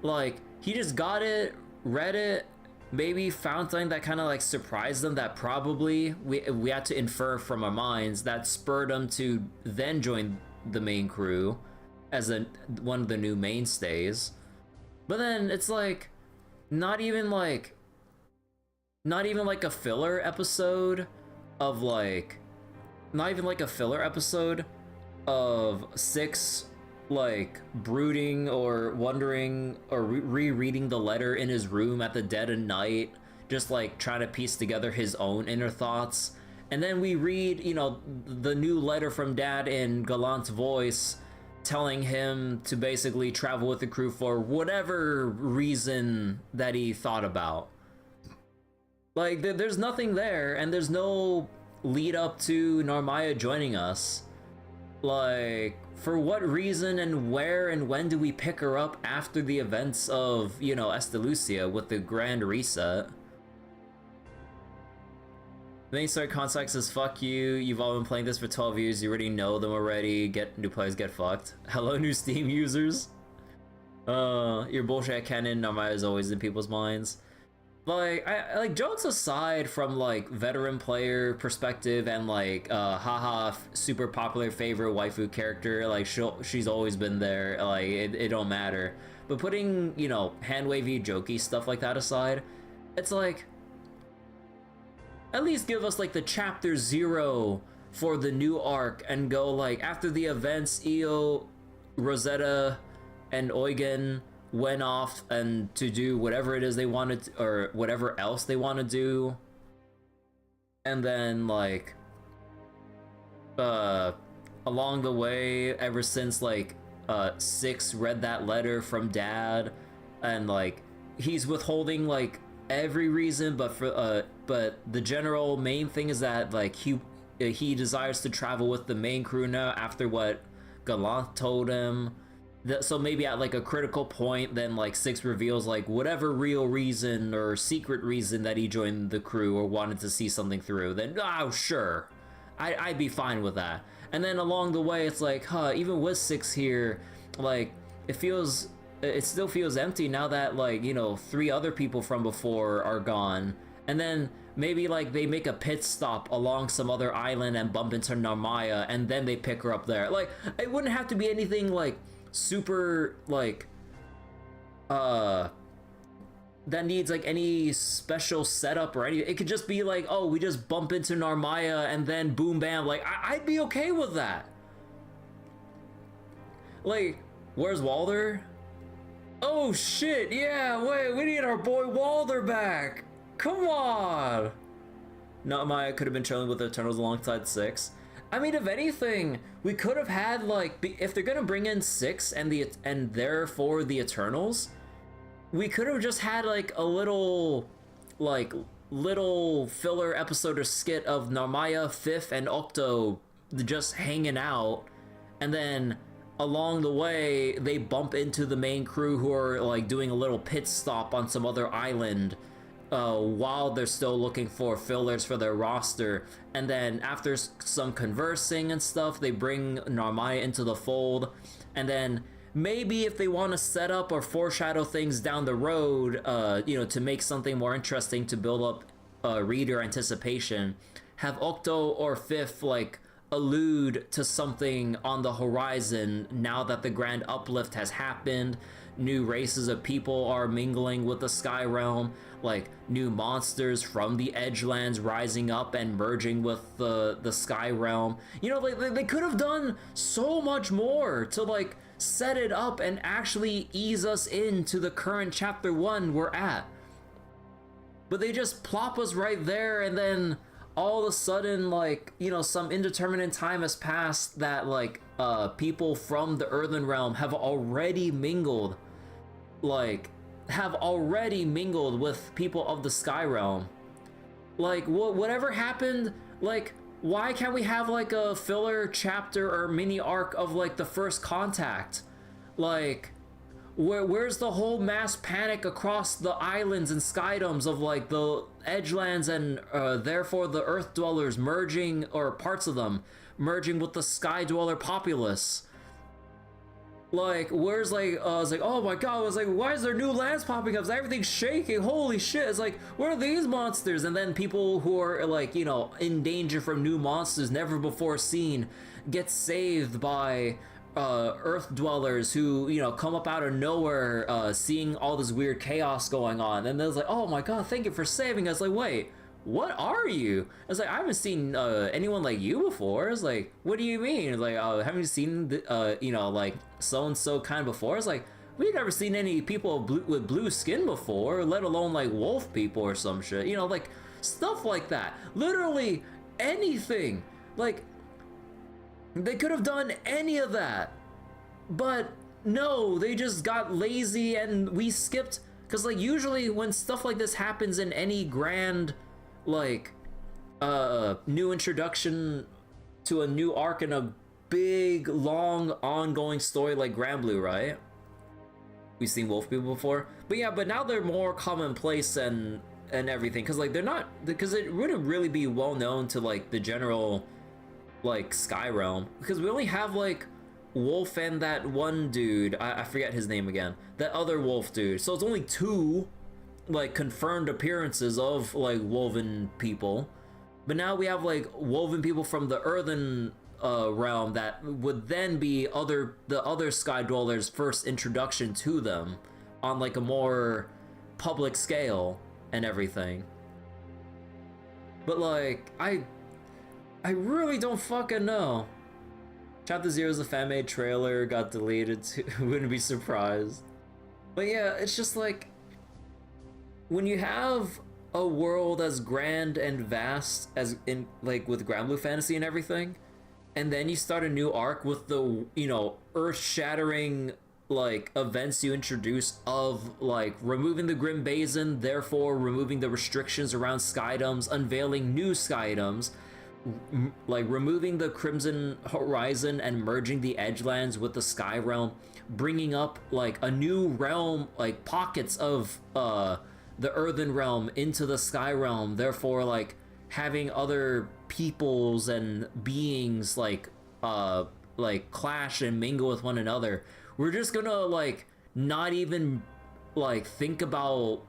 Like he just got it, read it, maybe found something that kind of like surprised them, that probably we had to infer from our minds, that spurred them to then join the main crew as one of the new mainstays. But then it's like not even like a filler episode of like, not even like a filler episode of Six like brooding or wondering or rereading the letter in his room at the dead of night, just like trying to piece together his own inner thoughts. And then we read, you know, the new letter from Dad in Gallant's voice, telling him to basically travel with the crew for whatever reason that he thought about. Like, there's nothing there, and there's no lead up to Narmaya joining us. Like, for what reason and where and when do we pick her up after the events of, you know, Estelucia with the Grand Reset? The main story context is fuck you, you've all been playing this for 12 years, you already know them already, new players get fucked. Hello new Steam users. Your bullshit canon, Narmaya is always in people's minds. Like, I like, jokes aside from like veteran player perspective and like haha super popular favorite waifu character, like she's always been there, like it don't matter. But putting, you know, hand wavy jokey stuff like that aside, it's like, at least give us like the chapter 0 for the new arc and go like, after the events, Io, Rosetta, and Eugen went off and to do whatever it is they wanted to, or whatever else they want to do. And then like along the way, ever since like 6 read that letter from Dad, and like he's withholding like every reason, but for but the general main thing is that like he desires to travel with the main crew now after what Galant told him. So maybe at like a critical point, then like 6 reveals like whatever real reason or secret reason that he joined the crew or wanted to see something through, then oh sure, I'd be fine with that. And then along the way, it's like, even with 6 here, like it still feels empty now that like, you know, 3 other people from before are gone. And then maybe like they make a pit stop along some other island and bump into Narmaya, and then they pick her up there. Like it wouldn't have to be anything like super like that needs like any special setup or anything. It could just be like, oh, we just bump into Narmaya and then boom bam. Like I'd be okay with that. Like, where's Walder? Oh shit, yeah, wait, we need our boy Walder back. Come on. Narmaya could have been chilling with the Eternals alongside 6. I mean, if anything, we could have had like, if they're gonna bring in 6 and therefore the Eternals, we could have just had like a little filler episode or skit of Narmaya, Fifth, and Octo just hanging out, and then along the way they bump into the main crew who are like doing a little pit stop on some other island while they're still looking for fillers for their roster. And then after some conversing and stuff, they bring Narmaya into the fold. And then maybe if they want to set up or foreshadow things down the road, you know, to make something more interesting to build up reader anticipation, have Octo or Fifth like allude to something on the horizon now that the grand uplift has happened. New races of people are mingling with the Sky Realm, like new monsters from the Edgelands rising up and merging with the Sky Realm. You know, like they could have done so much more to like set it up and actually ease us into the current chapter 1 we're at. But they just plop us right there, and then all of a sudden, like, you know, some indeterminate time has passed that like people from the Earthen Realm have already mingled with people of the Sky Realm. Like, whatever happened, like, why can't we have like a filler chapter or mini arc of like the first contact? Like, where's the whole mass panic across the islands and skydomes of like the Edgelands and therefore the Earth Dwellers merging, or parts of them merging with the Sky Dweller populace? Like, where's like, I was like, oh my god, I was like, why is there new lands popping up? Everything's shaking, holy shit. It's like, what are these monsters? And then people who are like, you know, in danger from new monsters never before seen get saved by Earth Dwellers who, you know, come up out of nowhere, seeing all this weird chaos going on. And then it's like, oh my god, thank you for saving us. Like, wait, what are you? I was like, I haven't seen anyone like you before. It's like, what do you mean? It's like, haven't you seen the, you know, like so-and-so kind before? It's like, we've never seen any people with blue skin before, let alone like wolf people or some shit. You know, like stuff like that. Literally anything. Like, they could have done any of that. But no, they just got lazy and we skipped. Because like usually when stuff like this happens in any grand like new introduction to a new arc in a big long ongoing story like Granblue, right? We've seen wolf people before, but yeah, but now they're more commonplace and everything, because like they're not, because it wouldn't really be well known to like the general like Sky Realm, because we only have like Wolf and that one dude, I forget his name again, that other wolf dude, so it's only 2 like confirmed appearances of like woven people. But now we have like woven people from the Earthen realm that would then be the other Sky Dwellers' first introduction to them on like a more public scale and everything. But like, I really don't fucking know. Chapter 0's the fan-made trailer got deleted too. Wouldn't be surprised. But yeah, it's just like when you have a world as grand and vast as in like with Granblue Fantasy and everything, and then you start a new arc with the, you know, earth-shattering like events you introduce of like removing the Grim Basin, therefore removing the restrictions around Skydoms, unveiling new Skydoms, like removing the Crimson Horizon and merging the Edgelands with the Sky Realm, bringing up like a new realm, like pockets of the Earthen Realm into the Sky Realm, therefore like having other peoples and beings like clash and mingle with one another. We're just gonna like not even like think about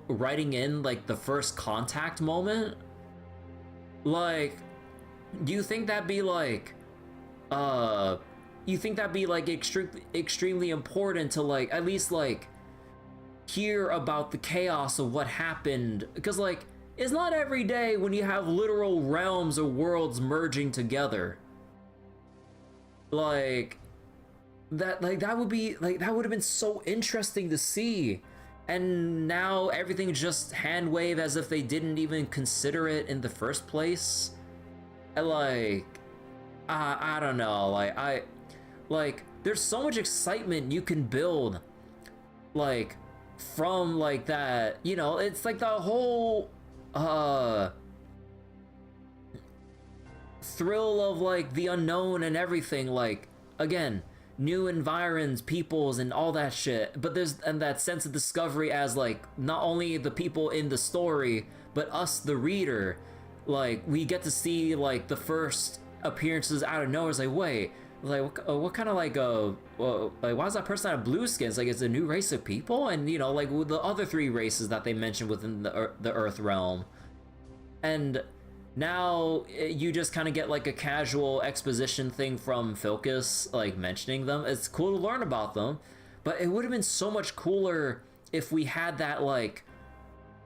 writing in like the first contact moment. Like, do you think that'd be like you think that'd be like extremely important to like at least like hear about the chaos of what happened? Because like it's not every day when you have literal realms or worlds merging together. Like that would be like that would have been so interesting to see. And now everything's just hand wave as if they didn't even consider it in the first place. And like I don't know, like there's so much excitement you can build like from like that, you know. It's like the whole thrill of like the unknown and everything, like again, new environs, peoples, and all that shit. But there's and that sense of discovery as like not only the people in the story but us the reader. Like we get to see like the first appearances out of nowhere. It's like, wait, like what kind of like well, like why is that person have blue skins? Like it's a new race of people? And you know, like with the other three races that they mentioned within the Earth realm. And now you just kind of get like a casual exposition thing from Filcus, like mentioning them. It's cool to learn about them, but it would have been so much cooler if we had that like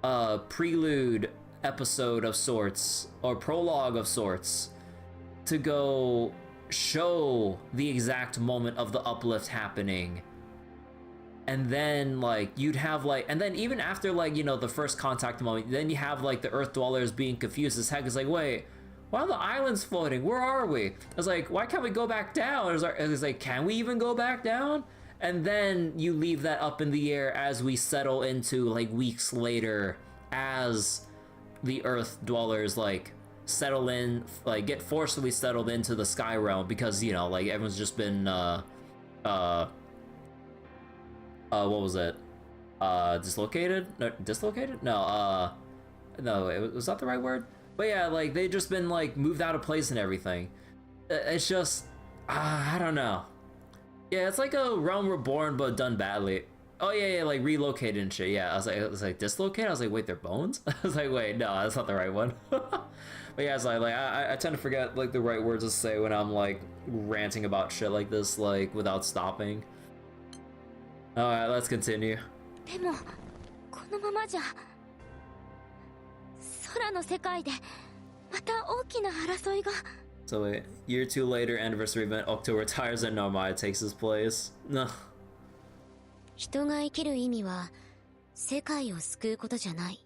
prelude episode of sorts or prologue of sorts to go show the exact moment of the uplift happening. And then like you'd have like, and then even after like, you know, the first contact moment, then you have like the Earth Dwellers being confused as heck. It's like, wait, why are the islands floating? Where are we? I was like, why can't we go back down? It was like, can we even go back down? And then you leave that up in the air as we settle into like weeks later, as the Earth Dwellers like settle in, like get forcibly settled into the Sky Realm, because you know, like everyone's just been what was it? Dislocated? No, dislocated? No, no, was that the right word? But yeah, like they just been like moved out of place and everything. It's just, I don't know. Yeah, it's like a Realm Reborn but done badly. Oh yeah, like relocated and shit. Yeah, I was like dislocated. I was like, wait, they're bones? I was like, wait, no, that's not the right one. But yeah, it's like I tend to forget like the right words to say when I'm like ranting about shit like this, like without stopping. Alright, let's continue. でもこのままじゃ空の世界でまた大きな争いが。 So wait, year 2 later, anniversary event, Octo retires and Nomai takes his place. No. 人が生きる意味は世界を救うことじゃない。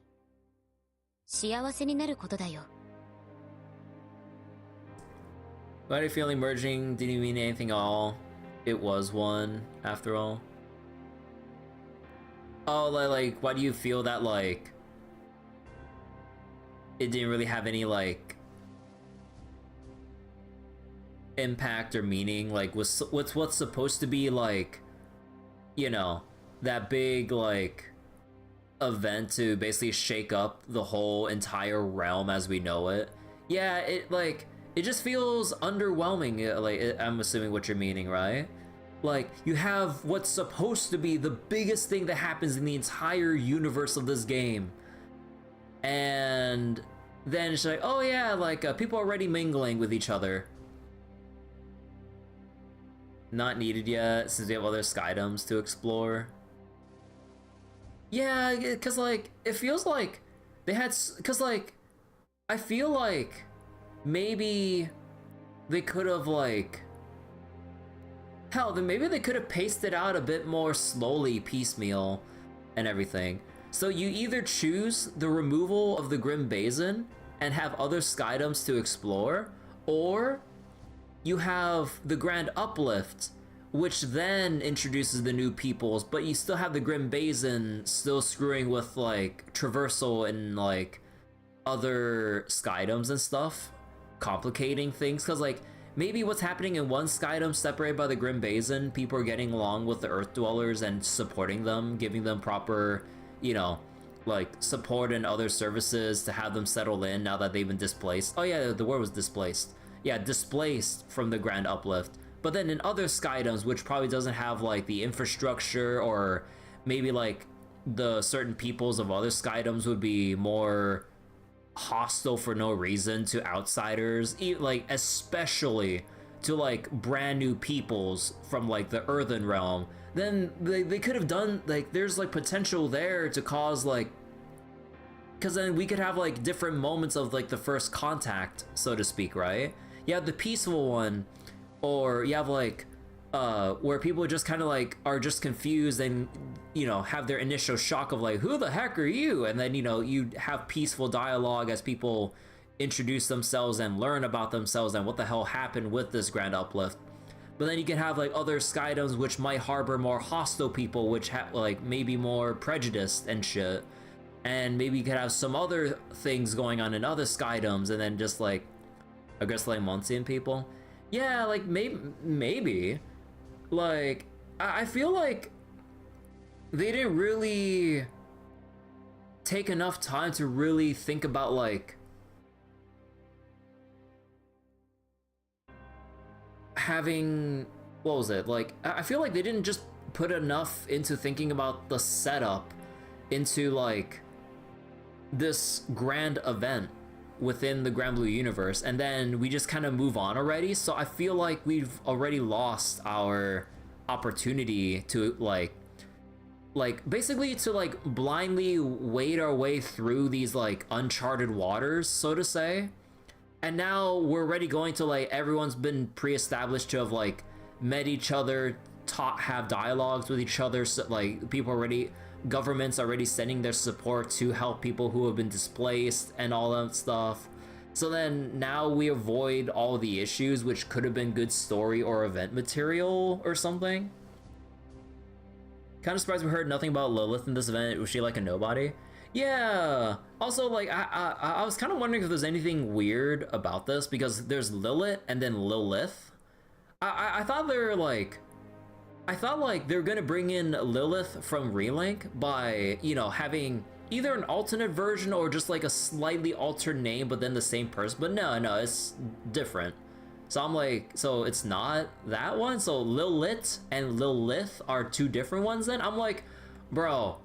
幸せになることだよ。 Why do you feel like merging didn't mean anything at all? It was one, after all. Oh, like, why do you feel that, like, it didn't really have any, like, impact or meaning? Like, what's supposed to be, like, you know, that big, like, event to basically shake up the whole entire realm as we know it? Yeah, it just feels underwhelming, like, I'm assuming what you're meaning, right? Like, you have what's supposed to be the biggest thing that happens in the entire universe of this game. And then it's like, oh yeah, like, people are already mingling with each other. Not needed yet, since we have other Skydoms to explore. Yeah, because, like, it feels like they had... Because, like, I feel like maybe they could have, like... Hell, then maybe they could have paced it out a bit more slowly, piecemeal, and everything. So you either choose the removal of the Grim Basin and have other Skydoms to explore, or you have the Grand Uplift, which then introduces the new peoples, but you still have the Grim Basin still screwing with like traversal and like other Skydoms and stuff, complicating things. Because like maybe what's happening in one Skydom separated by the Grim Basin, people are getting along with the Earth Dwellers and supporting them, giving them proper, you know, like support and other services to have them settle in now that they've been displaced. Oh yeah, the word was displaced. Yeah, displaced from the Grand Uplift. But then in other Skydoms, which probably doesn't have like the infrastructure, or maybe like the certain peoples of other Skydoms would be more hostile for no reason to outsiders, like especially to like brand new peoples from like the Earthen Realm, then they could have done like, there's like potential there to cause like, because then we could have like different moments of like the first contact, so to speak, right? You have the peaceful one, or you have like where people just kind of like are just confused and, you know, have their initial shock of like, who the heck are you? And then, you know, you have peaceful dialogue as people introduce themselves and learn about themselves and what the hell happened with this Grand Uplift. But then you can have like other Skydoms which might harbor more hostile people, which have like maybe more prejudiced and shit. And maybe you could have some other things going on in other Skydoms, and then just like, I guess like Monsian people. Yeah, like maybe. Like, I feel like they didn't really take enough time to really think about like having, what was it? Like, I feel like they didn't just put enough into thinking about the setup into like this grand event within the Granblue universe, and then we just kind of move on already. So I feel like we've already lost our opportunity to like basically to like blindly wade our way through these like uncharted waters, so to say. And now we're already going to like, everyone's been pre-established to have like met each other, have dialogues with each other, so like people already, governments already sending their support to help people who have been displaced and all that stuff. So then now we avoid all the issues which could have been good story or event material or something. Kind of surprised we heard nothing about Lilith in this event. Was she like a nobody? Yeah. Also, like I was kind of wondering if there's anything weird about this, because there's Lilith and then Lilith. I thought they're like, I thought like they're gonna bring in Lilith from Relink by, you know, having either an alternate version or just like a slightly altered name but then the same person. But no, it's different. So I'm like, so it's not that one? So Lilith and Lilith are two different ones then? I'm like, bro,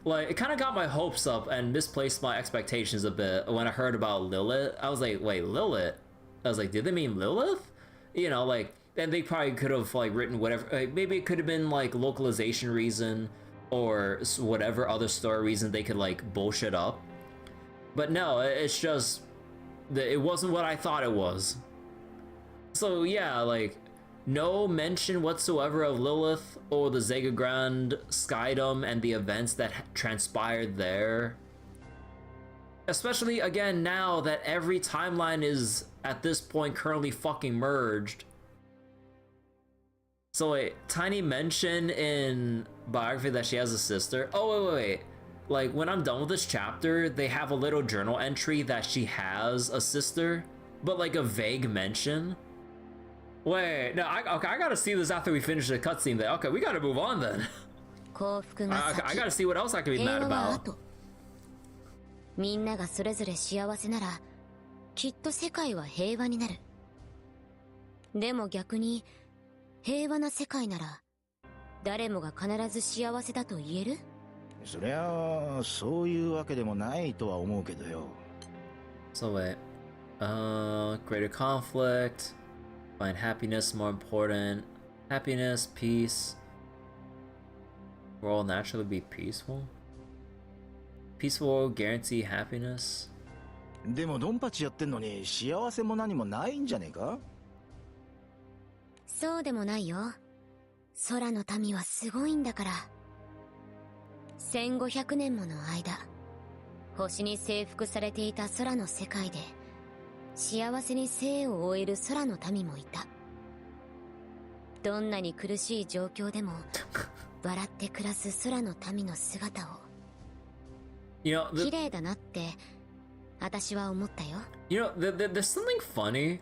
like it kind of got my hopes up and misplaced my expectations a bit when I heard about Lilith. I was like, wait, Lilith? I was like, did they mean Lilith? You know, like, and they probably could have like written whatever, like, maybe it could have been like localization reason or whatever other story reason they could like bullshit up. But no, it's just it wasn't what I thought it was. So yeah, like no mention whatsoever of Lilith or the Zega Grand Skydom and the events that transpired there. Especially again now that every timeline is at this point currently fucking merged. So wait, tiny mention in biography that she has a sister. Oh wait. Like when I'm done with this chapter, they have a little journal entry that she has a sister, but like a vague mention. Wait, no, I gotta see this after we finish the cutscene then. Okay, we gotta move on then. I gotta see what else I can be mad about. みんながそれぞれ幸せなら、きっと世界は平和になる。でも逆に、平和な世界なら、誰もが必ず幸せだと言える？そりゃあ、そういうわけでもないとは思うけどよ。So wait, greater conflict, find happiness more important, happiness, peace. We'll all naturally be peaceful. Peaceful guarantee happiness. でもドンパチやってんのに幸せも何もないんじゃねえか？そうでもないよ。空の民はすごいんだから。1500年もの間、星に征服されていた空の世界で幸せに生を終える空の民もいた。どんなに苦しい状況でも笑って暮らす空の民の姿を You know, 綺麗だなって私は思ったよ。 you know, there's something funny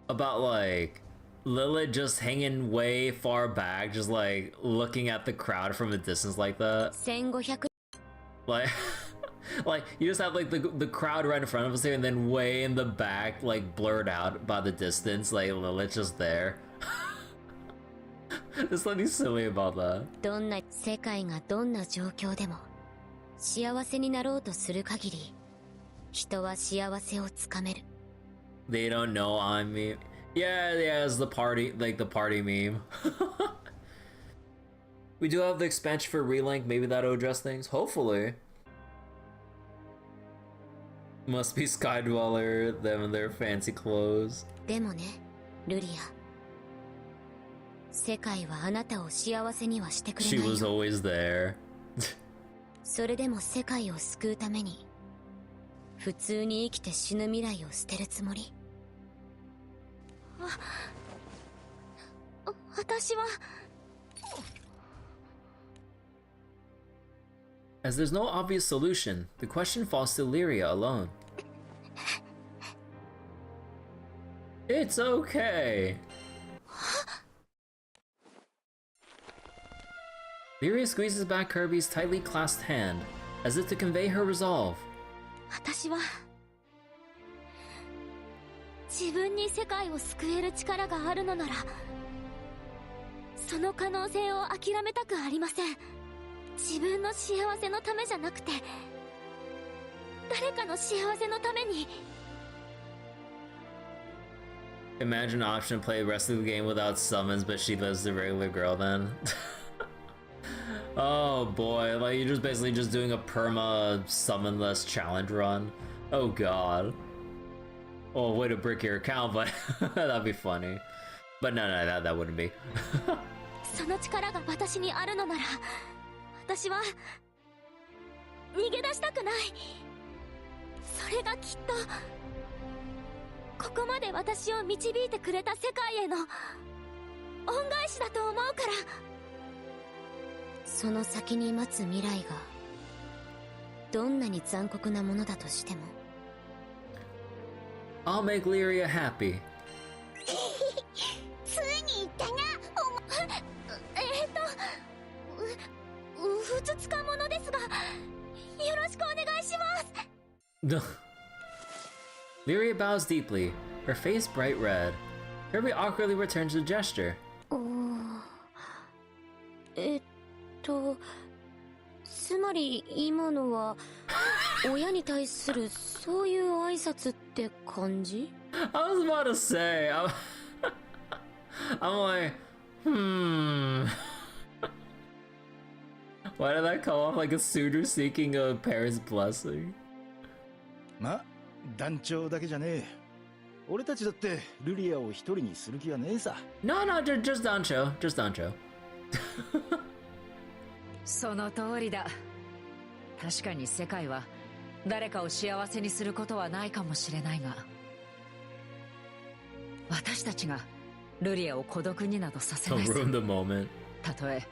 about like Lilith just hanging way far back, just like looking at the crowd from a distance like that. 1500 Like, like you just have like the crowd right in front of us here, and then way in the back, like blurred out by the distance, like Lilith just there. There's something silly about that. どんな世界がどんな状況でも幸せになろうとする限り人は幸せをつかめる。 They don't know I'm me. Yeah, it's the party, like the party meme. We do have the expansion for Relink, maybe that'll address things. Hopefully. Must be Skydweller, them and their fancy clothes. でもね、ルリア。世界はあなたを幸せにはしてくれ She ない was よ。 always there. それでも世界を救うために普通に生きて死ぬ未来を捨てるつもり？私は As there's no obvious solution, the question falls to Lyria alone. It's okay. Lyria squeezes back Kirby's tightly clasped hand, as if to convey her resolve. 私は自分に世界を救える力があるのならその可能性を諦めたくありません。自分の幸せのためじゃなくて誰かの幸せのために。 Imagine an option to play the rest of the game without summons, but she lives the regular girl then. Oh boy, like you're just basically just doing a perma summonless challenge run. Oh god. Oh, way to brick your account, but that'd be funny. But no, that wouldn't be. その力が私にあるのなら私は逃げ出したくない。それがきっとここまで私を導いてくれた世界への恩返しだと思うから。その先に待つ未来がどんなに残酷なものだとしても I'll make Lyria happy. ついに言ったな。ふつつか者ですがよろしくお願いします。Lyria bows deeply, her face bright red. Kirby awkwardly returns the gesture. つまり今のは親に対するそういう挨拶って感じ？ I was about to say, I'm like, Why did that come off like a suitor seeking a parent's blessing? まあ、団長だけじゃねえ。俺たちだってルリアを一人にする気はねえさ。No, just Dancho, just Dancho. その通りだ。確かに世界は誰かを幸せにすることはないかもしれないが、私たちがルリアを孤独になどさせない。 Ruin the moment. たとえ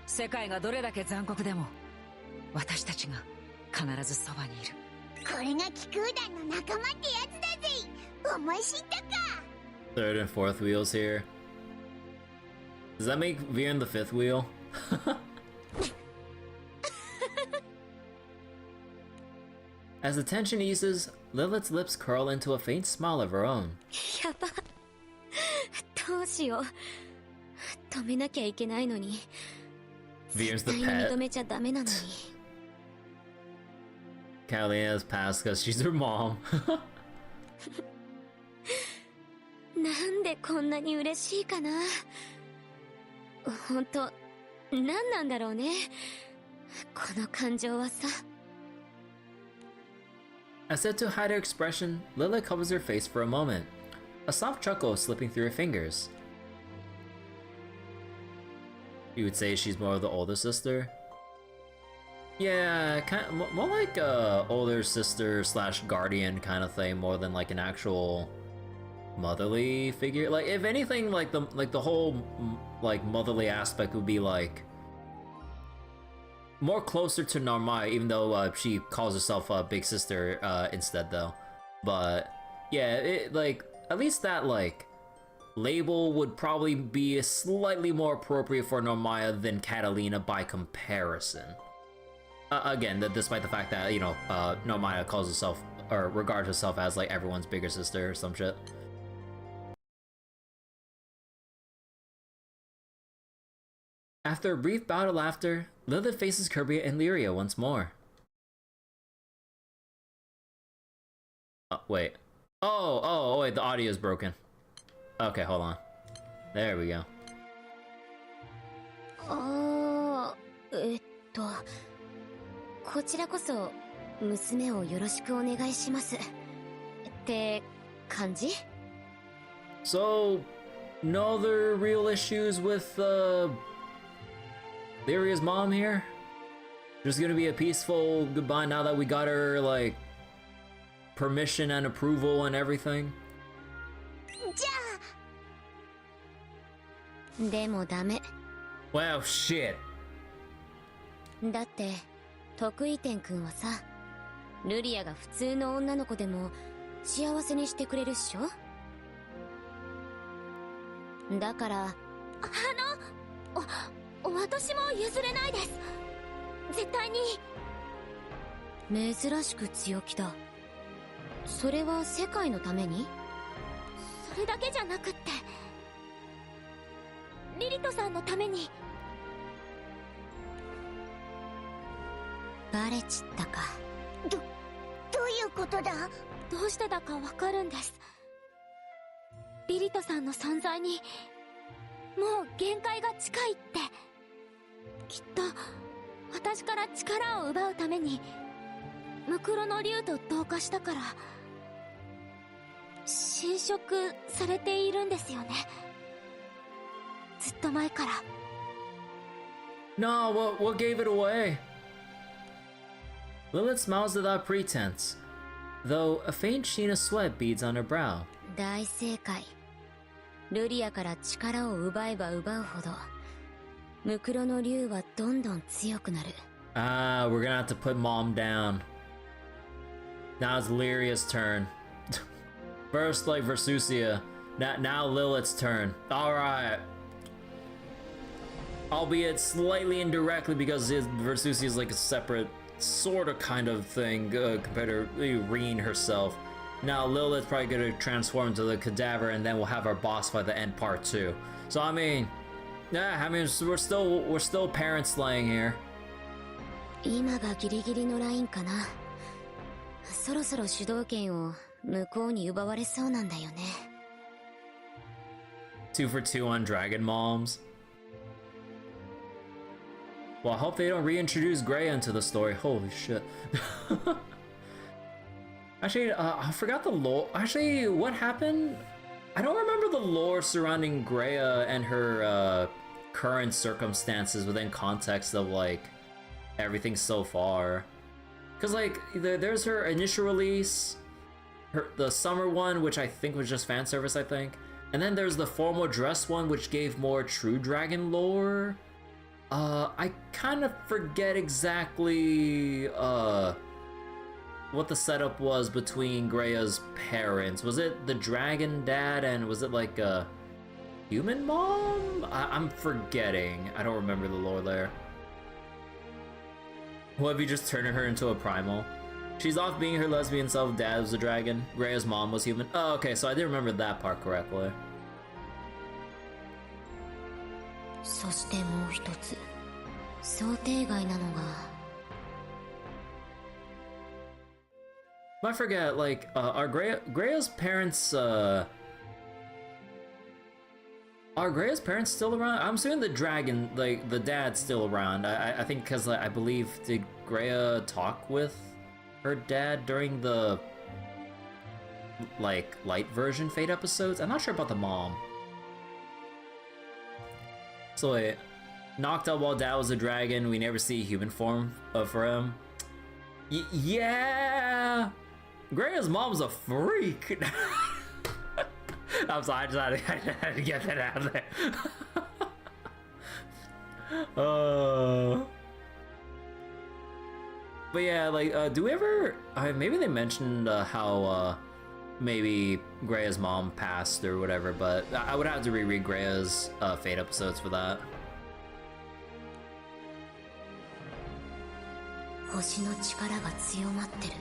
世界がどれだけ残酷でも私たちが必ずそばにいる。これが気空団の仲間ってやつだぜ。思い知ったか。 Third and fourth wheels here. Does that make Viren the fifth wheel? As the tension eases, Lilith's lips curl into a faint smile of her own. やば。どうしよう。止めなきゃいけないのに。 Veer's 絶 the 対に pet. 認めちゃダメなのに。Catalina has passed because she's her mom. なんでこんなに嬉しいかな。本当、何なんだろうね。この感情はさ。 As if to hide her expression, Lilith covers her face for a moment, a soft chuckle slipping through her fingers. You would say she's more of the older sister? Yeah, kind of, more like a older sister slash guardian kind of thing, more than like an actual motherly figure. Like, if anything, like the whole like motherly aspect would be like more closer to Narmai, even though she calls herself a big sister instead, though. But yeah, like at least that like label would probably be slightly more appropriate for Normaya than Catalina by comparison. Again, despite the fact that, you know, Normaya calls herself, or regards herself as, like, everyone's bigger sister or some shit. After a brief bout of laughter, Lilith faces Kirby and Lyria once more. Wait. Oh, wait, the audio is broken. Okay, hold on. There we go. こちらこそ娘をよろしくお願いしますって感じ? So, no other real issues with Lyria's mom here? Just gonna be a peaceful goodbye now that we got her like permission and approval and everything? じゃあでもダメ Wow, shit. だって得意点くんはさルリアが普通の女の子でも幸せにしてくれるっしょだから私も譲れないです絶対に珍しく強気だそれは世界のためにそれだけじゃなくってリリトさんのためにバレちったかどういうことだどうしてだかわかるんですリリトさんの存在にもう限界が近いってきっと私から力を奪うためにムクロの竜と同化したから侵食されているんですよねずっと前から No, what gave it away? Lilith smiles without pretense, though a faint sheen of sweat beads on her brow. 大正解ルリアから力を奪えば奪うほどムクロの竜はどんどん強くなる Ah, we're gonna have to put Mom down. Now it's Lyria's turn. First, like, Versusia. Now Lilith's turn. Alright. Albeit slightly indirectly because Versusia is like a separate sort of kind of thing compared to Reen herself. Now Lilith's probably gonna transform into the cadaver and then we'll have our boss fight the end part 2. So I mean, yeah, I mean we're still parent slaying here. 今がギリギリのラインかなそろそろ主導権を向こうに奪われそうなんだよね 2 for 2 on Dragon Moms. Well, I hope they don't reintroduce Grey into the story. Holy shit. Actually, I forgot the lore. Actually, what happened? I don't remember the lore surrounding Greya and her current circumstances within context of like everything so far. Cause like there's her initial release, the summer one, which I think was just fan service, I think, and then there's the formal dress one, which gave more true dragon lore. I kind of forget exactly what the setup was between Greya's parents. Was it the dragon dad and was it like a human mom? I'm forgetting. I don't remember the lore there. What if you just turning her into a primal? She's off being her lesbian self, dad was a dragon, Greya's mom was human. Oh, okay, so I did remember that part correctly. そしてもう一つ想定外なのが I forget, like, are Greya's parents, are Greya's parents still around? I'm assuming the dragon, like, the dad's still around. I think because, like, I believe, did Greya talk with her dad during the, like, light version Fate episodes? I'm not sure about the mom. So wait, knocked up while dad was a dragon. We never see human form for him. Yeah! Greya's mom's a freak. I'm sorry, I just had to get that out of there. But yeah, like, do we ever... maybe they mentioned how maybe Greya's mom passed or whatever, but I would have to reread Greya's Fate episodes for that. 星の力が強まってる。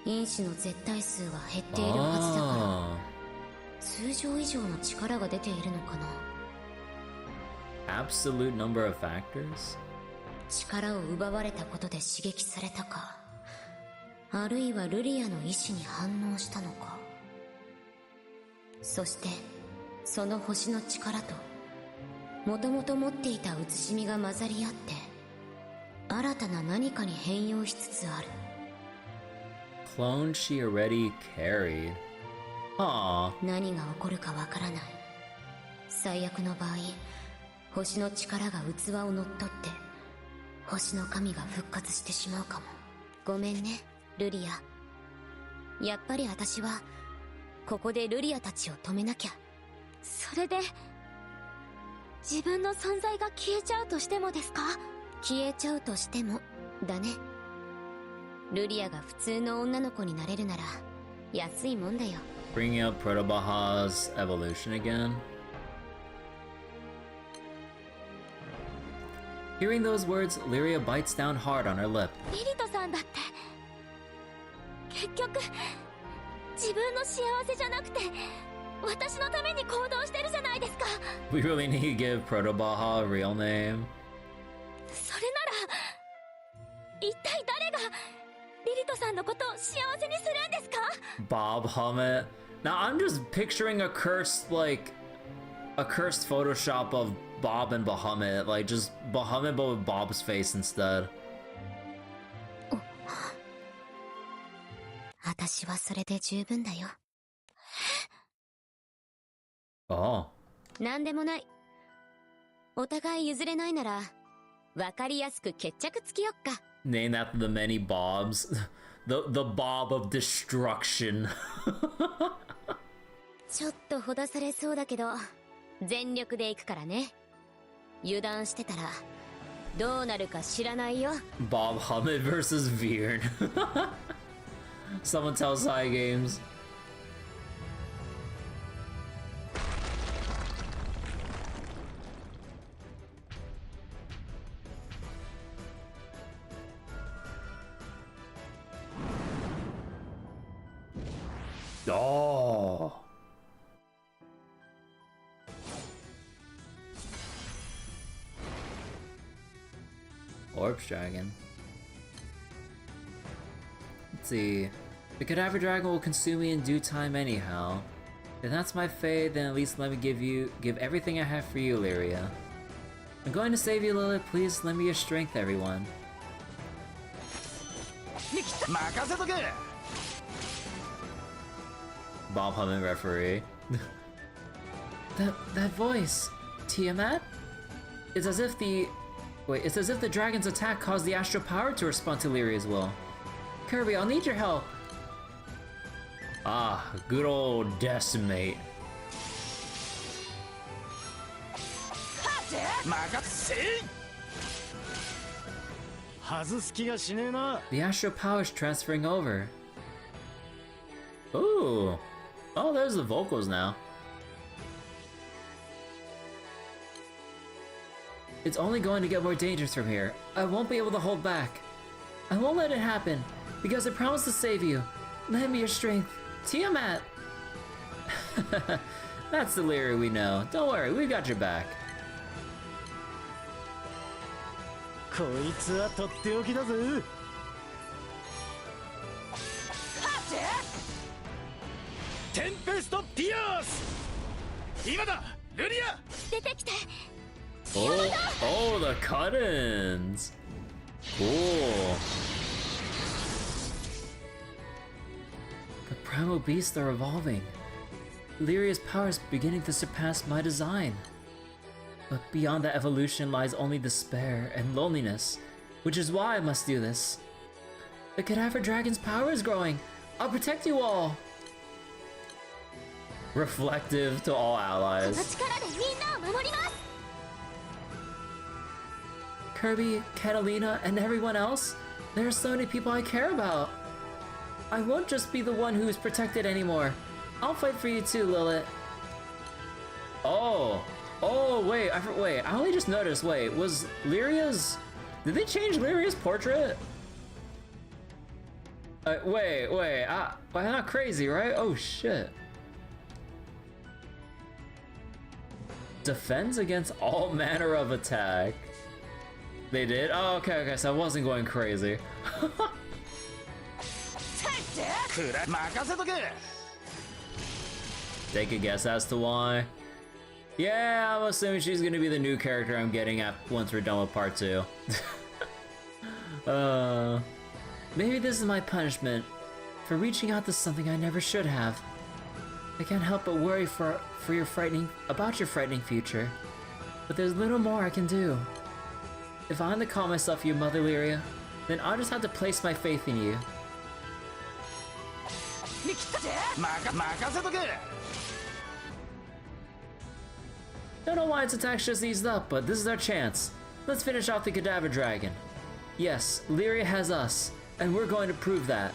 因子の絶対数は減っているはずだから、通常以上の力が出ているのかな。Absolute number of factors? 力を奪われたことで刺激されたか、あるいはルリアの意志に反応したのか。そしてその星の力ともともと持っていた写しみが混ざり合って新たな何かに変容しつつある。 Clone she already carried. Aww. 何が起こるかわからない。最悪の場合、星の力が器を乗っ取って星の神が復活してしまうかも。ごめんね、ルリア。やっぱり私はここでルリアたちを止めなきゃ。それで自分の存在が消えちゃうとしてもですか？消えちゃうとしてもだね。ルリアが普通の女の子になれるなら安いもんだよ。 Bringing up Protobaha's evolution again. Hearing those words, Lyria bites down hard on her lip. リリトさんだって結局自分の幸せじゃなくて私のために行動してるじゃないですか。 We really need to give Protobaha a real name. それなら一体誰がリリトさんのことを幸せにするんですか？ Bob Hummett. Now I'm just picturing a cursed Photoshop of Bob and Bahamut, like just Bahamut but with Bob's face instead. 私はそれで十分だよ。Oh. なんでもない。お互い譲れないならわかりやすく決着つけよっか。 Named after the many Bobs. The Bob of destruction. ちょっとほだされそうだけど全力で行くからね。油断してたらどうなるか知らないよ。 Bob Hummett versus Veern. Someone tell Psy Games. Oh. Orbs Dragon. Let's see. The Cadaver Dragon will consume me in due time anyhow. If that's my fate, then at least let me give everything I have for you, Lyria. I'm going to save you, Lilith. Please lend me your strength, everyone. Bob Hummett referee. That voice, Tiamat? It's as if the dragon's attack caused the astral power to respond to Lyria's will. Kirby, I'll need your help. Ah, good old Decimate. The astral power is transferring over. Ooh. Oh, there's the vocals now. It's only going to get more dangerous from here. I won't be able to hold back. I won't let it happen, because I promise to save you. Lend me your strength. Tiamat! That's the Lyria we know. Don't worry, we've got your back. Tempest Pierce! Oh, the cut-ins! Cool. The primal beasts are evolving. Lyria's power is beginning to surpass my design. But beyond that evolution lies only despair and loneliness, which is why I must do this. The Cadaver Dragon's power is growing. I'll protect you all. Reflective to all allies. Kirby, Catalina, and everyone else, there are so many people I care about. I won't just be the one who is protected anymore. I'll fight for you too, Lilith. Oh, wait, I only just noticed, wait, was Lyria's, did they change Lyria's portrait? Wait, I'm not crazy, right? Oh shit. Defends against all manner of attack. They did? Oh, okay, so I wasn't going crazy. Take a guess as to why. Yeah, I'm assuming she's gonna be the new character I'm getting at once we're done with part 2. Maybe this is my punishment for reaching out to something I never should have. I can't help but worry about your frightening future, but there's little more I can do. If I'm to call myself your mother, Lyria, then I'll just have to place my faith in you. Don't know why its attack's just eased up, but this is our chance. Let's finish off the Cadaver Dragon. Yes, Lyria has us, and we're going to prove that.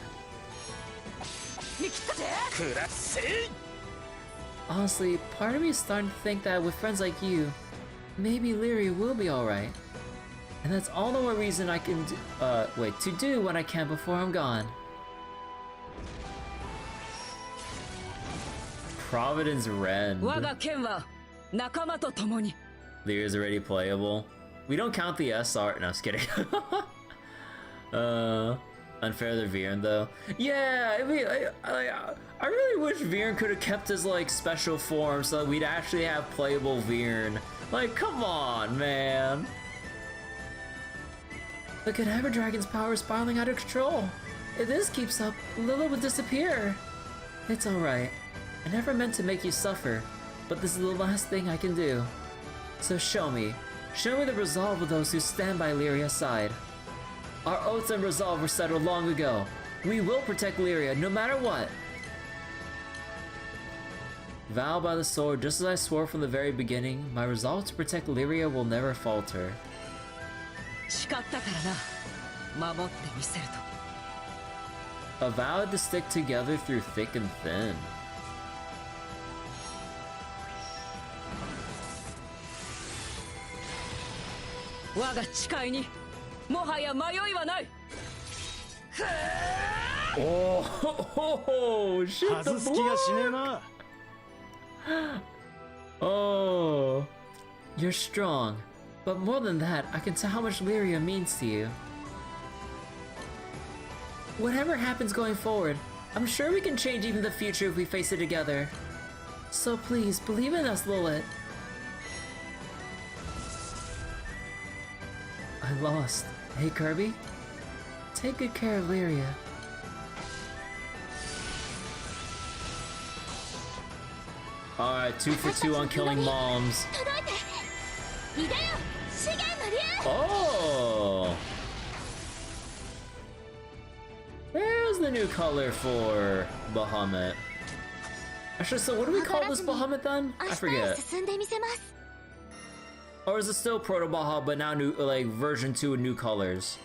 Honestly, part of me is starting to think that with friends like you, maybe Lyria will be alright. And that's all the more reason I can to do what I can before I'm gone. Providence Rend. Lyria's already playable. We don't count the SR. No, I was kidding. Unfair to Viren though. Yeah, I mean, I really wish Viren could have kept his like special form so that we'd actually have playable Viren. Like, come on, man. The Cadaver Dragon's power is spiraling out of control. If this keeps up, Lilith would disappear. It's alright. I never meant to make you suffer, but this is the last thing I can do. So show me the resolve of those who stand by Lyria's side. Our oaths and resolve were settled long ago. We will protect Lyria no matter what. Vow by the sword, just as I swore from the very beginning, my resolve to protect Lyria will never falter. A vow to stick together through thick and thin. Oh, shit, the block! Oh, you're strong. But more than that, I can tell how much Lyria means to you. Whatever happens going forward, I'm sure we can change even the future if we face it together. So please, believe in us, Lilith. I lost. Hey, Kirby? Take good care of Lyria. Alright, 2 for 2 on killing moms. Oh! There's the new color for Bahamut. Actually, so what do we call this Bahamut then? I forget. Or is it still Proto Baha, but now new, like version 2 with new colors?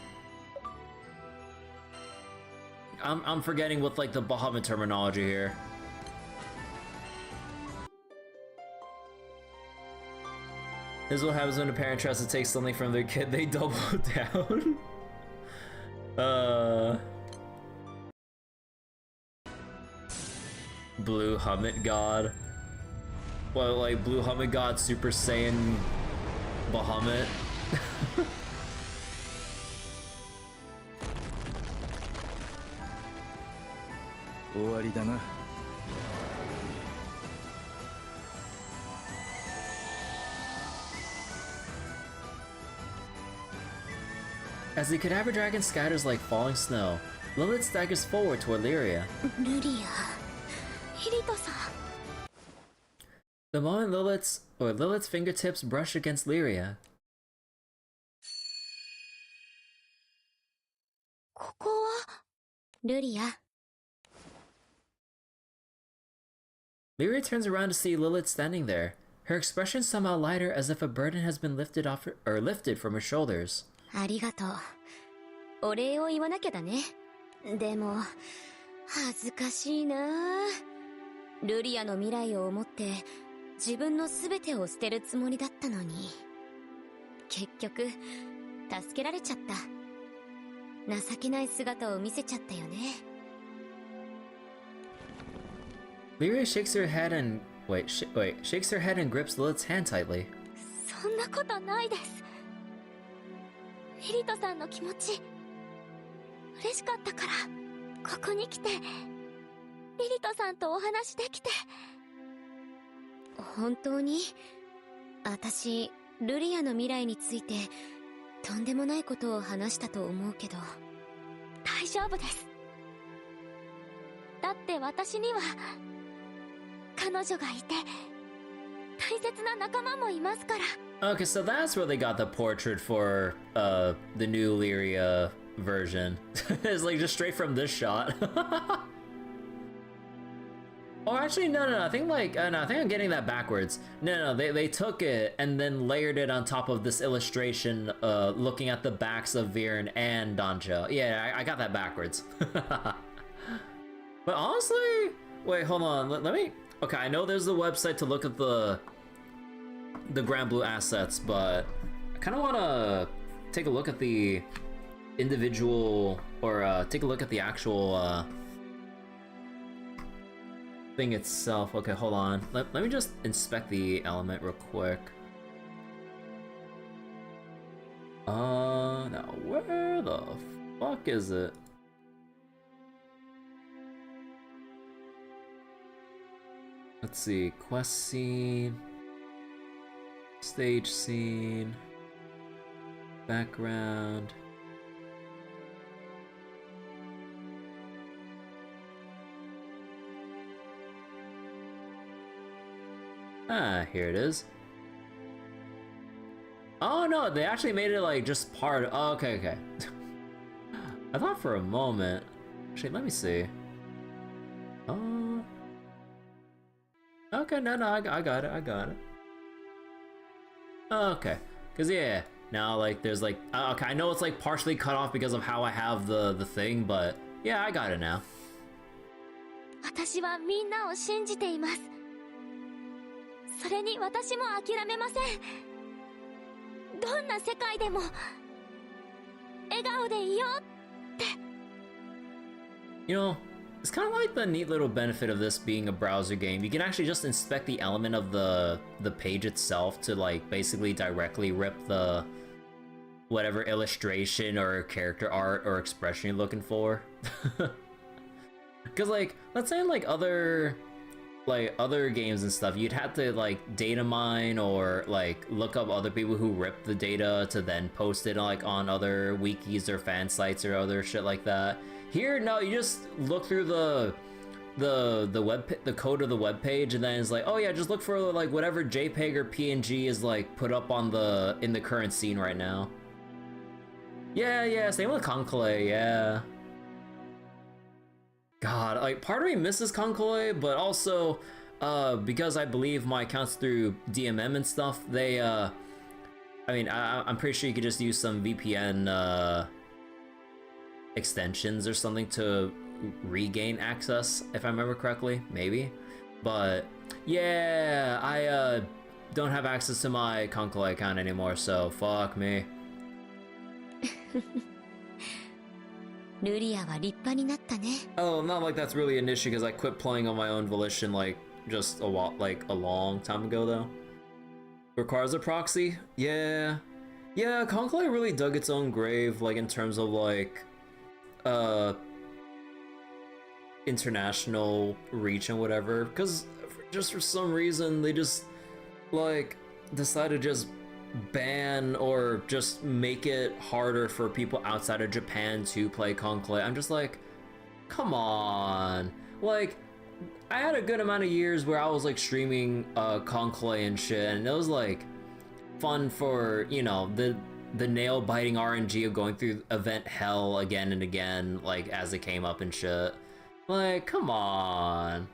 I'm forgetting what like the Bahamut terminology here. This is what happens when a parent tries to take something from their kid, they double down. Blue Hummet God. Well, like Blue Hummet God Super Saiyan Bahamut. As the Cadaver Dragon scatters like falling snow, Lilith staggers forward toward Lyria. The moment Lilith's fingertips brush against Lyria. ここはルリア。 Lyria turns around to see Lilith standing there. Her expression somehow lighter, as if a burden has been lifted from her shoulders. ありがとう。お礼を言わなきゃだね。でも恥ずかしいな。ルリアの未来を思って自分の全てを捨てるつもりだったのに、結局助けられちゃった。情けない姿を見せちゃったよね。Lyria shakes her head and shakes her head and grips Lilith's hand tightly. そんなことないです。リリトさんの気持ち嬉しかったから、ここに来てリリトさんとお話できて。本当に私ルリアの未来についてとんでもないことを話したと思うけど。大丈夫です。だって私には彼女がいて大切な仲間もいますから。 Okay, so that's where they got the portrait for the new Lyria version. It's like just straight from this shot. Oh, actually, no. I think I think I'm getting that backwards. No, they took it and then layered it on top of this illustration, looking at the backs of Viren and Danja. Yeah, I got that backwards. But honestly, wait, hold on. Let me. Okay, I know there's the website to look at the Granblue assets, but I kind of want to take a look at the individual, or take a look at the actual thing itself. Okay, hold on. Let me just inspect the element real quick. Now where the fuck is it? Let's see, quest scene, stage scene, background. Ah, here it is. Oh no, they actually made it like just part of, oh, okay. I thought for a moment. Actually, let me see. Okay, no, I got it. Okay, cause yeah, now like there's like, okay, I know it's like partially cut off because of how I have the thing, but yeah, I got it now. 私はみんなを信じています。それに私も諦めません。どんな世界でも笑顔でいようって。You know, it's kind of like the neat little benefit of this being a browser game. You can actually just inspect the element of the page itself to like basically directly rip the whatever illustration or character art or expression you're looking for. Because like, let's say in like other games and stuff, you'd have to like data mine or like look up other people who ripped the data to then post it like on other wikis or fan sites or other shit like that. Here, no, you just look through the code of the web page, and then it's like, oh yeah, just look for like whatever JPEG or PNG is like put up on in the current scene right now. Yeah, same with Conclave, yeah. God, like part of me misses Conclave, but also because I believe my accounts through DMM and stuff, they I mean, I'm pretty sure you could just use some VPN extensions or something to regain access, if I remember correctly, maybe. But yeah, I don't have access to my Conclave account anymore, so fuck me. ルリアは立派になったね。 Oh, not like that's really an issue because I quit playing on my own volition like just a long time ago though. Requires a proxy? Yeah, Conclave really dug its own grave, like in terms of like international reach and whatever, because just for some reason they just like decided to just ban or just make it harder for people outside of Japan to play Conclave. I'm just like, come on, like I had a good amount of years where I was like streaming Conclave and shit, and it was like fun for, you know, the nail biting RNG of going through event hell again and again, like as it came up and shit. Like, come on.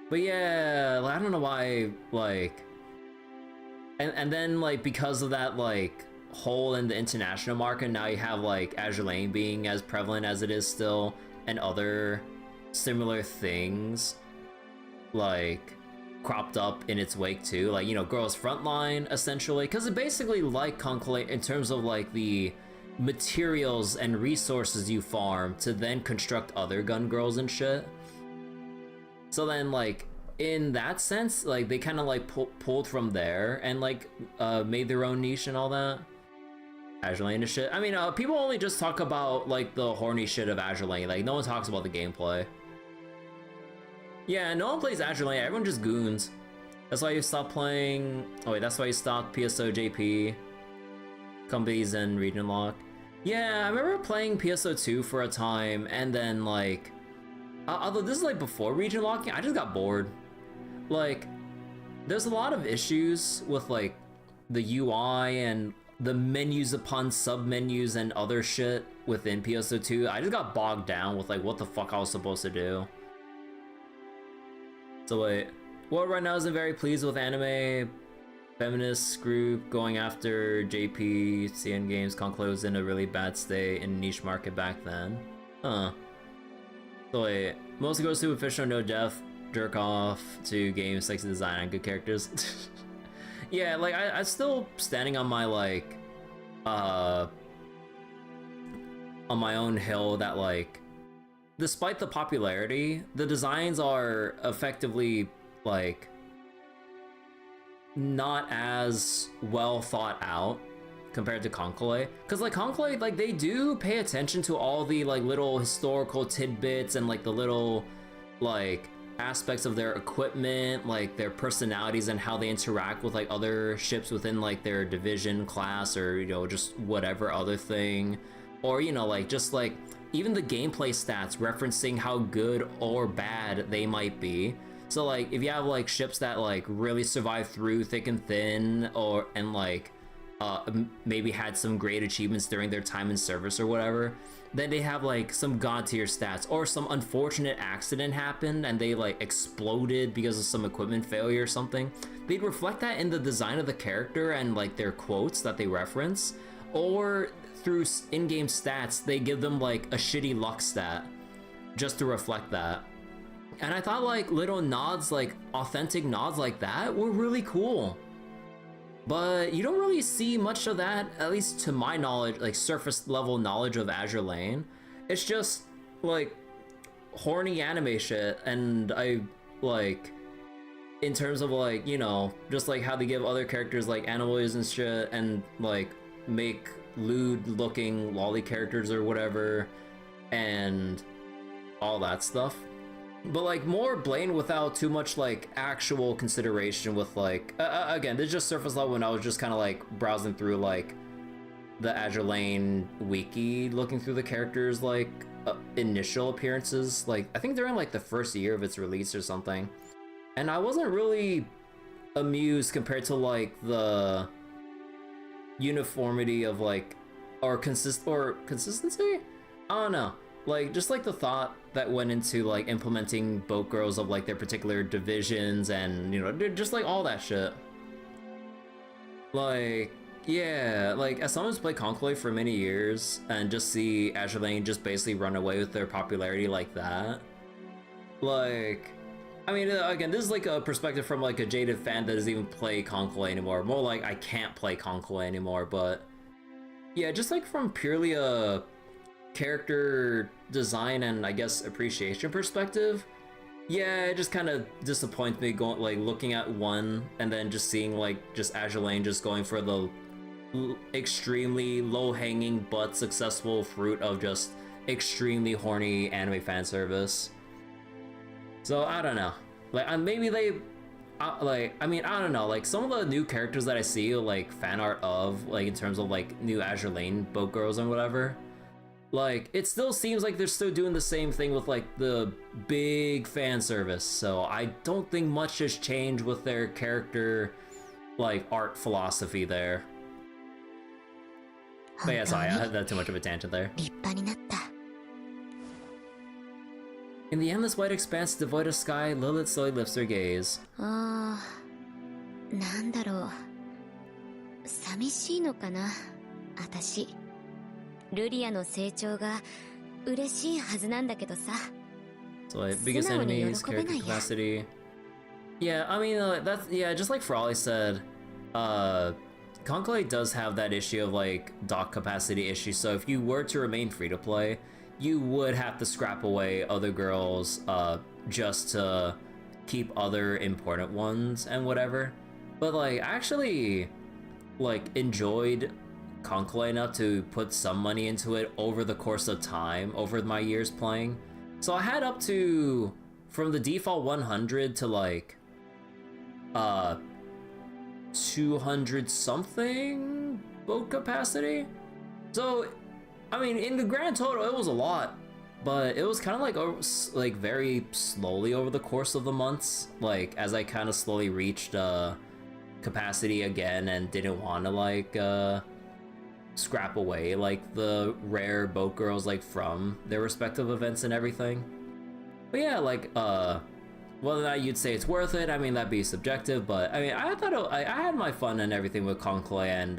But yeah, I don't know why, like, and then like because of that like hole in the international market, now you have like Azure Lane being as prevalent as it is still, and other similar things like cropped up in its wake too, like, you know, Girls Frontline essentially, because it basically like Conclave in terms of like the materials and resources you farm to then construct other gun girls and shit. So then like in that sense, like they kind of like pulled from there and like made their own niche and all that. Azure Lane and shit. I mean, people only just talk about like the horny shit of Azure Lane, like no one talks about the gameplay. Yeah, no one plays Azure Lane, everyone just goons. That's why you stopped playing. Oh wait, that's why you stopped PSO JP, companies and region lock. Yeah, I remember playing PSO 2 for a time, and then like, although this is like before region locking, I just got bored. Like, there's a lot of issues with like the UI and the menus upon sub-menus and other shit within PSO 2. I just got bogged down with like what the fuck I was supposed to do. So wait, World right now isn't very pleased with anime feminist group going after JP, CN Games. Conclave was in a really bad state in niche market back then. Huh. So wait, mostly goes to official no death, jerk off to games, sexy design, and good characters. Yeah, like I'm still standing on my like, on my own hill that like, despite the popularity, the designs are effectively like not as well thought out compared to Conclave. Because like Conclave, like they do pay attention to all the like little historical tidbits and like the little like aspects of their equipment, like their personalities and how they interact with like other ships within like their division class, or you know, just whatever other thing, or you know, like just like even the gameplay stats referencing how good or bad they might be. So like if you have like ships that like really survive through thick and thin, or and like maybe had some great achievements during their time in service or whatever, then they have like some god tier stats, or some unfortunate accident happened and they like exploded because of some equipment failure or something. They'd reflect that in the design of the character and like their quotes that they reference, or through in-game stats they give them like a shitty luck stat just to reflect that. And I thought like little nods, like authentic nods like that, were really cool. But you don't really see much of that, at least to my knowledge, like surface level knowledge of Azure Lane. It's just like horny anime shit, and I like, in terms of like, you know, just like how they give other characters like animals and shit, and like make lewd looking lolly characters or whatever, and all that stuff. But like more blatant without too much like actual consideration with like, again, this is just surface level, and I was just kind of like browsing through like the Azure Lane wiki, looking through the characters like initial appearances, like I think during like the first year of its release or something, and I wasn't really amused compared to like the uniformity of like, or consistency, I don't know, like just like the thought that went into like implementing boat girls of like their particular divisions, and you know, just like all that shit. Like, yeah, like as someone who's played Conclave for many years and just see Azure Lane just basically run away with their popularity like that, like, I mean, again, this is like a perspective from like a jaded fan that doesn't even play Conclave anymore. More like I can't play Conclave anymore, but yeah, just like from purely a character design and I guess appreciation perspective, yeah, it just kind of disappoints me going like looking at one and then just seeing like just Azure Lane just going for the extremely low-hanging but successful fruit of just extremely horny anime fan service. So I don't know, like maybe they like, I mean, I don't know, like some of the new characters that I see like fan art of, like in terms of like new Azure Lane boat girls and whatever, like, it still seems like they're still doing the same thing with like the big fan service, so I don't think much has changed with their character like art philosophy there. But yeah, sorry, I had that too much of a tangent there. In the endless white expanse devoid of sky, Lilith slowly lifts her gaze. なんだろう。寂しいのかな、私。ルリアの成長が嬉しいはずなんだけどさ。So like, biggest enemies, character capacity. Yeah, I mean, that's, yeah, just like Frawley said, Conclave does have that issue of like dock capacity issue, so if you were to remain free to play, you would have to scrap away other girls just to keep other important ones and whatever. But like, I actually like enjoyed Conclave enough to put some money into it over the course of time, over my years playing. So I had up to, from the default 100 to like 200 something boat capacity. So I mean, in the grand total it was a lot, but it was kind of like very slowly over the course of the months, like as I kind of slowly reached capacity again and didn't want to like scrap away like the rare boat girls like from their respective events and everything. But yeah, like whether or not you'd say it's worth it, I mean, that'd be subjective, but I mean, I thought I had my fun and everything with Conclave and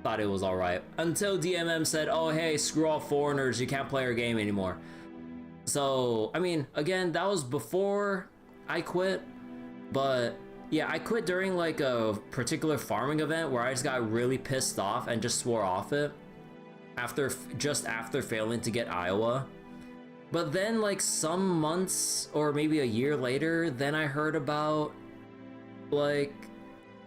thought it was alright. Until DMM said, oh hey, screw all foreigners, you can't play our game anymore. So, I mean, again, that was before I quit, but yeah, I quit during like a particular farming event where I just got really pissed off and just swore off it after failing to get Iowa. But then like some months or maybe a year later, then I heard about like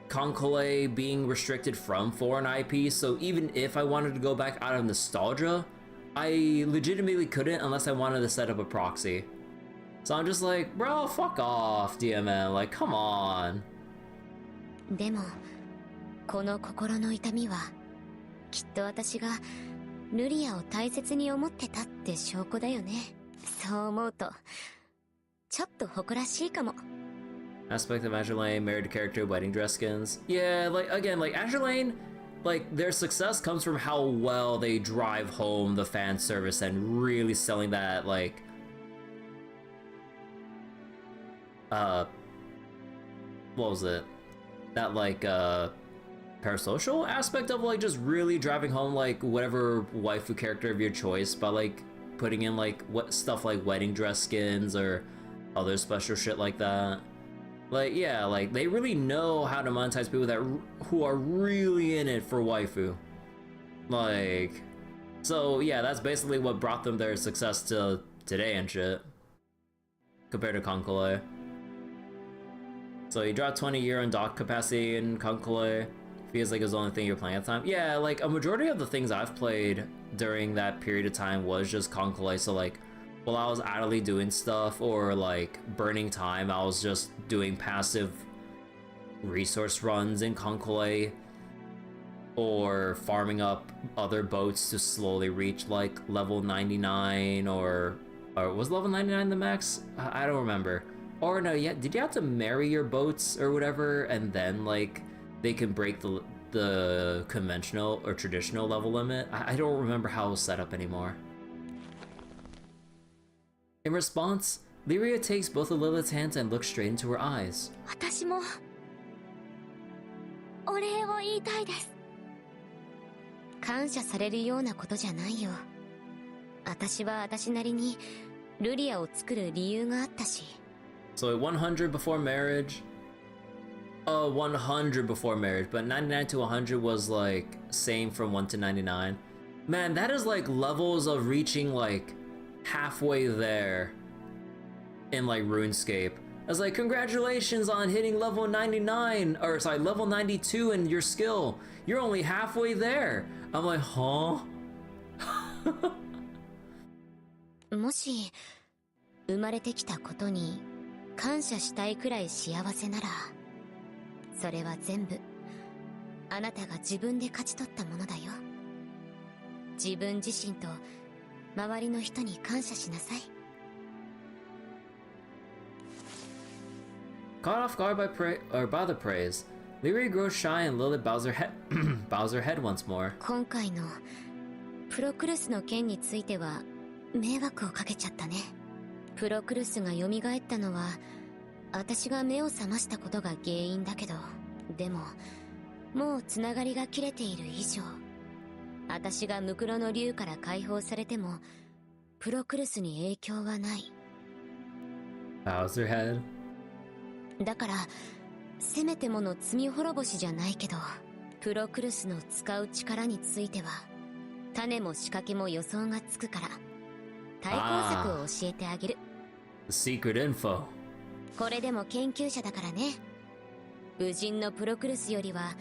Conclave being restricted from foreign IP, so even if I wanted to go back out of nostalgia, I legitimately couldn't unless I wanted to set up a proxy. So I'm just like, bro, fuck off, DMN, like, come on. でも、この心の痛みは、きっと私がルリアを大切に思ってたって証拠だよね。そう思うと、ちょっと誇らしいかも。Aspect of Azure Lane, married character, wedding dress skins. Yeah, like, again, like, Azure Lane, like, their success comes from how well they drive home the fan service and really selling that, like, what was it? That, like, parasocial aspect of, like, just really driving home, like, whatever waifu character of your choice by, like, putting in, like, what stuff like wedding dress skins or other special shit like that. Like, yeah, like, they really know how to monetize people who are really in it for waifu. Like, so, yeah, that's basically what brought them their success to today and shit. Compared to Conclave. So you dropped 20 a year on dock capacity in Conclave. Feels like it was the only thing you're playing at the time. Yeah, like, a majority of the things I've played during that period of time was just Conclave, so, like, while I was idly doing stuff or like burning time, I was just doing passive resource runs in Conclave or farming up other boats to slowly reach like level 99 or was level 99 the max? I don't remember. Or no, yeah, did you have to marry your boats or whatever and then like they can break the conventional or traditional level limit? I don't remember how it was set up anymore. In response, Lyria takes both of Lilith's hands and looks straight into her eyes. 私もお礼を言いたいです。感謝されるようなことじゃないよ。私は私なりにルリアを作る理由があったし。So 100 before marriage. 100 before marriage, but 99 to 100 was like same from 1 to 99. Man, that is like levels of reaching like halfway there in like RuneScape. I was like, congratulations on hitting level 99, or sorry, level 92 in your skill. You're only halfway there. I'm like, huh? もし生まれてきたことに感謝したいくらい幸せなら、それは全部あなたが自分で勝ち取ったものだよ。自分自身と周りの人に感謝しなさい。 Caught off guard by the praise, Lyria grows shy and Lilith bows her head once more. 今回のプロクルスの件については迷惑をかけちゃったね。プロクルスが蘇ったのは私が目を覚ましたことが原因だけど、でももうつながりが切れている以上、私がムクロの竜から解放されてもプロクルスに影響はない。 Bows her head. だからせめてもの罪滅ぼしじゃないけど、プロクルスの使う力については種も仕掛けも予想がつくから対抗策を教えてあげる。 The secret info. これでも研究者だからね。武人のプロクルスよりは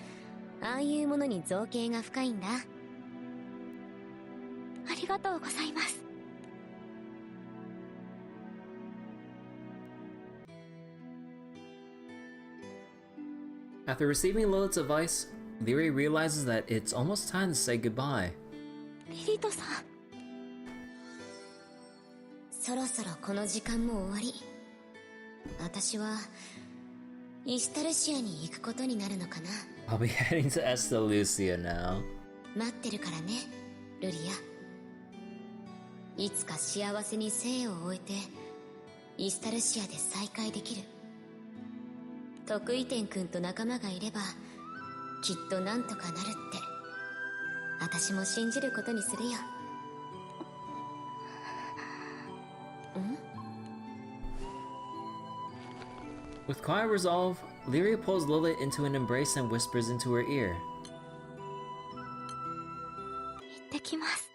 ああいうものに造形が深いんだ。ありがとうございます。 After receiving Lilith's advice, Lyria realizes that it's almost time to say goodbye. リリトさん、そろそろこの時間も終わり。私はイスタルシアに行くことになるのかな。 I'll be heading to Estalucia now. 待ってるからね、ルリア。いつか幸せに生を終えてイスタルシアで再会できる。得意点くんと仲間がいればきっとなんとかなるって私も信じることにするよ。ん？ With quiet resolve, Lyria pulls Lilith into an embrace and whispers into her ear. 行ってきます。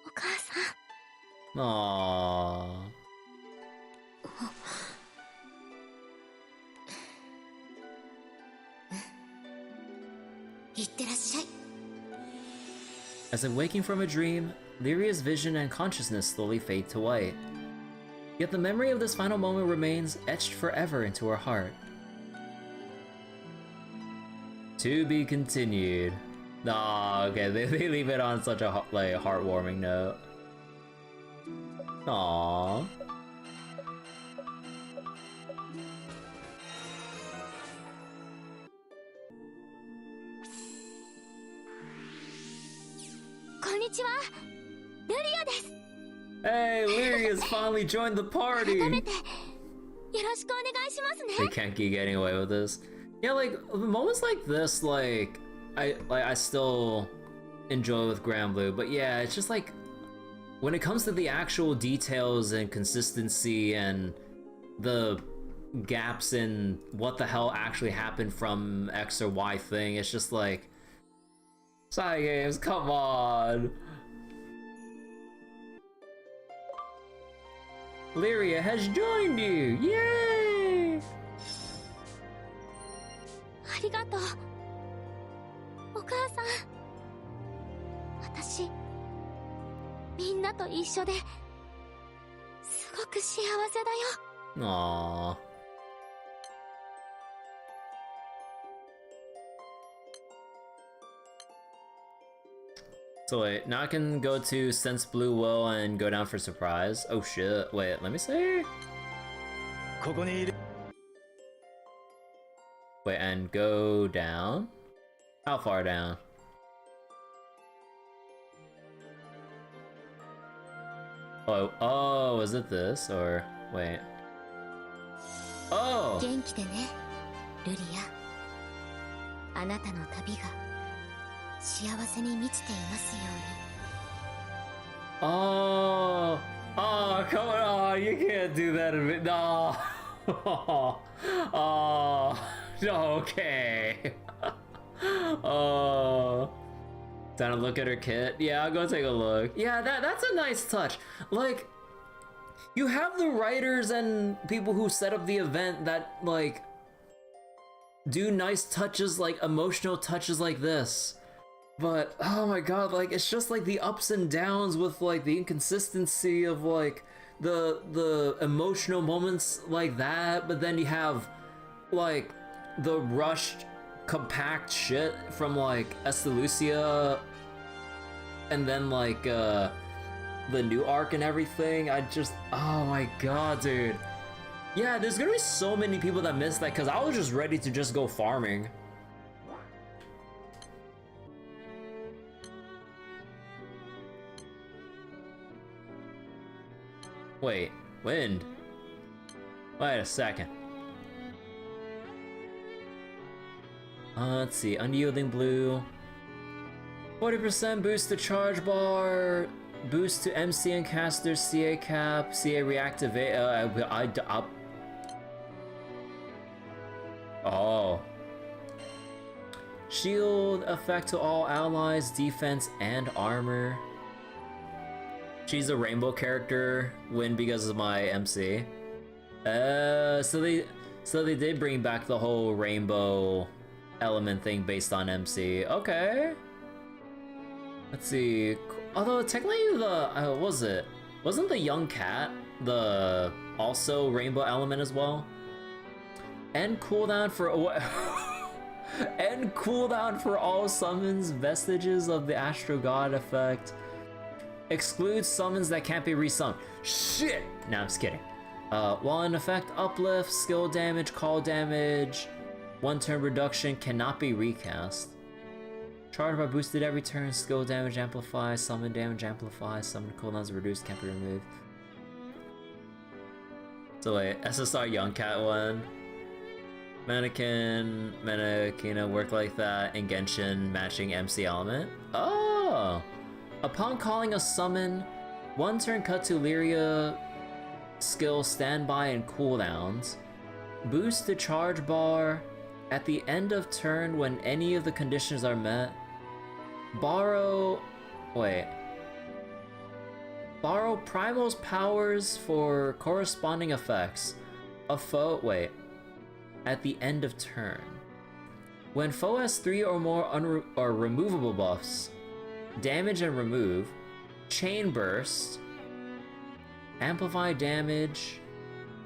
お母さん。 Aww. いってらっしゃい。 As if waking from a dream, Lyria's vision and consciousness slowly fade to white. Yet the memory of this final moment remains etched forever into her heart. To be continued. Ah, okay, they leave it on such a heartwarming note. Aww. こんにちは、ルリアです。 Hey, Lyria's finally joined the party! 改めてよろしくお願いしますね。 They can't keep getting away with this. Yeah, like moments like this, like I still enjoy with Granblue, but yeah, it's just like when it comes to the actual details and consistency and the gaps in what the hell actually happened from X or Y thing, it's just like, side games, come on. Lyria has joined you! Yay! ありがとう、お母さん。私、みんなと一緒ですごく幸せだよ。 Aww. So wait, now I can go to Sense Blue Will and go down for surprise. Oh shit, wait, let me see. Wait, and go down? How far down? Oh, is it this? Or, wait. Oh! 元気でね、ルリア。あなたの旅が幸せに満ちていますように。 Oh! Oh, come on! You can't do that to me. No! Oh, no, okay. Oh. Time to look at her kit. Yeah, I'll go take a look. Yeah, that's a nice touch. Like, you have the writers and people who set up the event that, like, do nice touches, like, emotional touches like this. But, oh my god, like, it's just, like, the ups and downs with, like, the inconsistency of, like, the emotional moments like that, but then you have, like, the rushed, compact shit from, like, Estalucia and then like the new arc and everything. Oh my god, dude. Yeah, there's gonna be so many people that missed that because I was just ready to just go farming. Wait, wind? Wait a second. Let's see, unyielding blue. 40% boost to charge bar, boost to MC and caster, CA cap, CA reactivate. Oh. Shield effect to all allies, defense and armor. She's a rainbow character, win because of my MC. So they did bring back the whole rainbow element thing based on MC. Okay. Let's see. Although technically wasn't the young cat the also rainbow element as well? End cooldown for what? End cooldown for all summons, vestiges of the Astro God effect. Excludes summons that can't be resummoned. Shit! Nah, I'm just kidding. While in effect, uplift, skill damage, call damage, 1 turn reduction cannot be recast. Charge bar boosted every turn, skill damage amplifies, summon damage amplifies, summon cooldowns reduced, can't be removed. So wait, SSR Young Cat one. Mannequin work like that in Genshin, matching MC element. Oh! Upon calling a summon, 1 turn cut to Lyria skill standby and cooldowns. Boost the charge bar at the end of turn when any of the conditions are met. Borrow Primal's powers for corresponding effects. A foe at the end of turn. When foe has 3 or more or removable buffs, damage and remove, chain burst, amplify damage.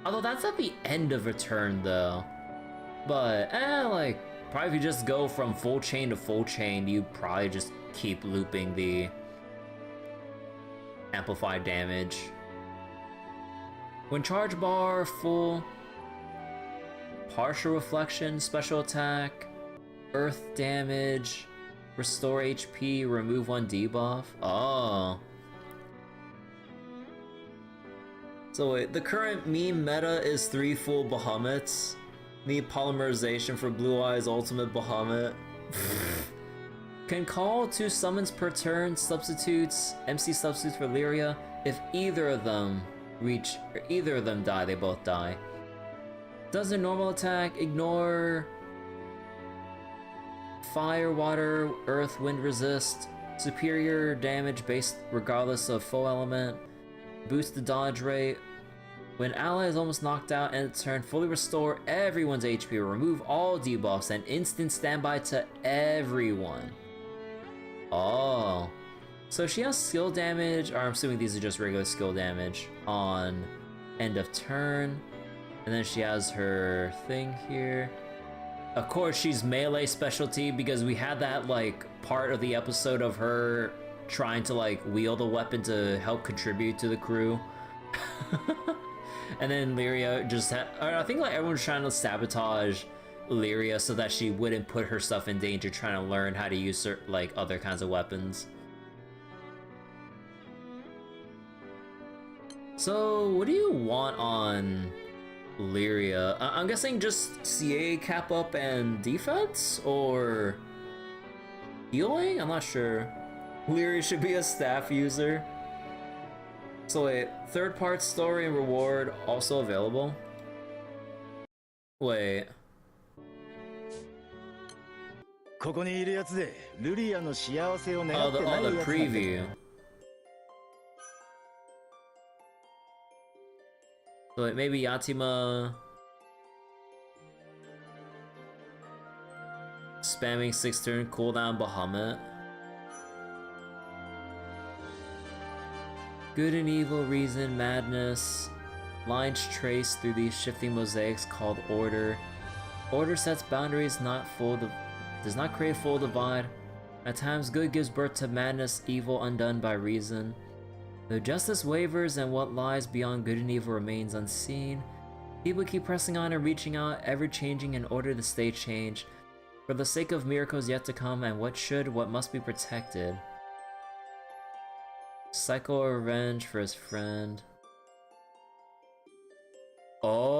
Although that's at the end of a turn though. But like probably if you just go from full chain to full chain, you probably just keep looping the amplified damage. When charge bar full, partial reflection, special attack, earth damage, restore HP, remove 1 debuff. Oh. So wait, the current meme meta is 3 full Bahamuts. Need polymerization for Blue Eyes Ultimate Bahamut. Can call 2 summons per turn, substitutes, MC substitutes for Lyria. If either of them die, they both die. Does a normal attack, ignore fire, water, earth, wind resist, superior damage based regardless of foe element, boost the dodge rate. When ally is almost knocked out end of turn, fully restore everyone's HP, remove all debuffs, and instant standby to everyone. Oh. So she has skill damage, or I'm assuming these are just regular skill damage, on end of turn. And then she has her thing here. Of course, she's melee specialty because we had that like part of the episode of her trying to like wield a weapon to help contribute to the crew. And then Lyria just I think like everyone's trying to sabotage Lyria so that she wouldn't put herself in danger trying to learn how to use like other kinds of weapons. So what do you want on Lyria? I'm guessing just CA cap up and defense, or healing? I'm not sure. Lyria should be a staff user. So wait, third part story and reward also available? Wait. Oh, the preview. So wait, maybe Yatima spamming 6 turn cooldown Bahamut. Good and evil, reason, madness. Lines traced through these shifting mosaics called order. Order sets boundaries, does not create full divide. At times, good gives birth to madness, evil undone by reason. Though justice wavers and what lies beyond good and evil remains unseen, people keep pressing on and reaching out, ever changing in order to stay changed. For the sake of miracles yet to come and what must be protected. Cycle revenge for his friend. Oh,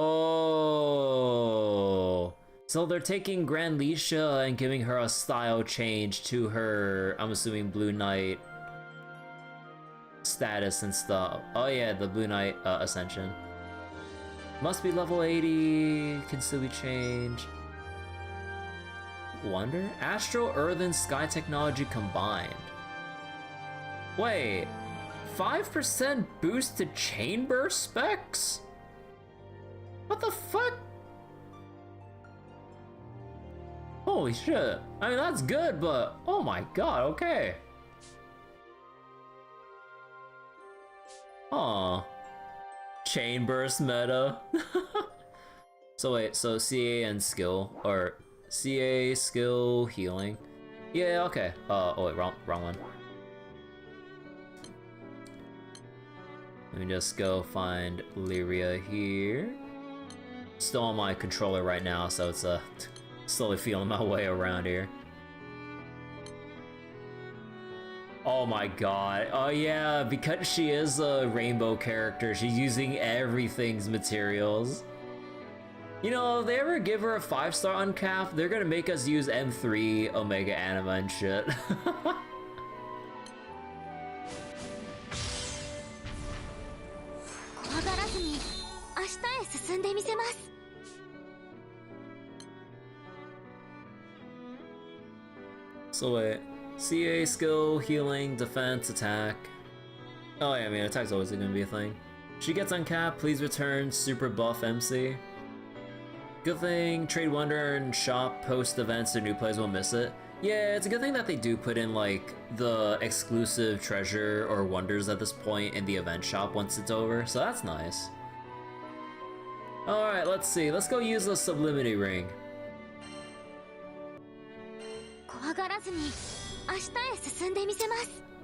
so they're taking Granblue and giving her a style change to her, I'm assuming, Blue Knight status and stuff. Oh yeah, the Blue Knight Ascension. Must be level 80, can still be changed. Wonder? Astral, Earth, and Sky technology combined. Wait, 5% boost to chain burst specs? What the fuck? Holy shit. I mean, that's good, but oh my god, okay. Aw. Chain burst meta. So wait, so CA and skill, or CA, skill, healing. Yeah, okay. Oh wait, wrong one. Let me just go find Lyria here. Still on my controller right now, so it's slowly feeling my way around here. Oh my god. Oh yeah, because she is a rainbow character, she's using everything's materials. You know, if they ever give her a 5-star uncap, they're gonna make us use M3 Omega Anima and shit. So wait, CA, skill, healing, defense, attack. Oh yeah, I mean, attack's always gonna be a thing. She gets uncapped, please return super buff MC. Good thing Trade Wonder and Shop post events, their new players will miss it. Yeah, it's a good thing that they do put in like the exclusive treasure or wonders at this point in the event shop once it's over, so that's nice. Alright, let's see, let's go use the Sublimity Ring.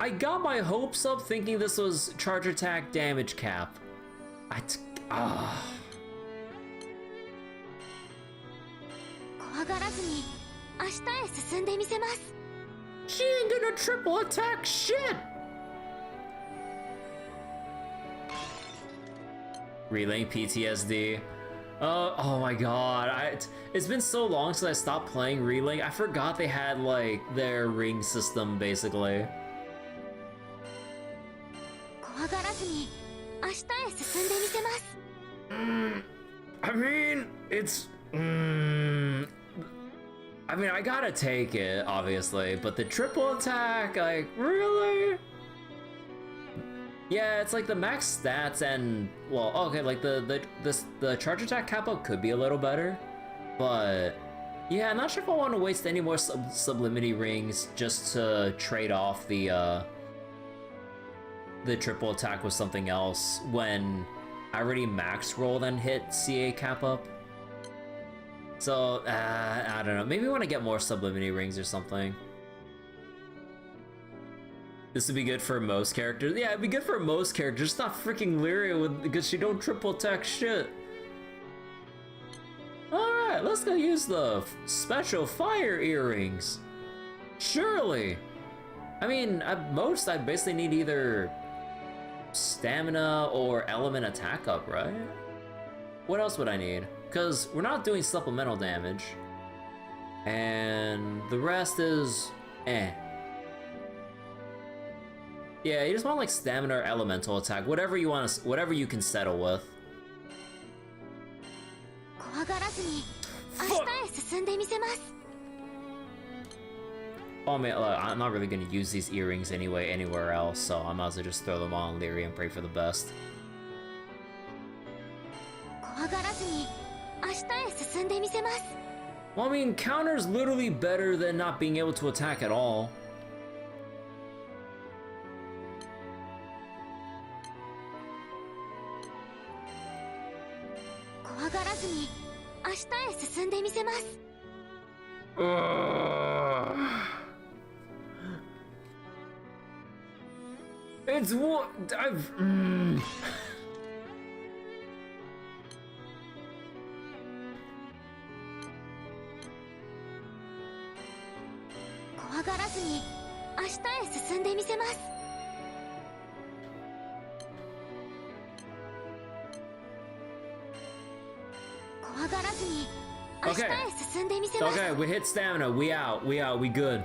I got my hopes up thinking this was charge attack damage cap. She ain't gonna triple attack shit! Relink PTSD. Oh my god, it's been so long since I stopped playing Relink, I forgot they had like their ring system basically. I mean, it's... I mean, I gotta take it, obviously, but the triple attack, like, really? Yeah, it's like the max stats and, well, okay, like the charge attack capo could be a little better, but yeah, I'm not sure if I want to waste any more sublimity rings just to trade off the triple attack with something else when I already max rolled and hit CA cap up. So, I don't know, maybe I want to get more sublimity rings or something. This would be good for most characters. Yeah, it'd be good for most characters, just not freaking Lyria because she don't triple attack shit. Alright, let's go use the special fire earrings. Surely. I mean, at most, I basically need either stamina or element attack up, right? What else would I need? Because we're not doing supplemental damage. And the rest is eh. Yeah, you just want like stamina or elemental attack, whatever you want to, whatever you can settle with. Oh man, look, I'm not really gonna use these earrings anyway anywhere else, so I might as well just throw them on Lyria and pray for the best. Well, I mean, counter's literally better than not being able to attack at all. It's what I've. Okay. Okay, we hit stamina. We out. We good.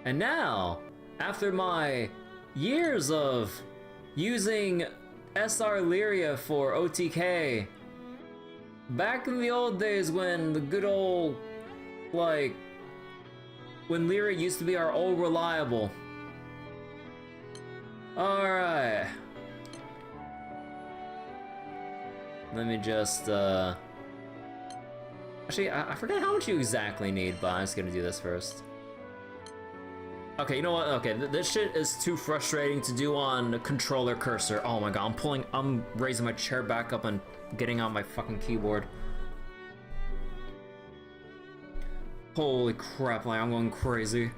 And now, after my years of using SR Lyria for OTK, back in the old days when the good old, like, when Lyria used to be our old reliable. Alright. Let me just, actually, I forget how much you exactly need, but I'm just gonna do this first. Okay, you know what? Okay, this shit is too frustrating to do on the controller cursor. Oh my god, I'm raising my chair back up and getting on my fucking keyboard. Holy crap, like, I'm going crazy.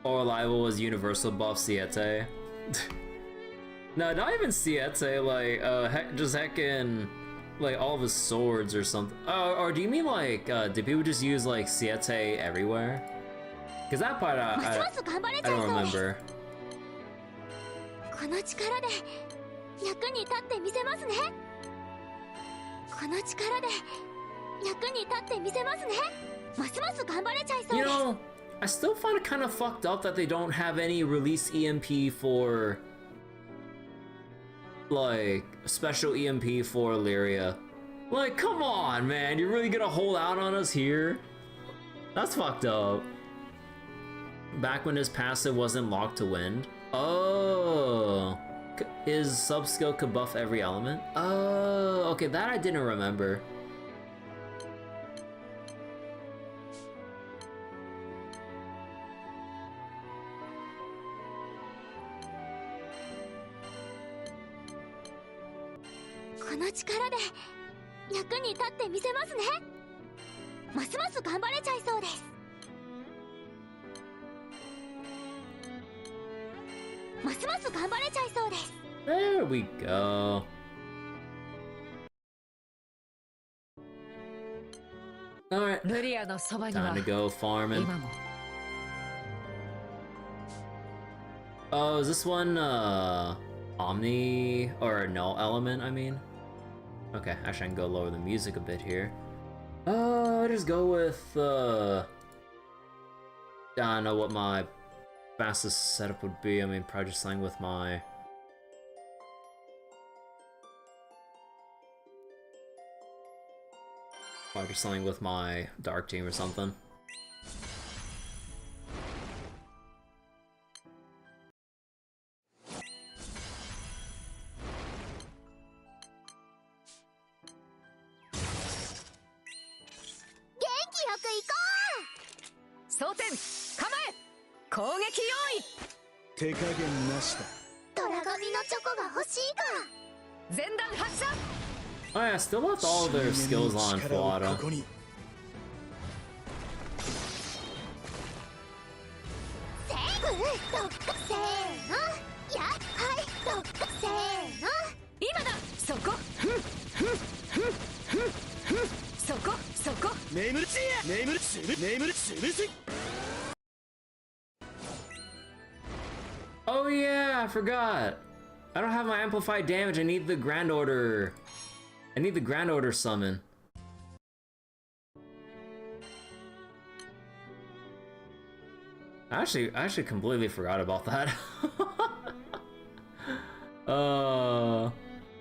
Or reliable was universal buff Siete. No, not even Siete, like, just heckin', like, all of his swords or something. Or do you mean, like, did people just use, like, Siete everywhere? Because that part, I don't remember. You know, I still find it kind of fucked up that they don't have any release EMP for, like, special EMP for Lyria. Like, come on, man, you're really gonna hold out on us here? That's fucked up. Back when his passive wasn't locked to wind. Oh, his sub skill could buff every element. Oh, okay, that I didn't remember. There we go. Alright, time to go farming. Oh, is this one, Omni, or null element, I mean? Okay, actually I can go lower the music a bit here. I'll just go with, I don't know what my fastest setup would be. I mean, probably just something with my... Probably just something with my dark team or something. Oh yeah, still left all of their skills on Fuada. Oh yeah, I forgot. I don't have my amplified damage. I need the Grand Order. I need the Grand Order summon. I actually completely forgot about that.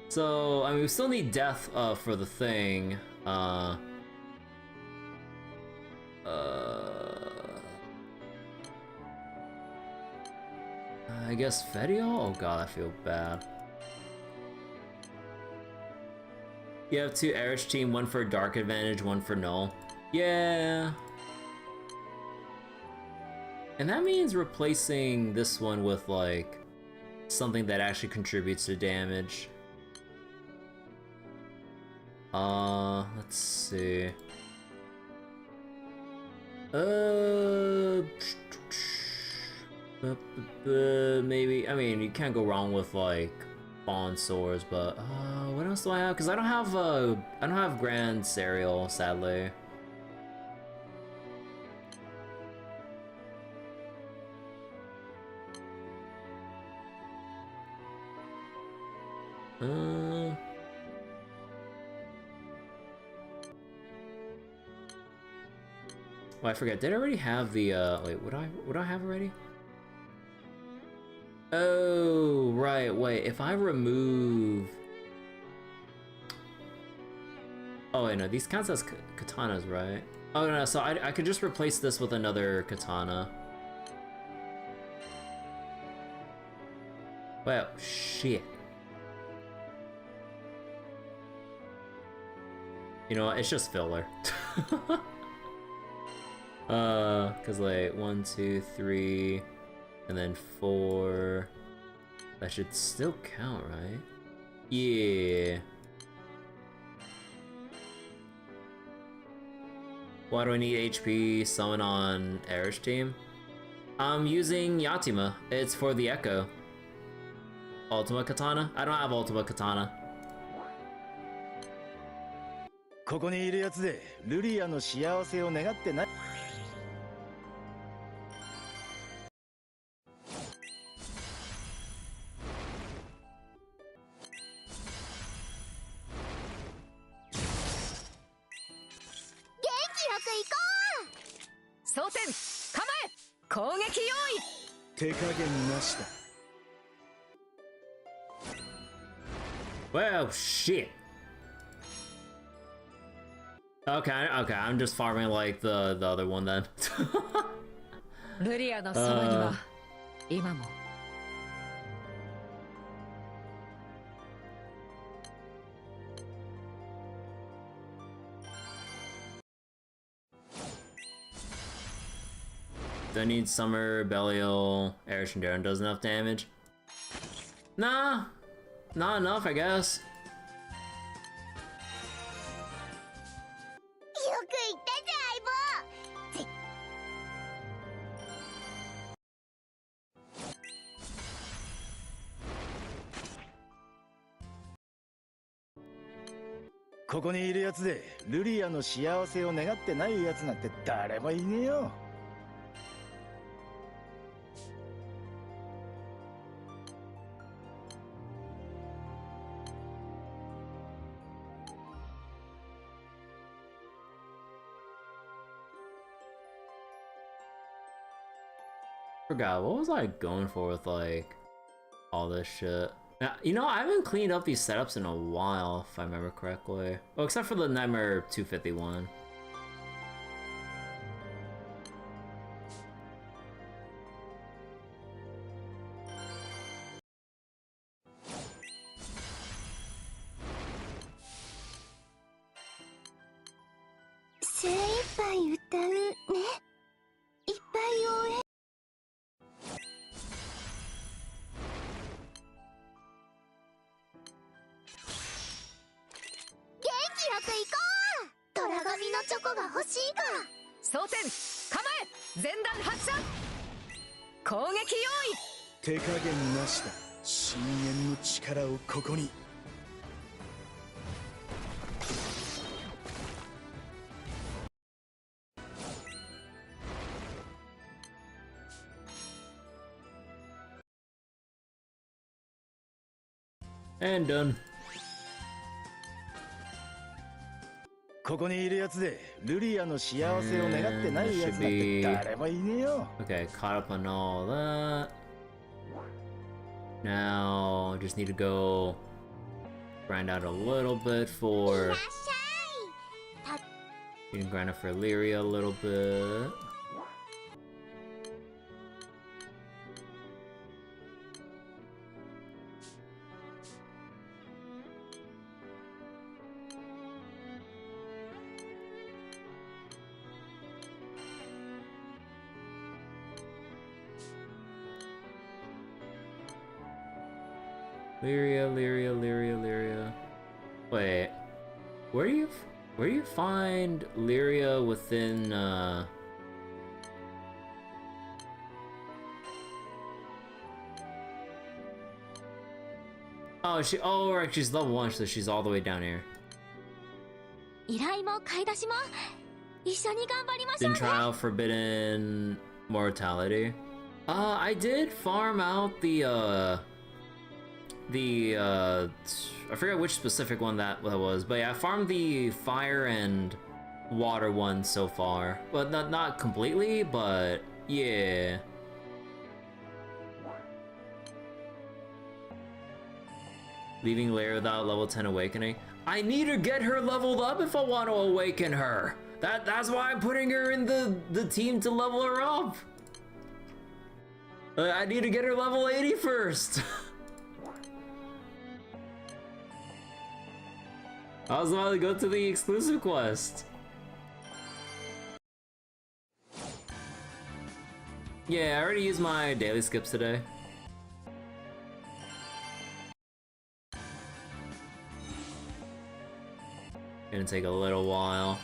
So I mean, we still need death for the thing. I guess Fedio? Oh god, I feel bad. You have two Erish team, one for dark advantage, one for null. Yeah. And that means replacing this one with, like, something that actually contributes to damage. Let's see. Maybe, I mean, you can't go wrong with like Bond swords, but what else do I have? Because I don't have Grand Serial, sadly. Oh, I forget. Did I already have the wait, would I have already? Oh, right. Wait, if I remove Oh, wait, no, these count as katanas, right? Oh, no, so I could just replace this with another katana. Well, shit. You know what? It's just filler. Cause like 1, 2, 3, and then 4. That should still count, right? Yeah. Why do I need HP? Summon on Erish team? I'm using Yatima. It's for the Echo. Ultima Katana? I don't have Ultima Katana. ここにいるやつでルリアの幸せを願ってない。装填構え攻撃用意手加減なしだ。 Well, shit. Okay, I'm just farming like the other one then. ルリアのそばには今も Do I need Summer, Belial, Erish, and Darren does enough damage? Nah, not enough, I guess. よく言ったぜ相棒。ここにいるやつでルリアの幸せを願ってないやつなんて誰もいねえよ。 Forgot, what was I going for with like all this shit? Now, you know, I haven't cleaned up these setups in a while, if I remember correctly. Well, except for the Nightmare 251. And done. ここにいるやつでルリアの幸せを願ってないやつなんて誰もいねえよ。 Okay, caught up on all that. Now, just need to go grind out a little bit for. You can grind out for Illyria a little bit. Lyria. Wait, where do you find Lyria within Oh, oh, right, she's level 1, so she's all the way down here. 依頼も買い出しも一緒に頑張りましょう Didn't ね try out Forbidden Mortality. I did farm out the I forget which specific one that was, but yeah, I farmed the fire and water one so far. But not completely, but yeah. Leaving Lair without level 10 awakening. I need to get her leveled up if I want to awaken her. That's why I'm putting her in the team to level her up. I need to get her level 80 first. I was about to go to the exclusive quest. Yeah, I already used my daily skips today. Gonna take a little while.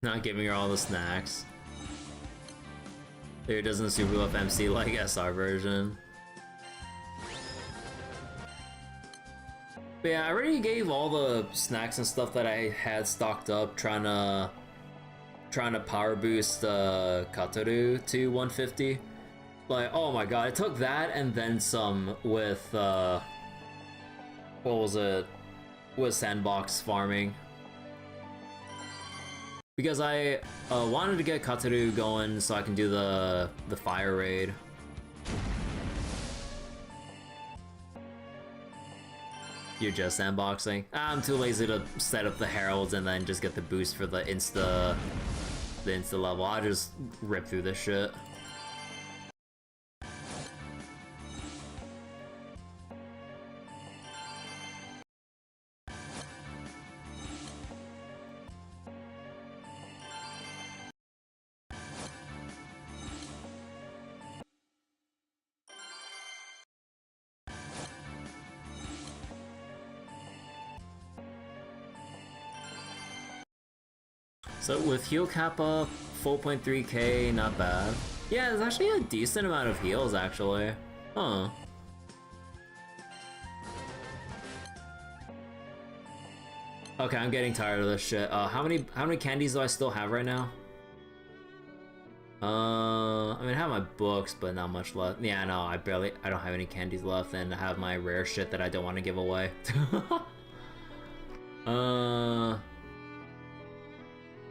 Not giving her all the snacks. There doesn't super love MC like SR version. But yeah, I already gave all the snacks and stuff that I had stocked up trying to power boost Katoru to 150. Like, oh my god, I took that and then some with what was it? With sandbox farming. Because I wanted to get Katoru going so I can do the fire raid. You're just sandboxing? I'm too lazy to set up the heralds and then just get the boost for the insta level. I'll just rip through this shit. So with heal cap up, 4.3k, not bad. Yeah, there's actually a decent amount of heals actually. Huh. Okay, I'm getting tired of this shit. How many candies do I still have right now? I mean, I have my books, but not much left. Yeah, no, I don't have any candies left, and I have my rare shit that I don't want to give away.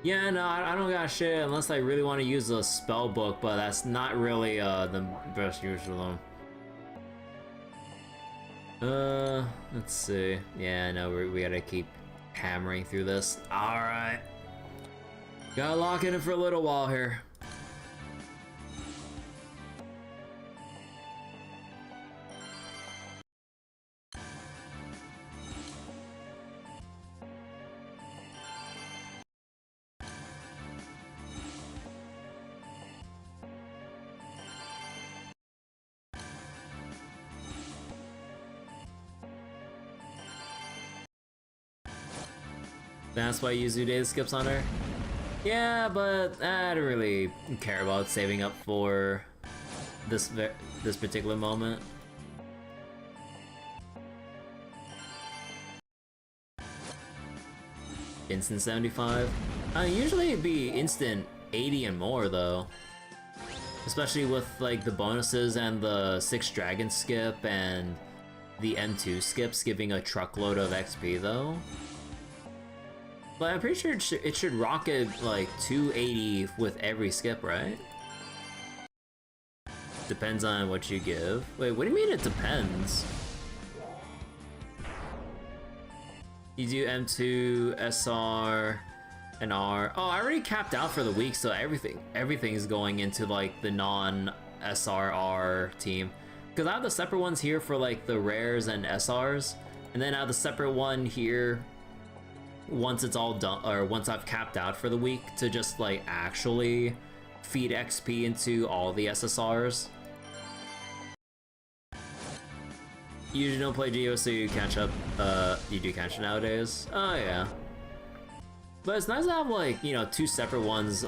Yeah, no, I don't got shit unless I really want to use a spell book, but that's not really the best use of them. Let's see. Yeah, no, we gotta keep hammering through this. Alright. Gotta lock it in for a little while here. That's why Yuzu daily skips on her? Yeah, but I don't really care about saving up for this particular moment. Instant 75? Usually it'd be instant 80 and more though. Especially with like the bonuses and the 6 dragon skip and the M2 skips giving a truckload of XP though. But I'm pretty sure it should rocket like 280 with every skip, right? Depends on what you give. Wait, what do you mean it depends? You do M2, SR, and R. Oh, I already capped out for the week, so everything is going into like the non-SRR team. Because I have the separate ones here for like the rares and SRs, and then I have the separate one here once it's all done, or once I've capped out for the week, to just like actually feed XP into all the SSRs. You usually don't play Geo, so you catch up. You do catch it nowadays. Oh yeah. But it's nice to have like, you know, 2 separate ones.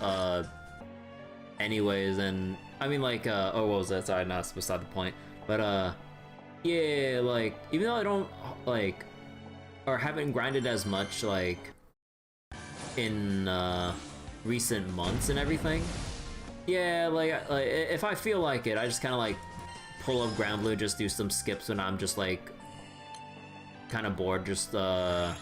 Anyways, and I mean like, oh, what was that? Sorry, no, that's beside the point. But yeah, like even though I don't like, or haven't grinded as much like in recent months and everything. Yeah, like if I feel like it, I just kind of like pull up Granblue, just do some skips when I'm just like kind of bored, just to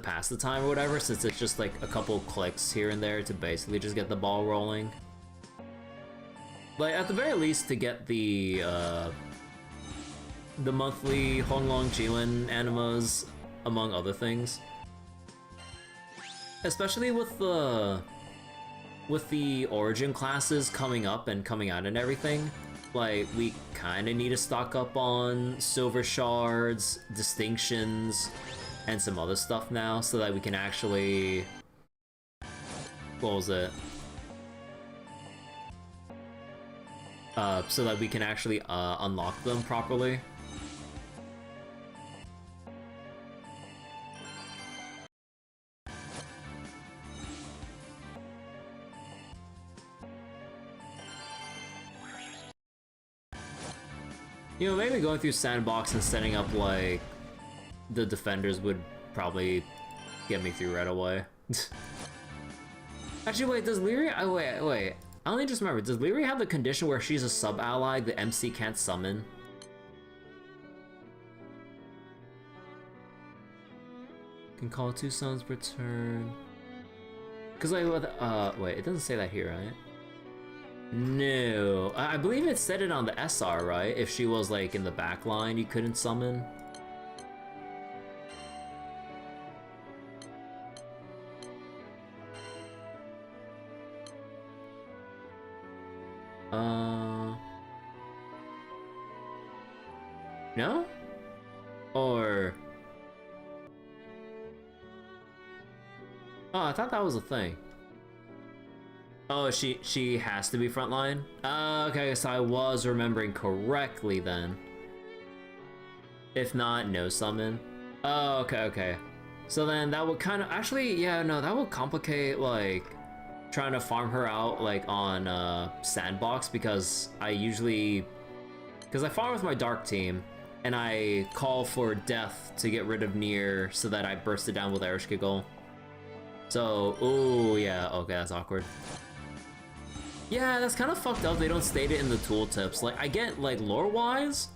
pass the time or whatever, since it's just like a couple clicks here and there to basically just get the ball rolling. Like at the very least to get the monthly Honglong Jilin animas, among other things. Especially with the origin classes coming up and coming out and everything, like we kind of need to stock up on silver shards, distinctions, and some other stuff now, so that we can actually, what was it? So that we can actually unlock them properly. You know, maybe going through Sandbox and setting up, like, the defenders would probably get me through right away. Actually, wait, does Lyria... Oh, wait. I only just remembered. Does Lyria have the condition where she's a sub-ally the MC can't summon? Can call 2 summons per turn. Because, like, wait, it doesn't say that here, right? No, I believe it said it on the SR, right? If she was like in the back line, you couldn't summon. No? Or... Oh, I thought that was a thing. Oh, she has to be frontline? Okay, so I was remembering correctly then. If not, no summon. Oh, okay. So then that would kind of... Actually, yeah, no, that would complicate, like, trying to farm her out, like, on Sandbox, because I usually... Because I farm with my Dark team, and I call for Death to get rid of Nier so that I burst it down with Ereshkigal. So, ooh, yeah, okay, that's awkward. Yeah, that's kind of fucked up. They don't state it in the tooltips. Like, I get, like, lore-wise,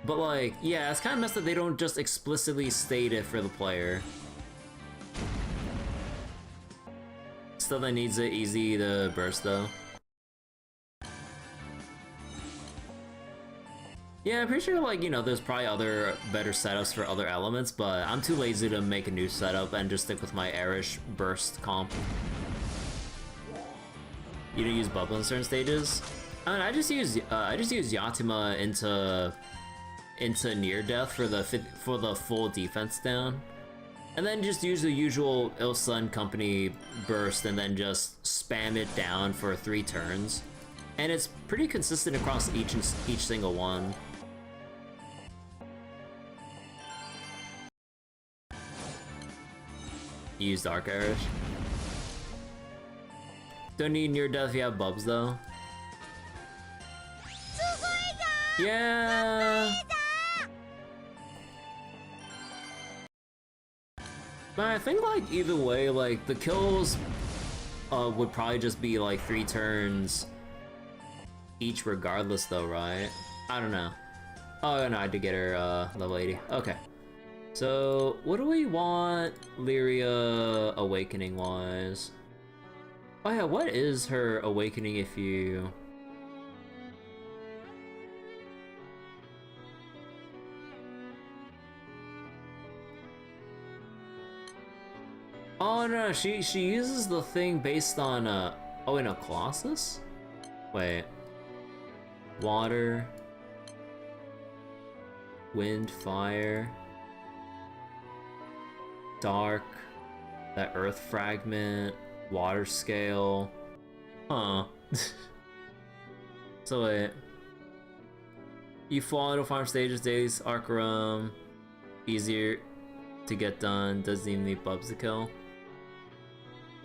but, like, yeah, it's kind of messed up they don't just explicitly state it for the player. Still, that needs it easy to burst, though. Yeah, I'm pretty sure, like, you know, there's probably other better setups for other elements, but I'm too lazy to make a new setup and just stick with my Erish burst comp. You don't use bubble in certain stages? I mean, I just use Yatima into near death for the full defense down, and then just use the usual Ilsa and company burst, and then just spam it down for 3 turns, and it's pretty consistent across each single one. Use Dark Erish. Don't need near death if you have bubs though. Yeah. But I think like either way, like the kills would probably just be like 3 turns each regardless though, right? I don't know. Oh no, I did get her level 80. Okay. So what do we want Lyria awakening wise? Oh yeah, what is her awakening if you... Oh no, she uses the thing based on oh wait, no, Colossus? Wait. Water. Wind, fire. Dark, that earth fragment, water scale. Huh. So wait. You fall into farm stages, days, arc room. Easier to get done, doesn't even need bubs to kill.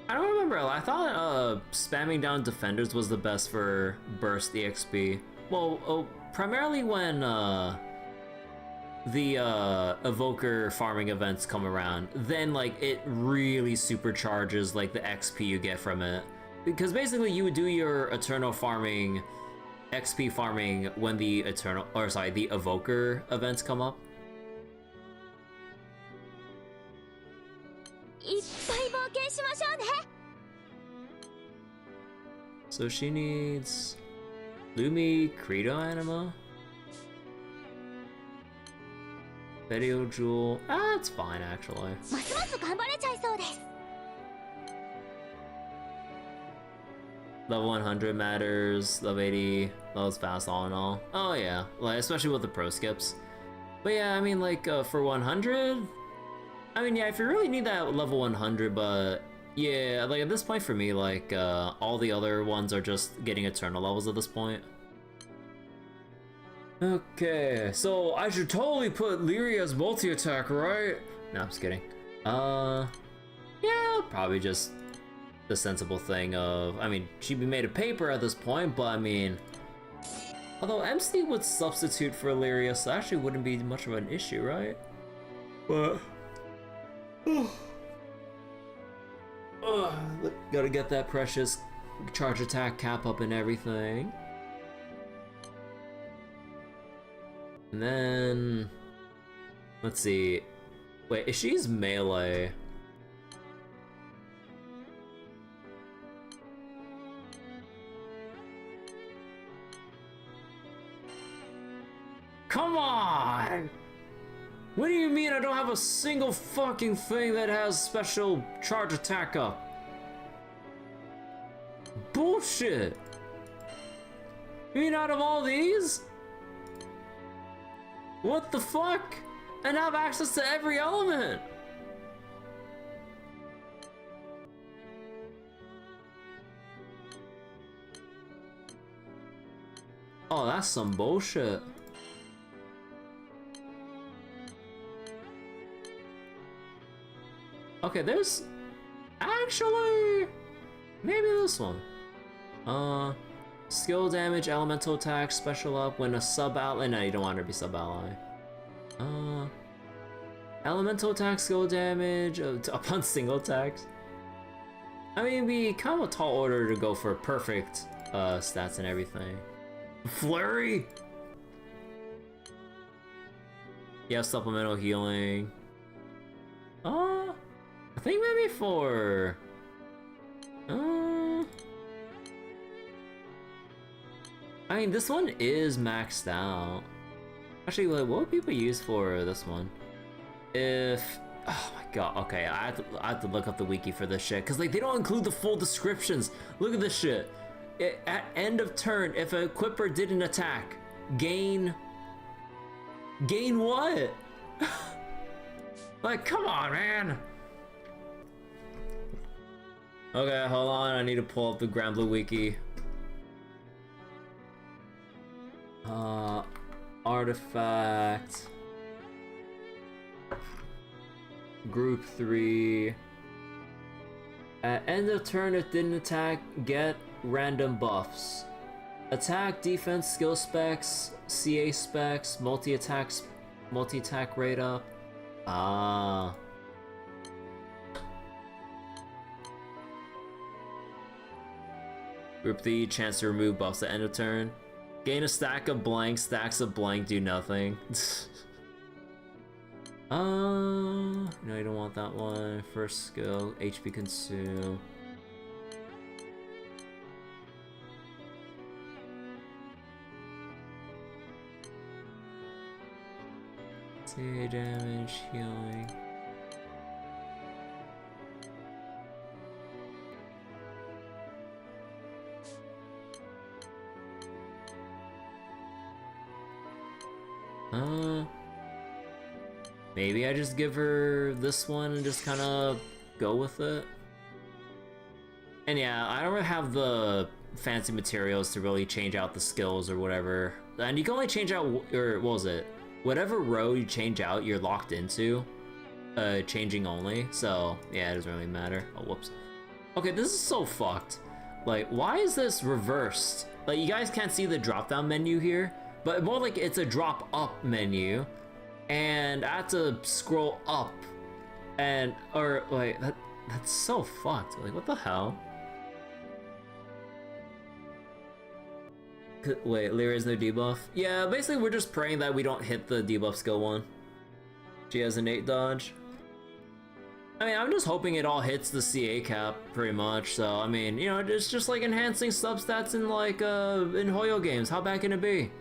I don't remember, I thought spamming down defenders was the best for burst EXP. Well, primarily when the evoker farming events come around, then like it really supercharges like the XP you get from it. Because basically you would do your eternal farming, XP farming when the the evoker events come up. So she needs Lumi Credo Anima, Video Jewel. Ah, it's fine actually. Level 100 matters, level 80, levels fast all in all. Oh yeah, like especially with the pro skips. But yeah, I mean like for 100, I mean yeah, if you really need that level 100, but yeah, like at this point for me, like all the other ones are just getting eternal levels at this point. Okay, so I should totally put Lyria's multi-attack, right? No, I'm just kidding. Yeah, probably just the sensible thing of, I mean, she'd be made of paper at this point, but I mean, although MC would substitute for Lyria, so actually wouldn't be much of an issue, right? But gotta get that precious charge attack cap up and everything. And then, let's see. Wait, if she's melee, come on! What do you mean I don't have a single fucking thing that has special charge attack up? Bullshit! You mean out of all these? What the fuck? And I have access to every element! Oh, that's some bullshit. Okay, there's actually maybe this one. Skill damage, elemental attack, special up when a sub ally. No, you don't want her to be sub ally. Elemental attack, skill damage upon single attacks. I mean, it'd be kind of a tall order to go for perfect stats and everything. Flurry. Yeah, supplemental healing. I think maybe for I mean, this one is maxed out. Actually, like, what would people use for this one? If, oh my god, okay, I have to look up the wiki for this shit, cause like they don't include the full descriptions. Look at this shit. At end of turn, if an equipper didn't attack, gain what? Like, come on, man. Okay, hold on, I need to pull up the Granblue wiki. Artifact. Group 3. At end of turn, if didn't attack, get random buffs. Attack, defense, skill specs, CA specs, multi-attack rate up. Ah. Group 3, chance to remove buffs at end of turn. Gain a stack of blank, stacks of blank do nothing. No, you don't want that one. First skill, HP consume. CA damage, healing. Maybe I just give her this one and just kind of go with it. And yeah, I don't really have the fancy materials to really change out the skills or whatever. And you can only change out, or what was it? Whatever row you change out, you're locked into. Changing only. So yeah, it doesn't really matter. Oh, whoops. Okay, this is so fucked. Like, why is this reversed? Like, you guys can't see the drop-down menu here, but more like it's a drop-up menu. And I have to scroll up. And, or, like, that's so fucked. Like, what the hell? Wait, Lyra has no debuff? Yeah, basically we're just praying that we don't hit the debuff skill one. She has innate dodge. I mean, I'm just hoping it all hits the CA cap, pretty much, so, I mean, you know, it's just like enhancing substats in, like, in Hoyo games. How bad can it be?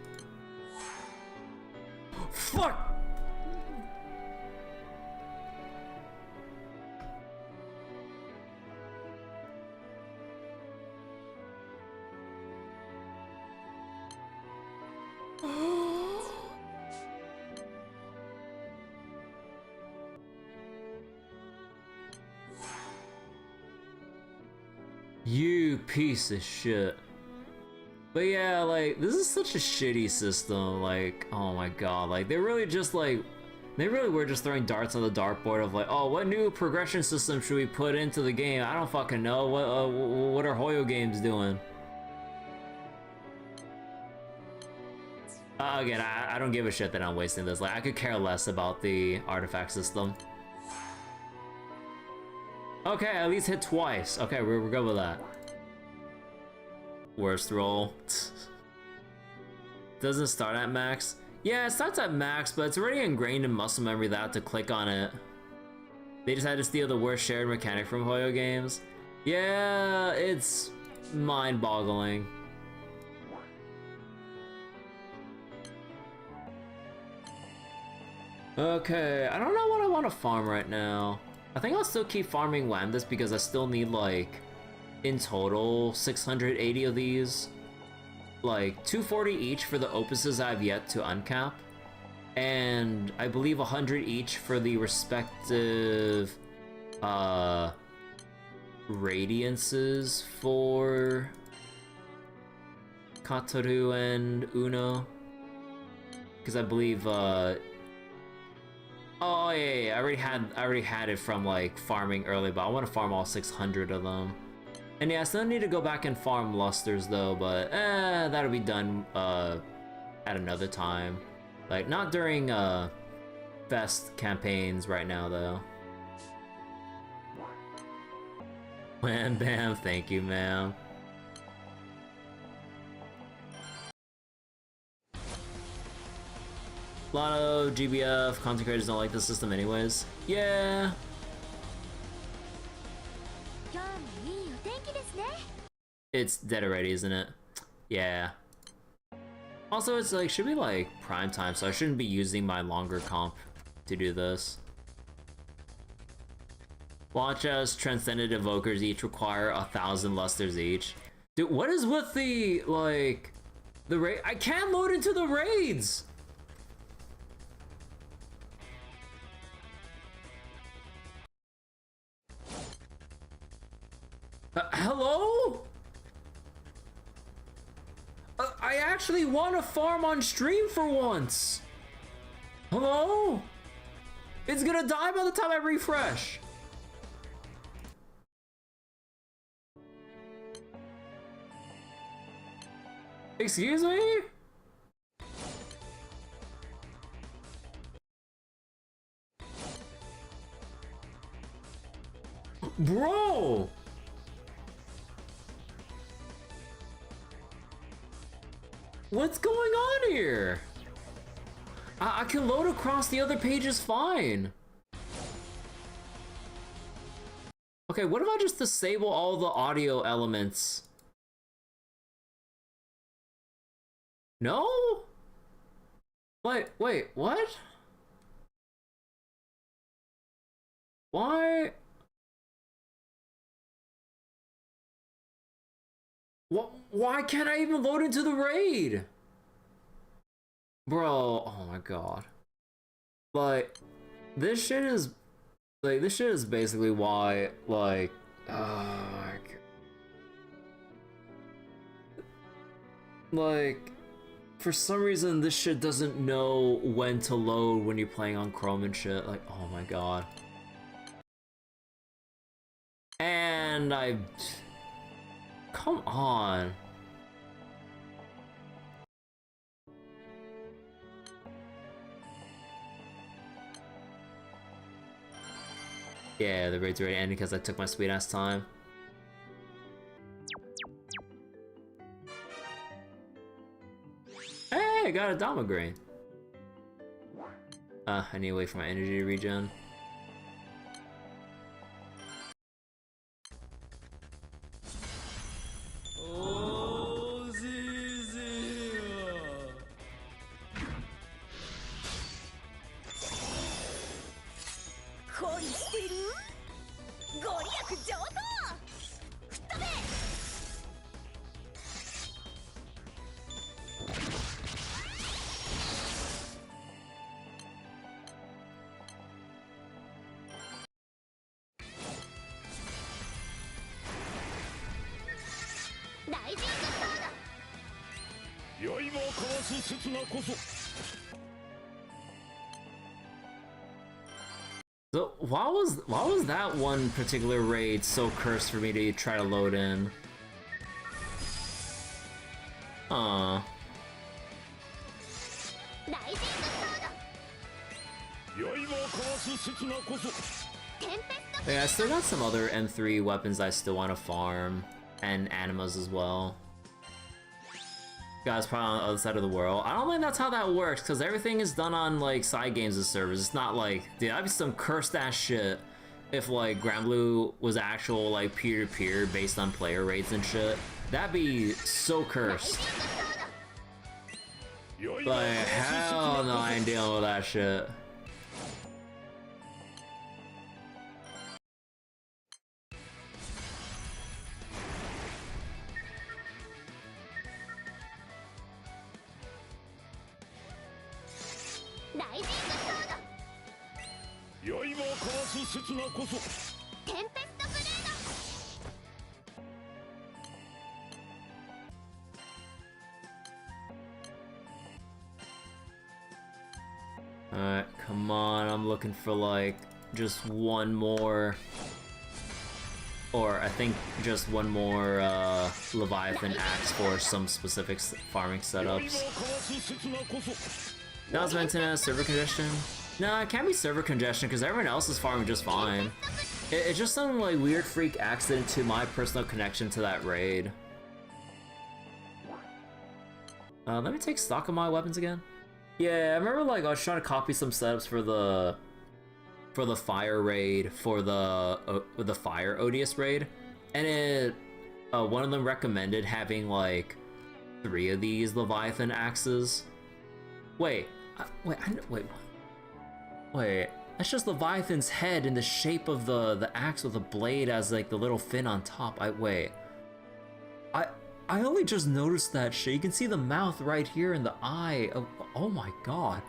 Fuck! You piece of shit. But yeah, like, this is such a shitty system, like, oh my god, like, they really just, like, they really were just throwing darts on the dartboard of like, oh, what new progression system should we put into the game? I don't fucking know. What are Hoyo games doing? Again, I don't give a shit that I'm wasting this. Like, I could care less about the artifact system. Okay, at least hit twice. Okay, we're good with that. Worst roll. Doesn't start at max. Yeah, it starts at max, but it's already ingrained in muscle memory that I have to click on it. They just had to steal the worst shared mechanic from Hoyo games. Yeah, it's mind-boggling. Okay, I don't know what I want to farm right now. I think I'll still keep farming Lambdas because I still need, like, in total, 680 of these. Like, 240 each for the opuses I've yet to uncap. And I believe 100 each for the respective, radiances for Katoru and Uno. Because I believe, oh yeah, I already had it from like farming early, but I want to farm all 600 of them. And yeah, I still need to go back and farm lusters though, but that'll be done at another time. Like not during fest campaigns right now though. Wham bam, thank you, ma'am. A lot of GBF content creators don't like the system anyways. Yeah. It's dead already, isn't it? Yeah. Also, it's like, should be like prime time, so I shouldn't be using my longer comp to do this. Watch as Transcendent Evokers each require 1,000 lusters each. Dude, what is with the, like, the raid? I can't load into the raids! Hello? I actually want to farm on stream for once. Hello? It's gonna die by the time I refresh. Excuse me? Bro! What's going on here? I can load across the other pages fine. Okay, what if I just disable all the audio elements? No? Wait, what? Why? Why can't I even load into the raid? Bro, oh my god. Like, This shit is like, this shit is basically why, like, like, for some reason this shit doesn't know when to load when you're playing on Chrome and shit. Like, oh my god. And come on. Yeah, the raid's already ended because I took my sweet ass time. Hey, I got a Dama Grain. I need to wait for my energy to regen. So why was that one particular raid so cursed for me to try to load in? Yeah, I still got some other M3 weapons I still want to farm, and animas as well. Guys, probably on the other side of the world. I don't think that's how that works, because everything is done on, like, side games and servers. It's not like, dude, that'd be some cursed ass shit if, like, Granblue was actual, like, peer-to-peer based on player rates and shit. That'd be so cursed. Like, hell no, I ain't dealing with that shit. Alright, come on, I'm looking for like just one more, or I think just one more Leviathan axe for some specific farming setups. That was meant to be server congestion. No, it can't be server congestion because everyone else is farming just fine. It's just some like weird freak accident to my personal connection to that raid. Let me take stock of my weapons again. Yeah, I remember like I was trying to copy some setups for the fire raid for the fire Odious raid, and it one of them recommended having like 3 of these Leviathan axes. Wait, wait, that's just Leviathan's head in the shape of the axe with a blade as like the little fin on top. I only just noticed that shit. You can see the mouth right here and the eye. Oh my god.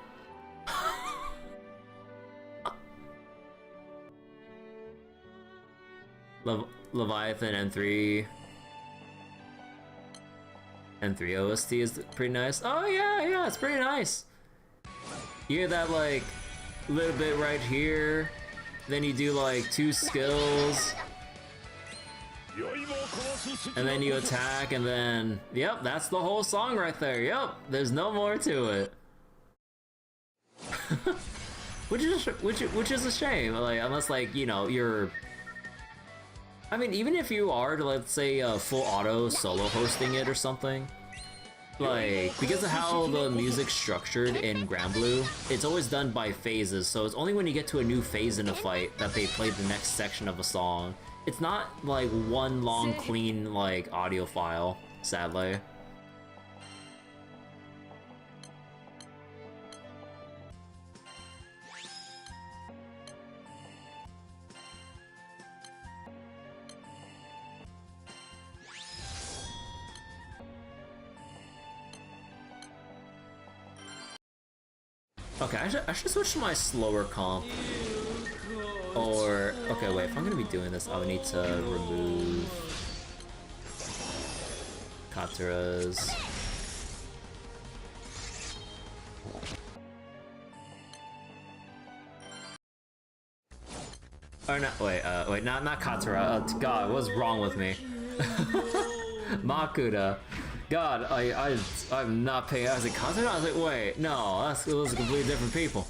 Leviathan N3 OST is pretty nice. Oh yeah, it's pretty nice. You hear that like little bit right here, then you do like 2 skills, and then you attack, and then yep, that's the whole song right there. Yep, there's no more to it. which is a shame, like, unless like, you know, you're, I mean, even if you are to, let's say, full auto solo hosting it or something, like, because of how the music's structured in Granblue, it's always done by phases, so it's only when you get to a new phase in a fight that they play the next section of a song. It's not like one long clean like audio file, sadly. Okay, I should switch to my slower comp. Or, okay, wait, if I'm gonna be doing this, I would need to remove Katara's. Or not, wait, not Katara. God, what's wrong with me? Makuta. God, I'm not paying. I was like, Katara? I was like, wait, no, those are completely different people.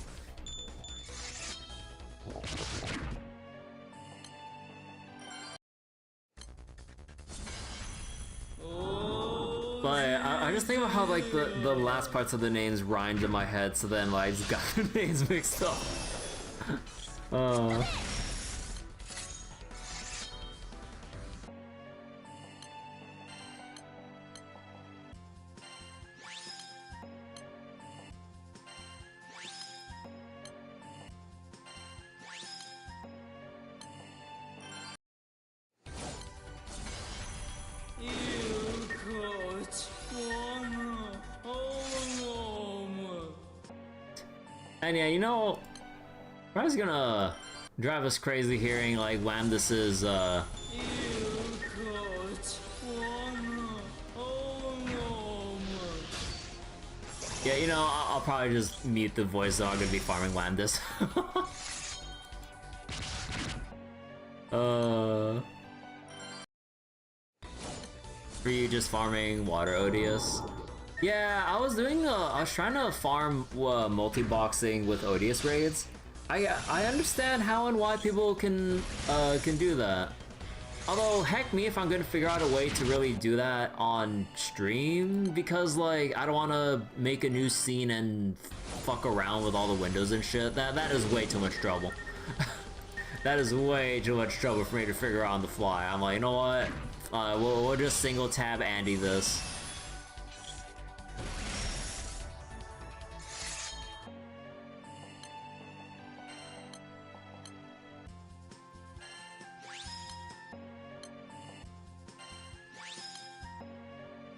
But I just think about how like the last parts of the names rhymed in my head, so then like I just got the names mixed up. And yeah, you know, I was gonna drive us crazy hearing like Wamdus's yeah, you know, I'll probably just mute the voice so I'm gonna be farming Wamdus. For you just farming water Odious? Yeah, I was trying to farm multi-boxing with Odious raids. I understand how and why people can do that. Although, heck me if I'm gonna figure out a way to really do that on stream, because like, I don't wanna make a new scene and fuck around with all the windows and shit. That is way too much trouble. That is way too much trouble for me to figure out on the fly. I'm like, you know what? We'll just single tab Andy this.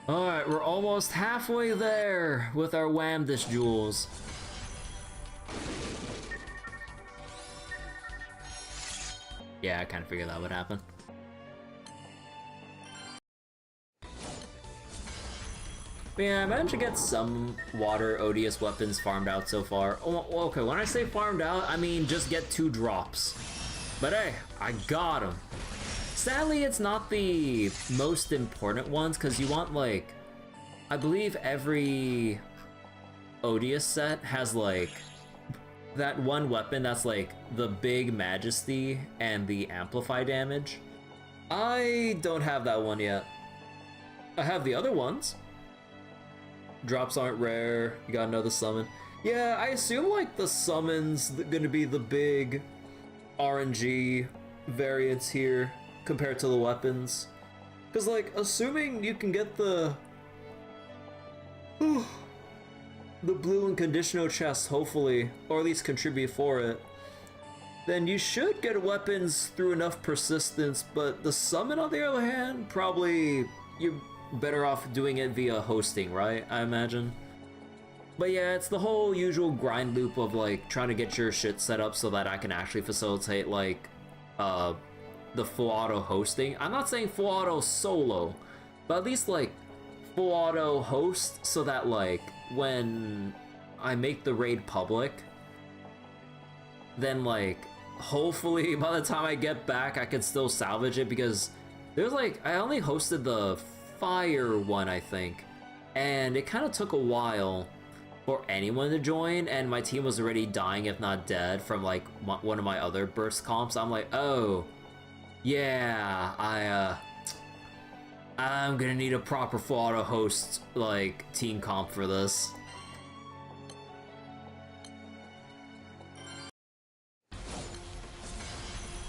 Alright, we're almost halfway there with our Wamdus jewels. Yeah, I kind of figured that would happen. But yeah, I managed to get some water Odious weapons farmed out so far. Oh, okay, when I say farmed out, I mean just get 2 drops. But hey, I got them. Sadly, it's not the most important ones, because you want, like, I believe every Odious set has, like, that one weapon that's, like, the big Majesty and the Amplify damage. I don't have that one yet. I have the other ones. Drops aren't rare, you got another summon. Yeah, I assume, like, the summon's gonna be the big RNG variants here compared to the weapons. Because, like, assuming you can get the blue and conditional chest, hopefully, or at least contribute for it, then you should get weapons through enough persistence, but the summon, on the other hand, probably you're better off doing it via hosting, right? I imagine. But yeah, it's the whole usual grind loop of, like, trying to get your shit set up so that I can actually facilitate, like, the full auto hosting. I'm not saying full auto solo, but at least like full auto host so that like when I make the raid public, then like hopefully by the time I get back I can still salvage it, because there's like, I only hosted the fire one I think, and it kind of took a while for anyone to join, and my team was already dying if not dead from like one of my other burst comps. I'm like, oh yeah, I'm gonna need a proper full auto host, like, team comp for this.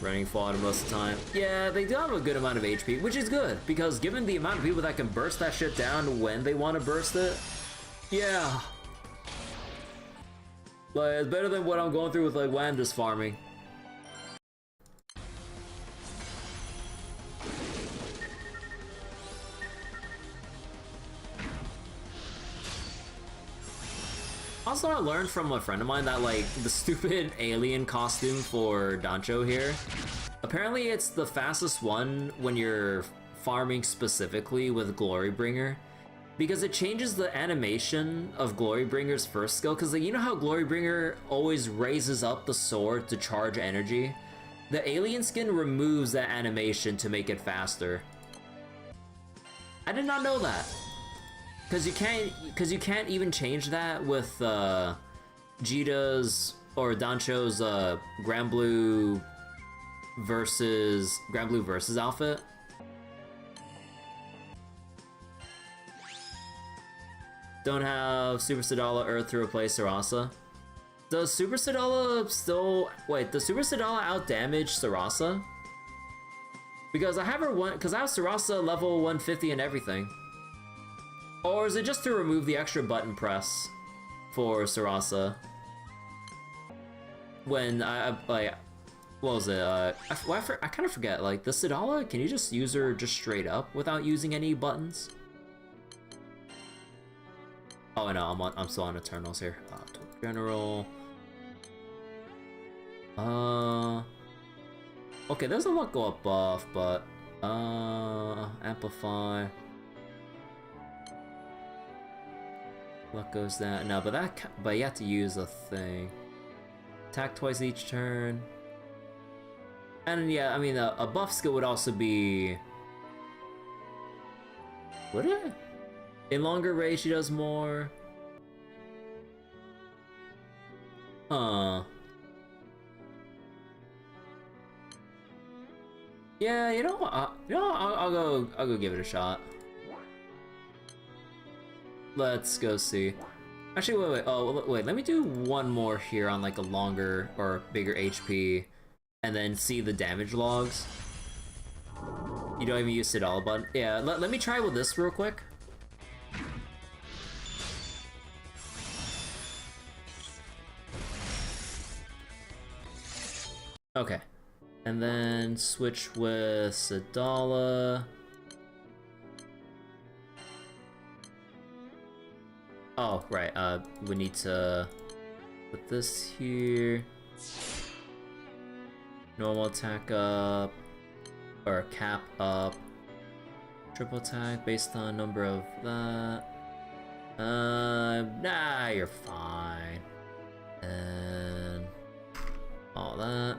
Running full auto most of the time. Yeah, they do have a good amount of HP, which is good, because given the amount of people that can burst that shit down when they want to burst it, yeah. Like, it's better than what I'm going through with, like, Wamdus farming. Also, also I learned from a friend of mine that like the stupid alien costume for Dancho here, apparently it's the fastest one when you're farming specifically with Glorybringer, because it changes the animation of Glorybringer's first skill, because like, you know how Glorybringer always raises up the sword to charge energy? The alien skin removes that animation to make it faster. I did not know that. Because you can't even change that with Jita's or Dancho's Granblue versus outfit. Don't have Super Sadala Earth to replace Sarasa. Does Super Sadala still... Wait, does Super Sadala outdamage Sarasa? Because I have her because I have Sarasa level 150 and everything. Or is it just to remove the extra button press for Sarasa? When I like... What was it? I kind of forget. Like, the Sadala, can you just use her just straight up without using any buttons? Oh no, I'm still on Eternals here. General. Okay, there's a lot go up buff, but amplify. What goes that? No, but you have to use a thing. Attack twice each turn. And yeah, I mean a buff skill would also be. Would it? In longer range, she does more. Huh. Yeah, you know, I'll go give it a shot. Let's go see. Actually, wait. Oh, wait. Let me do one more here on like a longer or bigger HP, and then see the damage logs. You don't even use it all, but yeah. Let me try with this real quick. Okay, and then switch with Sadala. Oh, right, we need to put this here. Normal attack up, or cap up. Triple attack based on number of that. Nah, you're fine. And all that.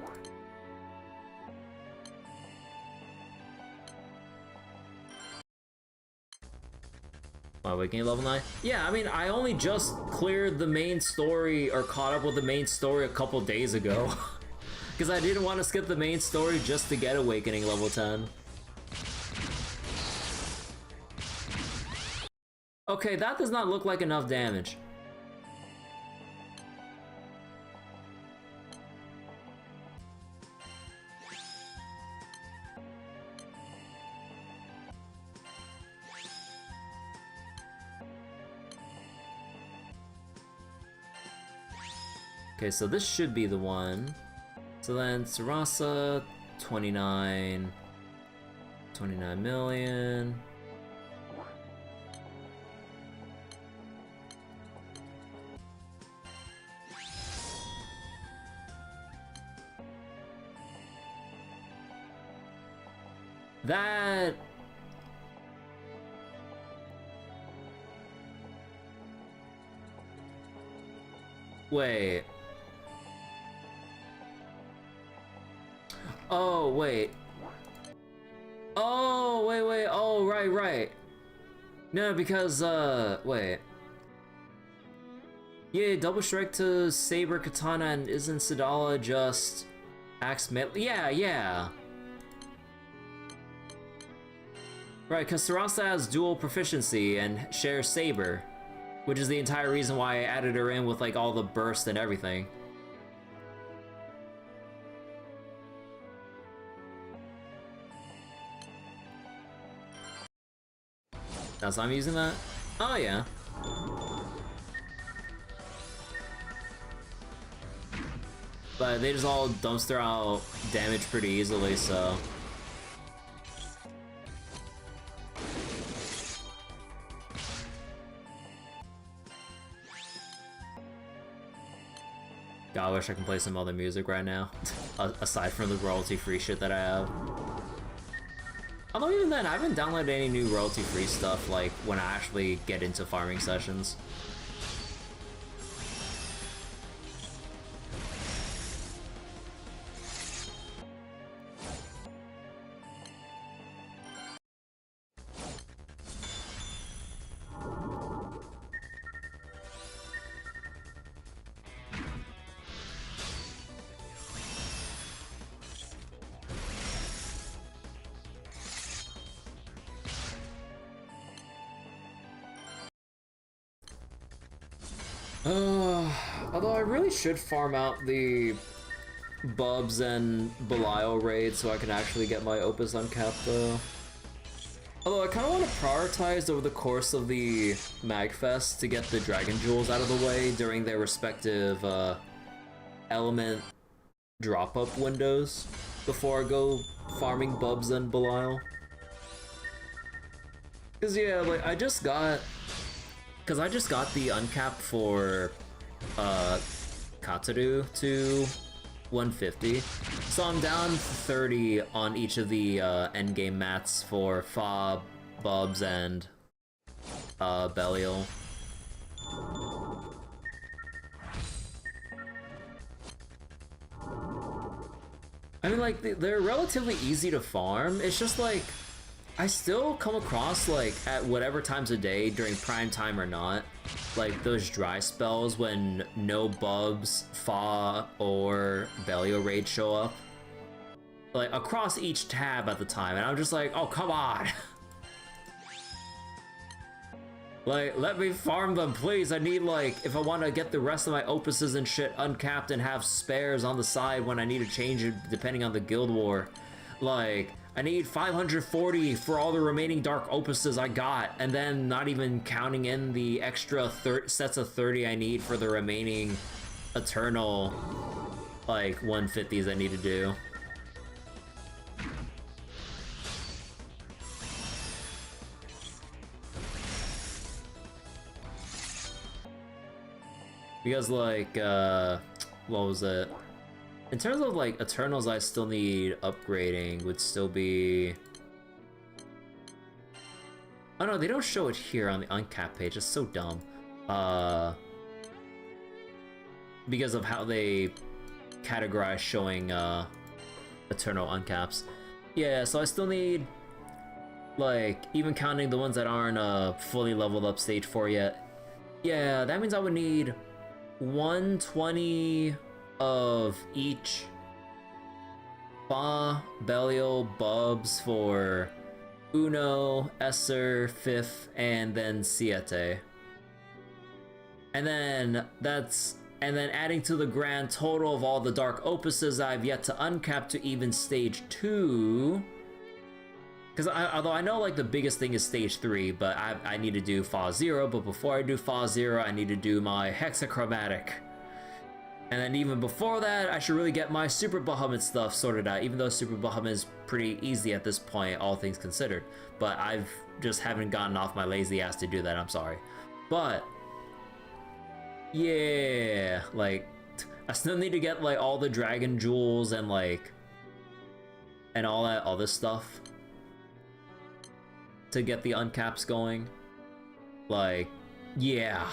Awakening level 9? Yeah, I mean, I only just cleared the main story, or caught up with the main story a couple days ago. Because I didn't want to skip the main story just to get Awakening level 10. Okay, that does not look like enough damage. Okay, so this should be the one. So then Sarasa, 29 million. That... Wait. Oh, wait. Oh, wait. Oh, right. No, because, wait. Yeah, double strike to Saber Katana, and isn't Sadala just axe melee? Yeah. Right, because Sarasa has dual proficiency and shares Saber, which is the entire reason why I added her in with, like, all the burst and everything. That's why I'm using that? Oh, yeah. But they just all dumpster out damage pretty easily, so... I wish I can play some other music right now, aside from the royalty-free shit that I have. Although even then, I haven't downloaded any new royalty-free stuff, like, when I actually get into farming sessions. Although I really should farm out the Bubs and Belial raids so I can actually get my Opus uncapped though. Although I kind of want to prioritize over the course of the Magfest to get the Dragon Jewels out of the way during their respective element drop-up windows before I go farming Bubs and Belial. Cause yeah, like I just got the uncap for Kataru to 150, so I'm down 30 on each of the endgame mats for Fa, Bubs, and Belial. I mean, like, they're relatively easy to farm. It's just like I still come across, like, at whatever times of day, during prime time or not, like, those dry spells when no Bubs, Fa, or Belial raids show up. Like, across each tab at the time, and I'm just like, oh, come on! Like, let me farm them, please! I need, like, if I want to get the rest of my opuses and shit uncapped and have spares on the side when I need to change it depending on the guild war. Like, I need 540 for all the remaining Dark Opuses I got, and then not even counting in the extra sets of 30 I need for the remaining Eternal, like, 150s I need to do. Because, like, what was it? In terms of, like, Eternals I still need upgrading would still be... Oh no, they don't show it here on the uncapped page, it's so dumb. Because of how they categorize showing, Eternal uncaps. Yeah, so I still need, like, even counting the ones that aren't, fully leveled up stage 4 yet. Yeah, that means I would need 120... of each Fa, Belial, Bubs for Uno, Esser, 5th, and then Siete. And then adding to the grand total of all the Dark Opuses I've yet to uncap to even stage 2. Because although I know, like, the biggest thing is stage 3, but I need to do Fa 0, but before I do Fa 0, I need to do my Hexachromatic. And then even before that, I should really get my Super Bahamut stuff sorted out, even though Super Bahamut is pretty easy at this point, all things considered. But I've just haven't gotten off my lazy ass to do that, I'm sorry. But, yeah, like, I still need to get, like, all the Dragon Jewels and, like, and all that other stuff to get the uncaps going. Like, yeah.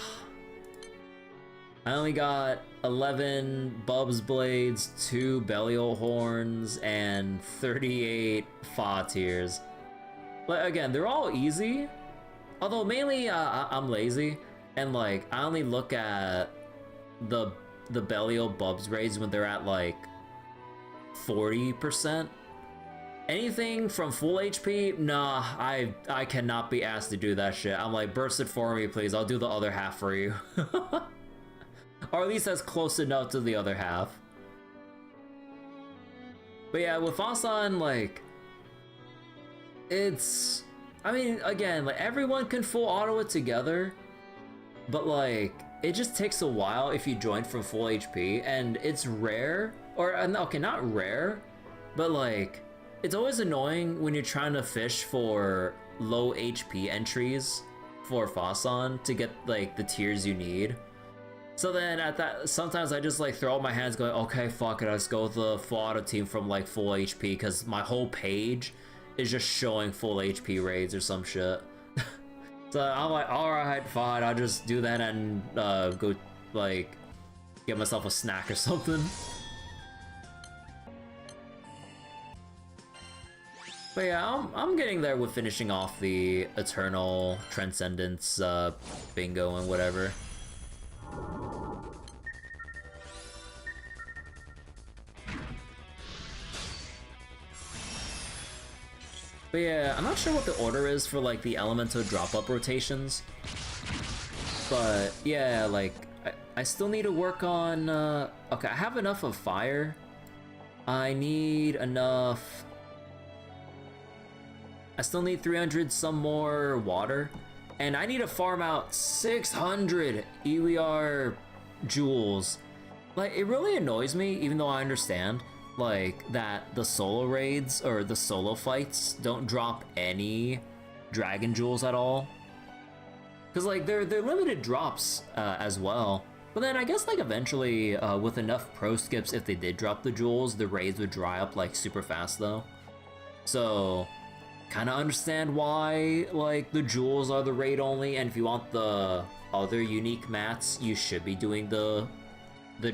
I only got 11 Bubs Blades, 2 Belial Horns, and 38 Fa Tears. Like, again, they're all easy. Although mainly I'm lazy, and like I only look at the Belial Bubs raids when they're at like 40%. Anything from full HP, nah, I cannot be asked to do that shit. I'm like, burst it for me, please. I'll do the other half for you. Or at least that's close enough to the other half. But yeah, with Asan, like, it's... I mean, again, like, everyone can full auto it together, but like, it just takes a while if you join from full HP, and it's rare, or, okay, not rare, but like, it's always annoying when you're trying to fish for low HP entries for Fasan to get, like, the tiers you need. So then at that, sometimes I just like throw up my hands going, okay, fuck it, let's go with the full auto team from like full HP, because my whole page is just showing full HP raids or some shit. So I'm like, alright, fine, I'll just do that and go like get myself a snack or something. But yeah, I'm getting there with finishing off the Eternal Transcendence bingo and whatever. But yeah, I'm not sure what the order is for like the Elemental drop-up rotations. But yeah, like, I still need to work on, okay, I have enough of fire. I need enough... I still need 300 some more water. And I need to farm out 600 EWR jewels. Like, it really annoys me, even though I understand, like, that the solo raids, or the solo fights, don't drop any dragon jewels at all. Because, like, they're limited drops as well. But then I guess, like, eventually, with enough pro skips, if they did drop the jewels, the raids would dry up, like, super fast, though. So, kind of understand why, like, the jewels are the raid only, and if you want the other unique mats, you should be doing the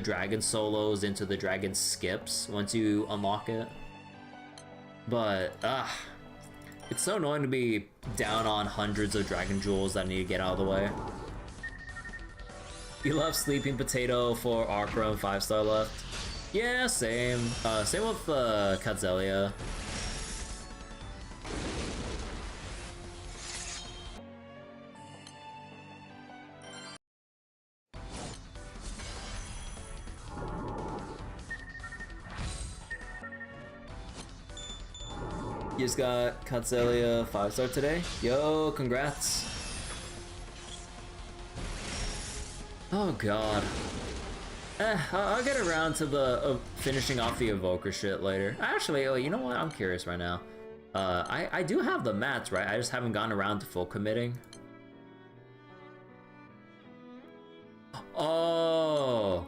dragon solos into the dragon skips once you unlock it. But, it's so annoying to be down on hundreds of dragon jewels that I need to get out of the way. You left Sleeping Potato for Arcra and 5-star left? Yeah, same. Same with Katzelia. You just got Katzelia 5-star today? Yo, congrats. Oh god. I'll get around to the finishing off the Evoker shit later. Actually, oh, you know what? I'm curious right now. I do have the mats, right? I just haven't gotten around to full committing. Oh.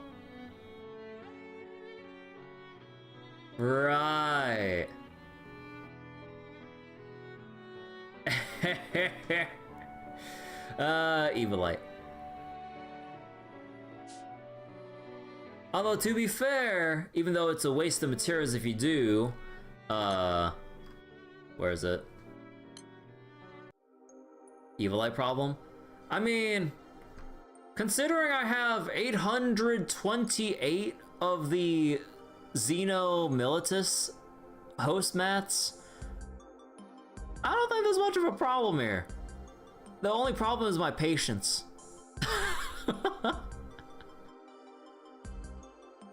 Right. Evilite. Although, to be fair, even though it's a waste of materials if you do, where is it? Evilite problem? I mean, considering I have 828 of the Xeno Militus host mats, I don't think there's much of a problem here. The only problem is my patience.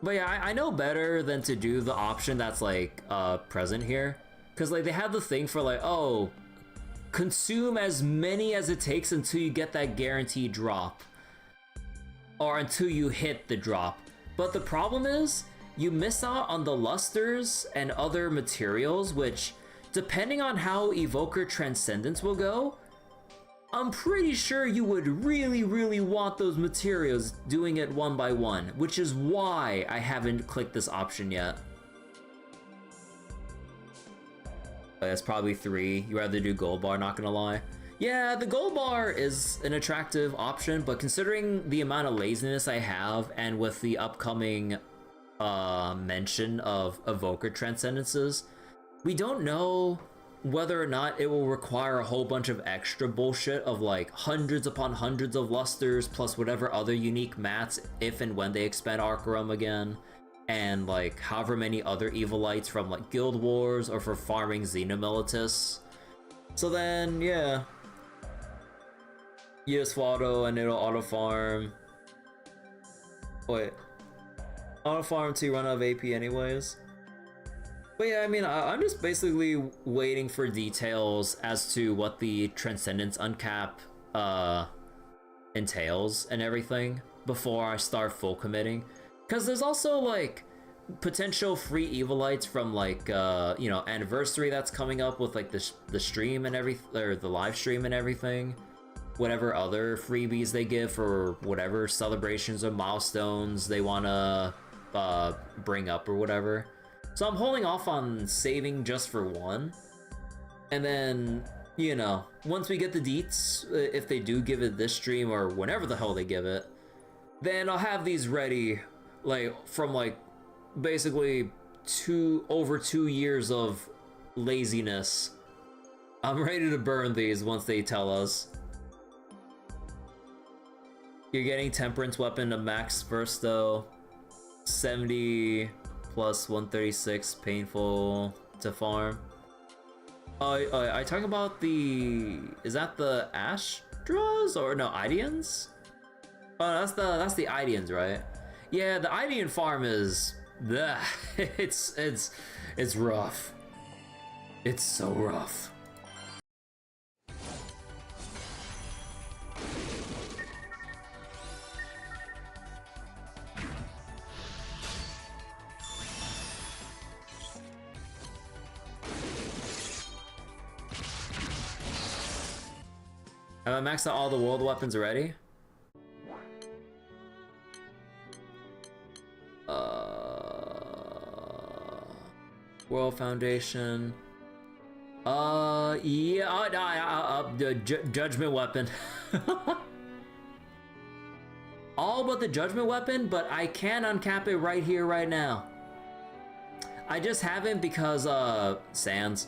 But yeah, I know better than to do the option that's like present here. Cause like they have the thing for like, oh, consume as many as it takes until you get that guaranteed drop. Or until you hit the drop. But the problem is, you miss out on the lusters and other materials, which, depending on how Evoker Transcendence will go, I'm pretty sure you would really, really want those materials doing it one by one, which is why I haven't clicked this option yet. That's probably 3. You rather do gold bar, not gonna lie. Yeah, the gold bar is an attractive option, but considering the amount of laziness I have, and with the upcoming mention of Evoker Transcendences, we don't know whether or not it will require a whole bunch of extra bullshit of like hundreds upon hundreds of lusters plus whatever other unique mats if and when they expand Arcarum again, and like however many other Evilites from like Guild Wars or for farming Xenomilitus. So then, yeah. You just auto and it'll auto farm. Wait. Auto farm until you run out of AP anyways. But yeah, I mean, I'm just basically waiting for details as to what the Transcendence Uncap entails and everything before I start full committing. Because there's also, like, potential free Evilites from, like, you know, Anniversary that's coming up with, like, the stream and everything, or the live stream and everything. whatever other freebies they give for whatever celebrations or milestones they want to bring up or whatever. So I'm holding off on saving just for one. And then, you know, once we get the deets, if they do give it this stream or whenever the hell they give it, then I'll have these ready, like, from, like, basically over 2 years of laziness. I'm ready to burn these once they tell us. You're getting Temperance Weapon to max first, though. 70 plus 136, painful to farm. Are you talking about the... Is that the Astrals? Or no, Idians? Oh, that's the Idians, right? Yeah, the Idian farm is... Bleh. It's rough. It's so rough. Have I maxed out all the world weapons already? World Foundation. Yeah, the Judgment Weapon. All but the Judgment Weapon, but I can uncap it right here, right now. I just haven't because, Sands.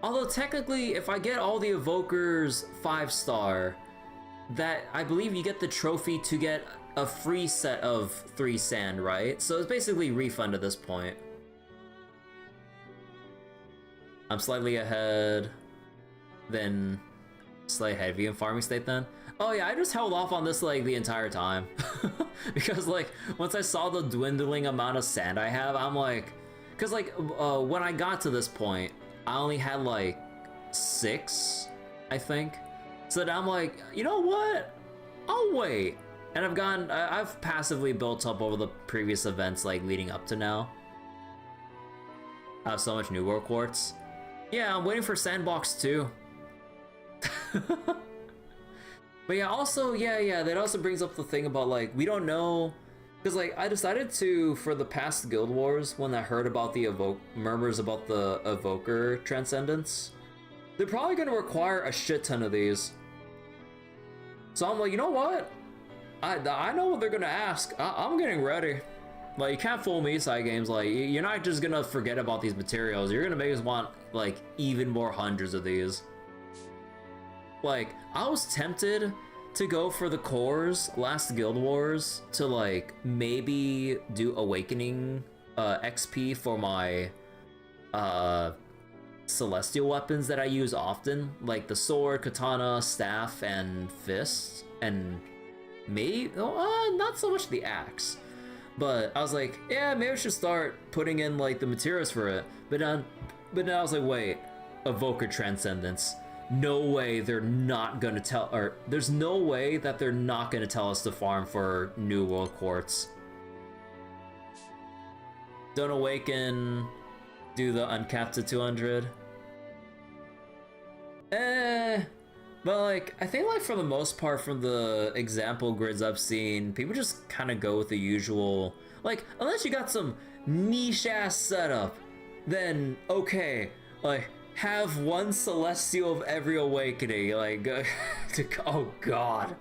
Although technically, if I get all the Evokers 5-star, that I believe you get the trophy to get a free set of 3 sand, right? So it's basically refund at this point. I'm slightly ahead, then slightly heavy in farming state then. Oh yeah, I just held off on this like the entire time. Because like, once I saw the dwindling amount of sand I have, I'm like, cause like, when I got to this point, I only had like 6, I think. So then I'm like, you know what? I'll wait. And I've passively built up over the previous events like leading up to now. I have so much New World Quartz. Yeah, I'm waiting for Sandbox too. But yeah, also, yeah, that also brings up the thing about like, we don't know, because like, I decided to, for the past Guild Wars, when I heard about the murmurs about the Evoker Transcendence, they're probably going to require a shit ton of these. So I'm like, you know what? I know what they're going to ask. I'm getting ready. Like, you can't fool me, side games. Like, you're not just going to forget about these materials. You're going to make us want, like, even more hundreds of these. Like, I was tempted to go for the cores last Guild Wars to like maybe do Awakening XP for my celestial weapons that I use often, like the sword, katana, staff, and fist, and maybe not so much the axe. But I was like, yeah, maybe I should start putting in like the materials for it. But then I was like, wait, Evoker Transcendence. No way they're not gonna tell, or there's no way that they're not gonna tell us to farm for New World Quartz. Don't awaken, do the uncapped to 200. But like, I think like for the most part from the example grids I've seen, people just kind of go with the usual, like, unless you got some niche ass setup, then okay, like, have one celestial of every awakening, like, oh god,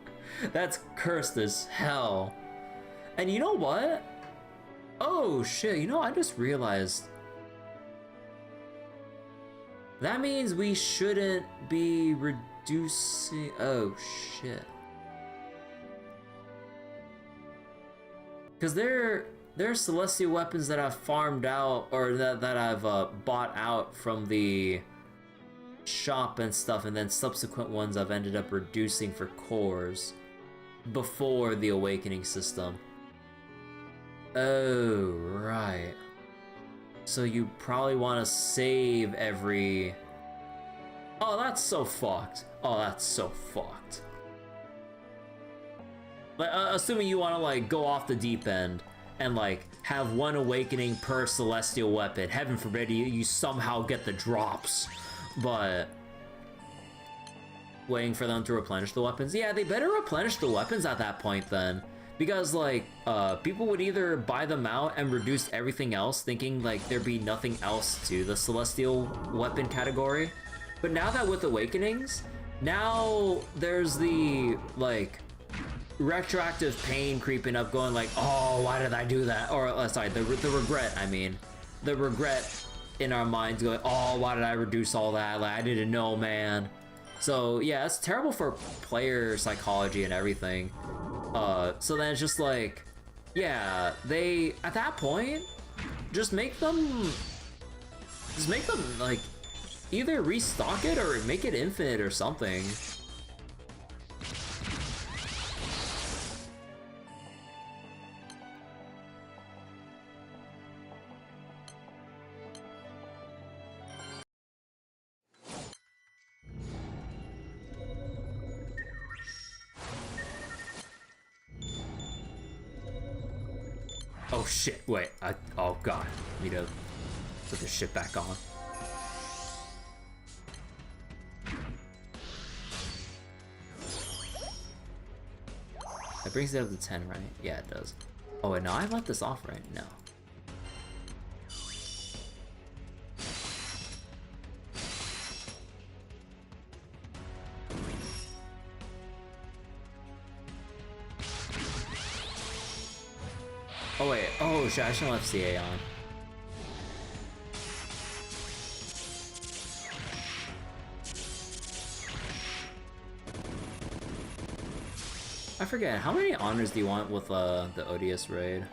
that's cursed as hell. And you know what? Oh shit, you know, I just realized that means we shouldn't be reducing, oh shit. Because there are celestial weapons that I've farmed out, or that I've bought out from the shop and stuff, and then subsequent ones I've ended up reducing for cores before the awakening system. Oh, right. So you probably want to save every... Oh, that's so fucked. Oh, that's so fucked. Like, assuming you want to, like, go off the deep end and, like, have one awakening per celestial weapon. Heaven forbid you somehow get the drops. But... waiting for them to replenish the weapons. Yeah, they better replenish the weapons at that point then. Because, like, people would either buy them out and reduce everything else, thinking, like, there'd be nothing else to the Celestial weapon category. But now that with Awakenings, now there's the, like, retroactive pain creeping up, going like, oh, why did I do that? Or, sorry, the regret, I mean. The regret in our minds going, oh, why did I reduce all that? Like, I didn't know, man. So, yeah, it's terrible for player psychology and everything. So then it's just like, yeah, they, at that point, just make them, like, either restock it or make it infinite or something. Oh shit, wait, oh god, I need to put this shit back on. That brings it up to 10, right? Yeah, it does. Oh wait, no, I left this off, right? No. Oh wait, oh shit, I should've left CA on. I forget, how many honors do you want with the Odious raid?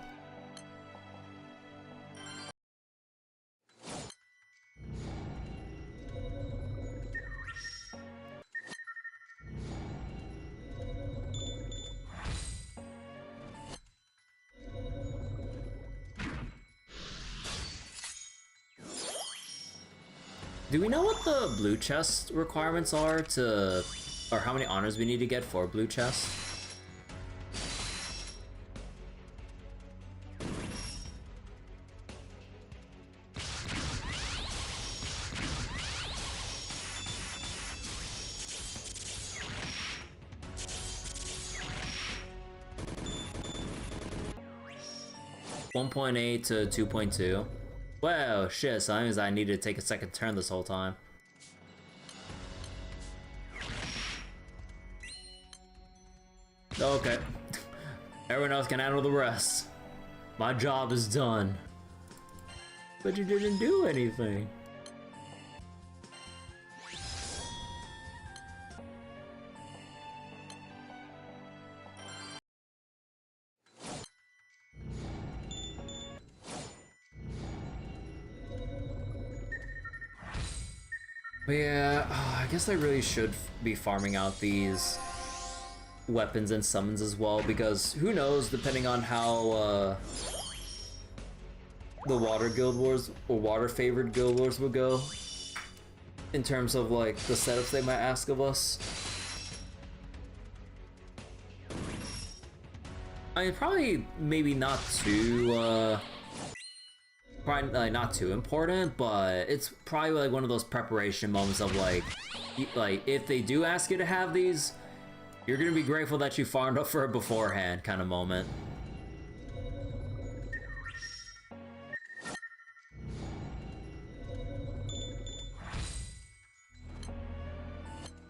Do we know what the blue chest requirements are to, or how many honors we need to get for blue chest? .8 to 2.2. Wow, shit, so that means I needed to take a second turn this whole time. Okay. Everyone else can handle the rest. My job is done. But you didn't do anything. But yeah, I guess I really should be farming out these weapons and summons as well, because who knows, depending on how the Water Guild Wars or Water Favored Guild Wars will go, in terms of like the setups they might ask of us. I mean, probably maybe not too probably like not too important, but it's probably like one of those preparation moments of like if they do ask you to have these, you're gonna be grateful that you farmed up for it beforehand kind of moment.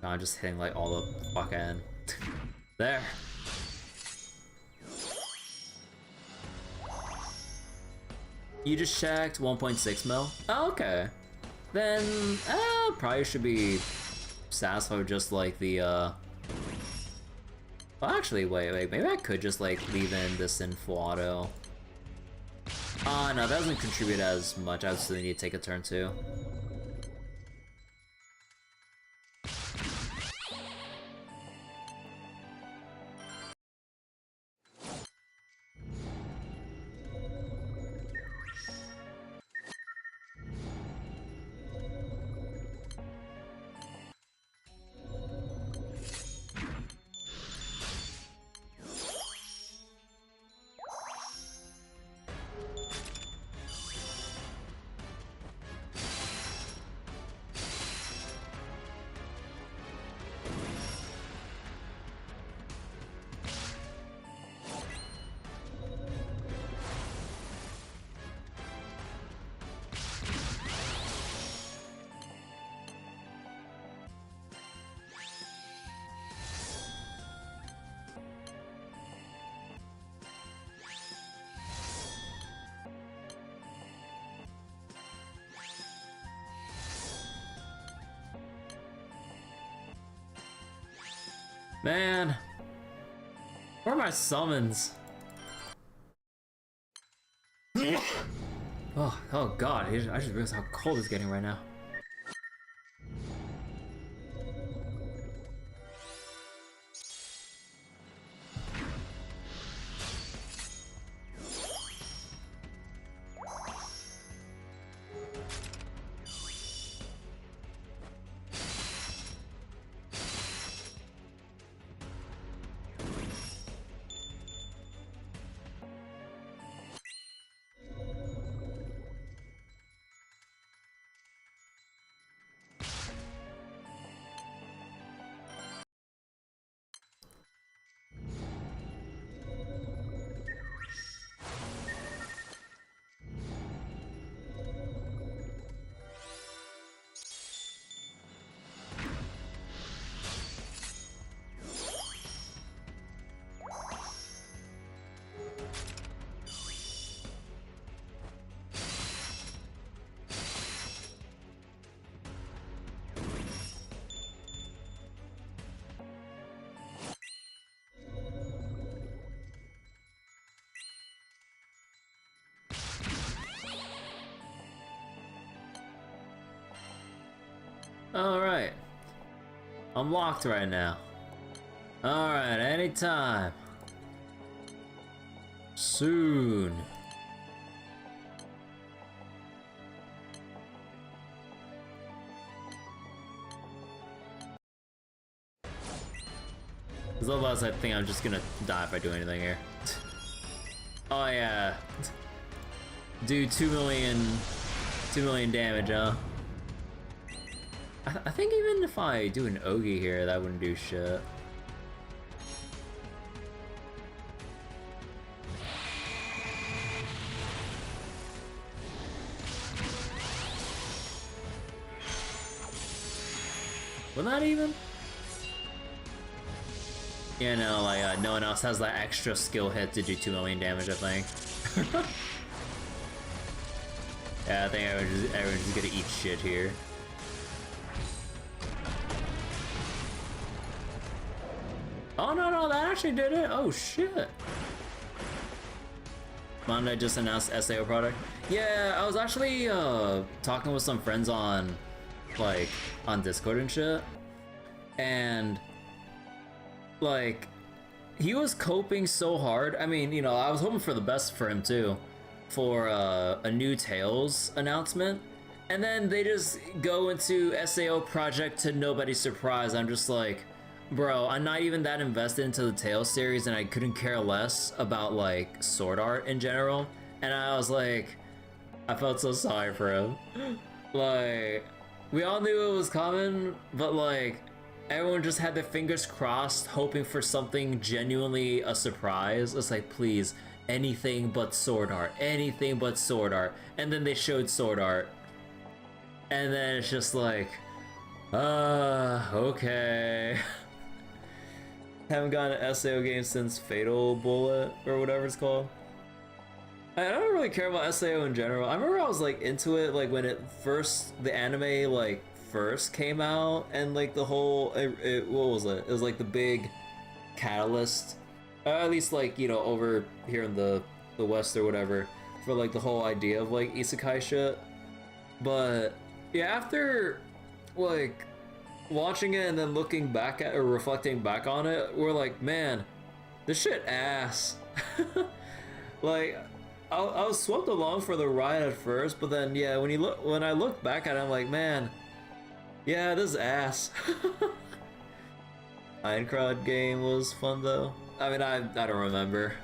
No, I'm just hitting like all the fucking there. You just checked 1.6 mil? Oh, okay. Then, probably should be satisfied with just like the, well, actually, wait, maybe I could just like leave in this in full auto. No, that doesn't contribute as much. I would still need to take a turn too. Man, where are my summons? Oh god, I just realized how cold it's getting right now. Alright. I'm locked right now. Alright, anytime. Soon. Because otherwise I think I'm just gonna die if I do anything here. Oh yeah. Do 2 million damage, huh? I think even if I do an Ogi here, that wouldn't do shit. Well, not even? Yeah, no, like, no one else has that extra skill hit to do 2 million damage, I think. Yeah, I think everyone's just gonna eat shit here. Oh no, that actually did it. Oh shit. Bandai just announced SAO product. Yeah, I was actually talking with some friends on Discord and shit. And like he was coping so hard. I mean, you know, I was hoping for the best for him too, for a new Tales announcement. And then they just go into SAO project to nobody's surprise. I'm just like, bro, I'm not even that invested into the Tales series, and I couldn't care less about like Sword Art in general. And I was like, I felt so sorry for him. Like, we all knew it was coming, but like, everyone just had their fingers crossed, hoping for something genuinely a surprise. It's like, please, anything but Sword Art, anything but Sword Art. And then they showed Sword Art. And then it's just like, okay. Haven't gotten an SAO game since Fatal Bullet, or whatever it's called. I don't really care about SAO in general. I remember I was like into it like when the anime like first came out, and like the whole, what was it? It was like the big catalyst, at least like, you know, over here in the West or whatever, for like the whole idea of like isekai shit. But yeah, after like watching it and then looking back at or reflecting back on it, we're like, man, this shit ass. Like, I was swept along for the ride at first, but then yeah, when I look back at it, I'm like, man, yeah, this is ass. Minecraft game was fun though. I mean, I don't remember.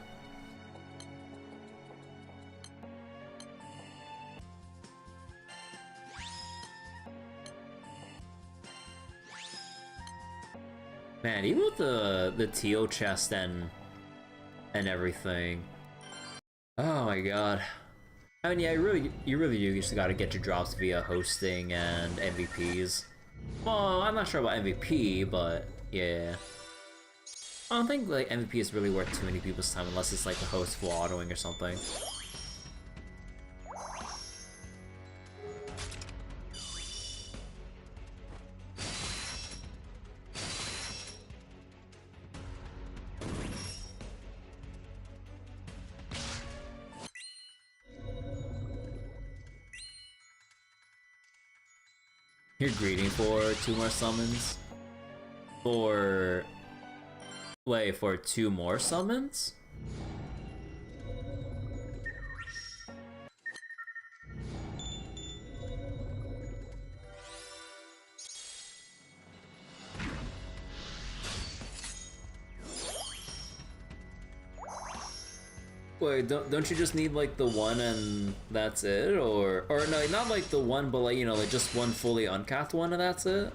Man, even with the teal chest and everything. Oh my god. I mean, yeah, you really do just gotta get your drops via hosting and MVPs. Well, I'm not sure about MVP, but yeah. I don't think like MVP is really worth too many people's time unless it's like the host full autoing or something. You're greedy for 2 more summons? For... Wait, for 2 more summons? Wait, don't you just need like the one and that's it? Or no, not like the one, but like, you know, like just one fully uncapped one and that's it?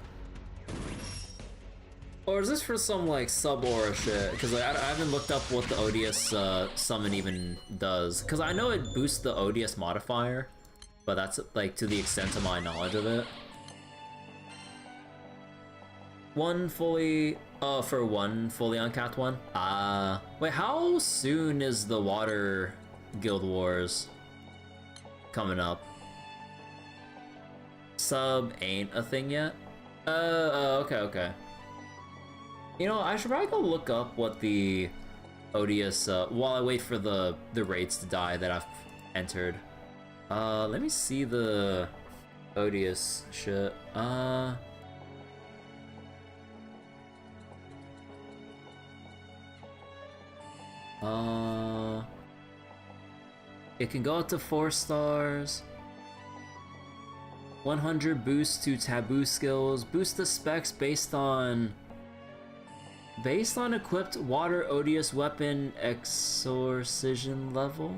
Or is this for some like sub-aura shit? Because like, I haven't looked up what the ODS summon even does. Because I know it boosts the ODS modifier, but that's like to the extent of my knowledge of it. One fully... Oh, for one fully uncapped one? Wait, how soon is the Water Guild Wars coming up? Sub ain't a thing yet? Okay. You know, I should probably go look up what the ODS, while I wait for the raids to die that I've entered. Let me see the ODS shit. It can go up to 4 stars. 100 boost to taboo skills. Boost the specs based on equipped water ODS weapon exorcism level.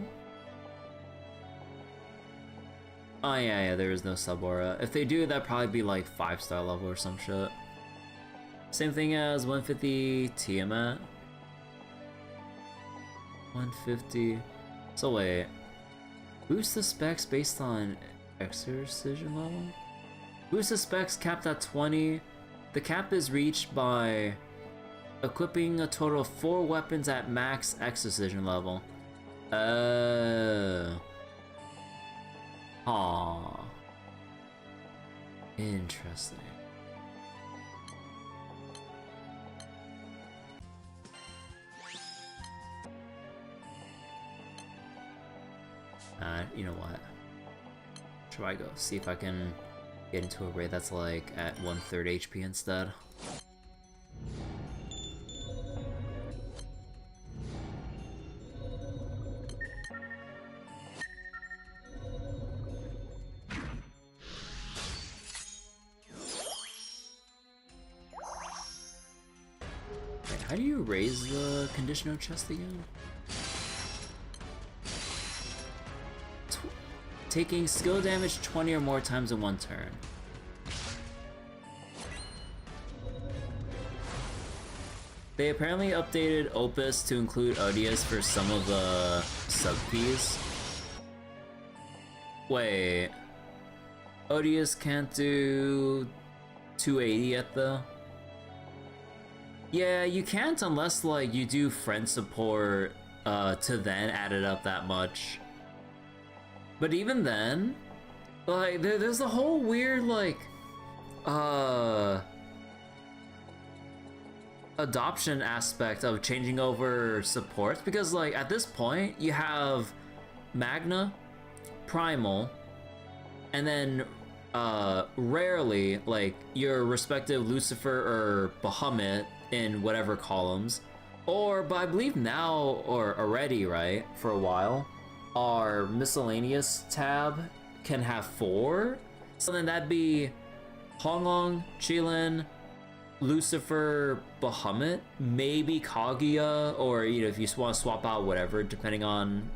Oh yeah, there is no sub-aura. If they do, that'd probably be like 5-star level or some shit. Same thing as 150 Tiamat. 150. So wait. Boost the specs based on exorcism level? Boost the specs capped at 20. The cap is reached by equipping a total of 4 weapons at max exorcism level. Aww. Interesting. You know what? Should I go see if I can get into a raid that's like at 1/3 HP instead? Wait, how do you raise the conditional chest again? Taking skill damage 20 or more times in 1 turn. They apparently updated Opus to include ODS for some of the sub-Ps. Wait. ODS can't do 280 yet though? Yeah, you can't unless like you do friend support to then add it up that much. But even then, like, there's a whole weird, like, adoption aspect of changing over supports, because, like, at this point, you have Magna, Primal, and then, rarely, like, your respective Lucifer or Bahamut in whatever columns, but I believe now, or already, right, for a while, our miscellaneous tab can have 4, so then that'd be Honglong, Qilin, Lucifer, Bahamut, maybe Kaguya, or you know, if you want to swap out whatever, depending on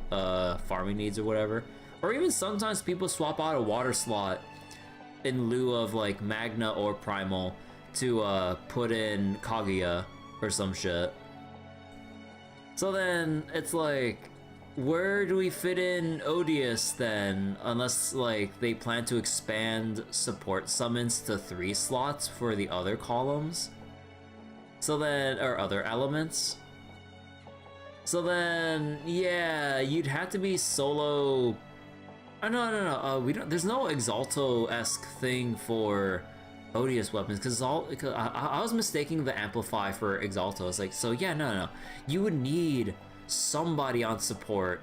farming needs or whatever, or even sometimes people swap out a water slot in lieu of like Magna or Primal to put in Kaguya or some shit. So then it's like, where do we fit in ODS then? Unless like they plan to expand support summons to 3 slots for the other columns. So then, or other elements. So then, yeah, you'd have to be solo. Oh, no. We don't. There's no Exalto-esque thing for ODS weapons because I was mistaking the Amplify for Exalto. It's like, so yeah, no. You would need somebody on support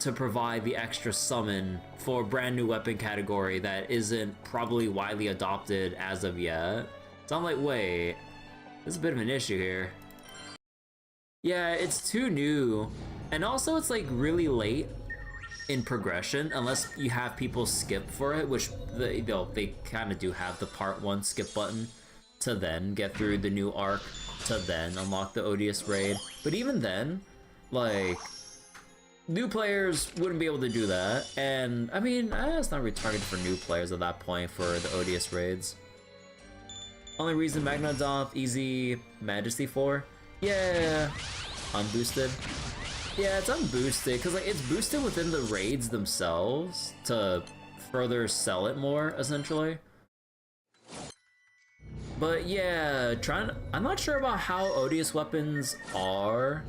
to provide the extra summon for a brand new weapon category that isn't probably widely adopted as of yet. So I'm like, wait, there's a bit of an issue here. Yeah, it's too new. And also it's like really late in progression, unless you have people skip for it, which they kind of do have the part 1 skip button to then get through the new arc to then unlock the Odious raid. But even then, like, new players wouldn't be able to do that. And I mean, it's not really targeted for new players at that point for the Odious raids. Only reason Magna's off easy Majesty for? Yeah, unboosted. Yeah, it's unboosted, because like, it's boosted within the raids themselves to further sell it more, essentially. But yeah, I'm not sure about how Odious weapons are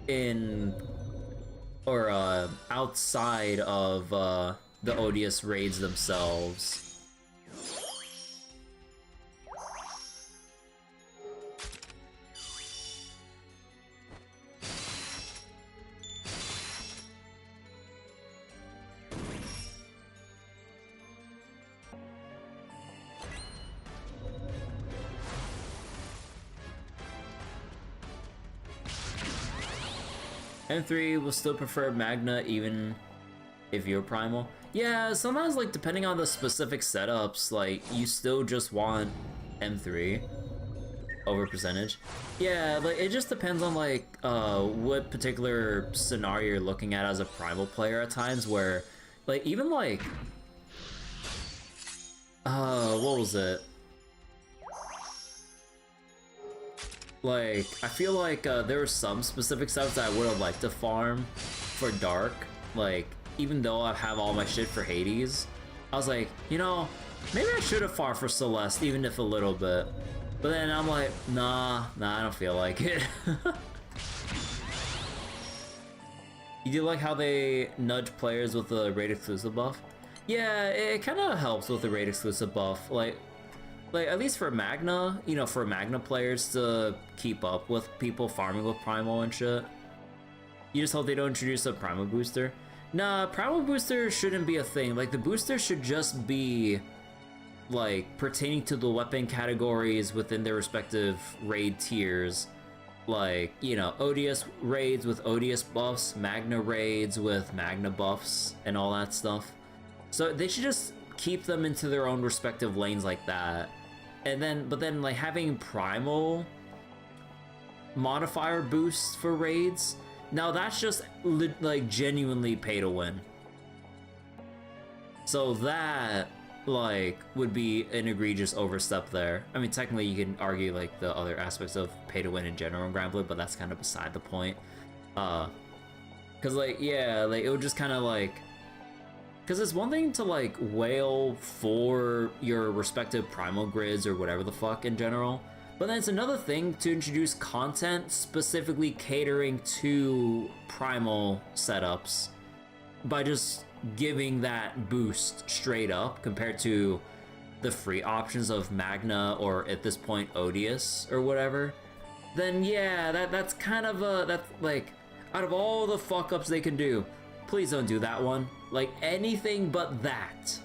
in, or outside of the Odious raids themselves. M3 will still prefer Magna even if you're Primal. Yeah, sometimes like depending on the specific setups, like you still just want M3 over percentage. Yeah, like it just depends on like what particular scenario you're looking at as a Primal player at times, where like even like what was it? Like, I feel like there were some specific stuff that I would have liked to farm for Dark. Like, even though I have all my shit for Hades, I was like, you know, maybe I should have farmed for Celeste, even if a little bit. But then I'm like, nah, I don't feel like it. You do like how they nudge players with the raid exclusive buff? Yeah, it kind of helps with the raid exclusive buff. Like at least for Magna, you know, for Magna players to keep up with people farming with Primal and shit. You just hope they don't introduce a Primal booster. Nah, Primal booster shouldn't be a thing. Like, the booster should just be, like, pertaining to the weapon categories within their respective raid tiers. Like, you know, Odious raids with Odious buffs, Magna raids with Magna buffs, and all that stuff. So they should just keep them into their own respective lanes like that. And then, but then like having Primal modifier boosts for raids, now that's just like genuinely pay to win. So that like would be an egregious overstep there. I mean, technically you can argue like the other aspects of pay to win in general in Granblue, but that's kind of beside the point. Cause like, yeah, like it would just kind of like, because it's one thing to like wail for your respective Primal grids or whatever the fuck in general, but then it's another thing to introduce content specifically catering to Primal setups by just giving that boost straight up compared to the free options of Magna or at this point Odious or whatever. Then yeah, that's kind of that's like, out of all the fuck ups they can do, please don't do that one. Like, anything but that.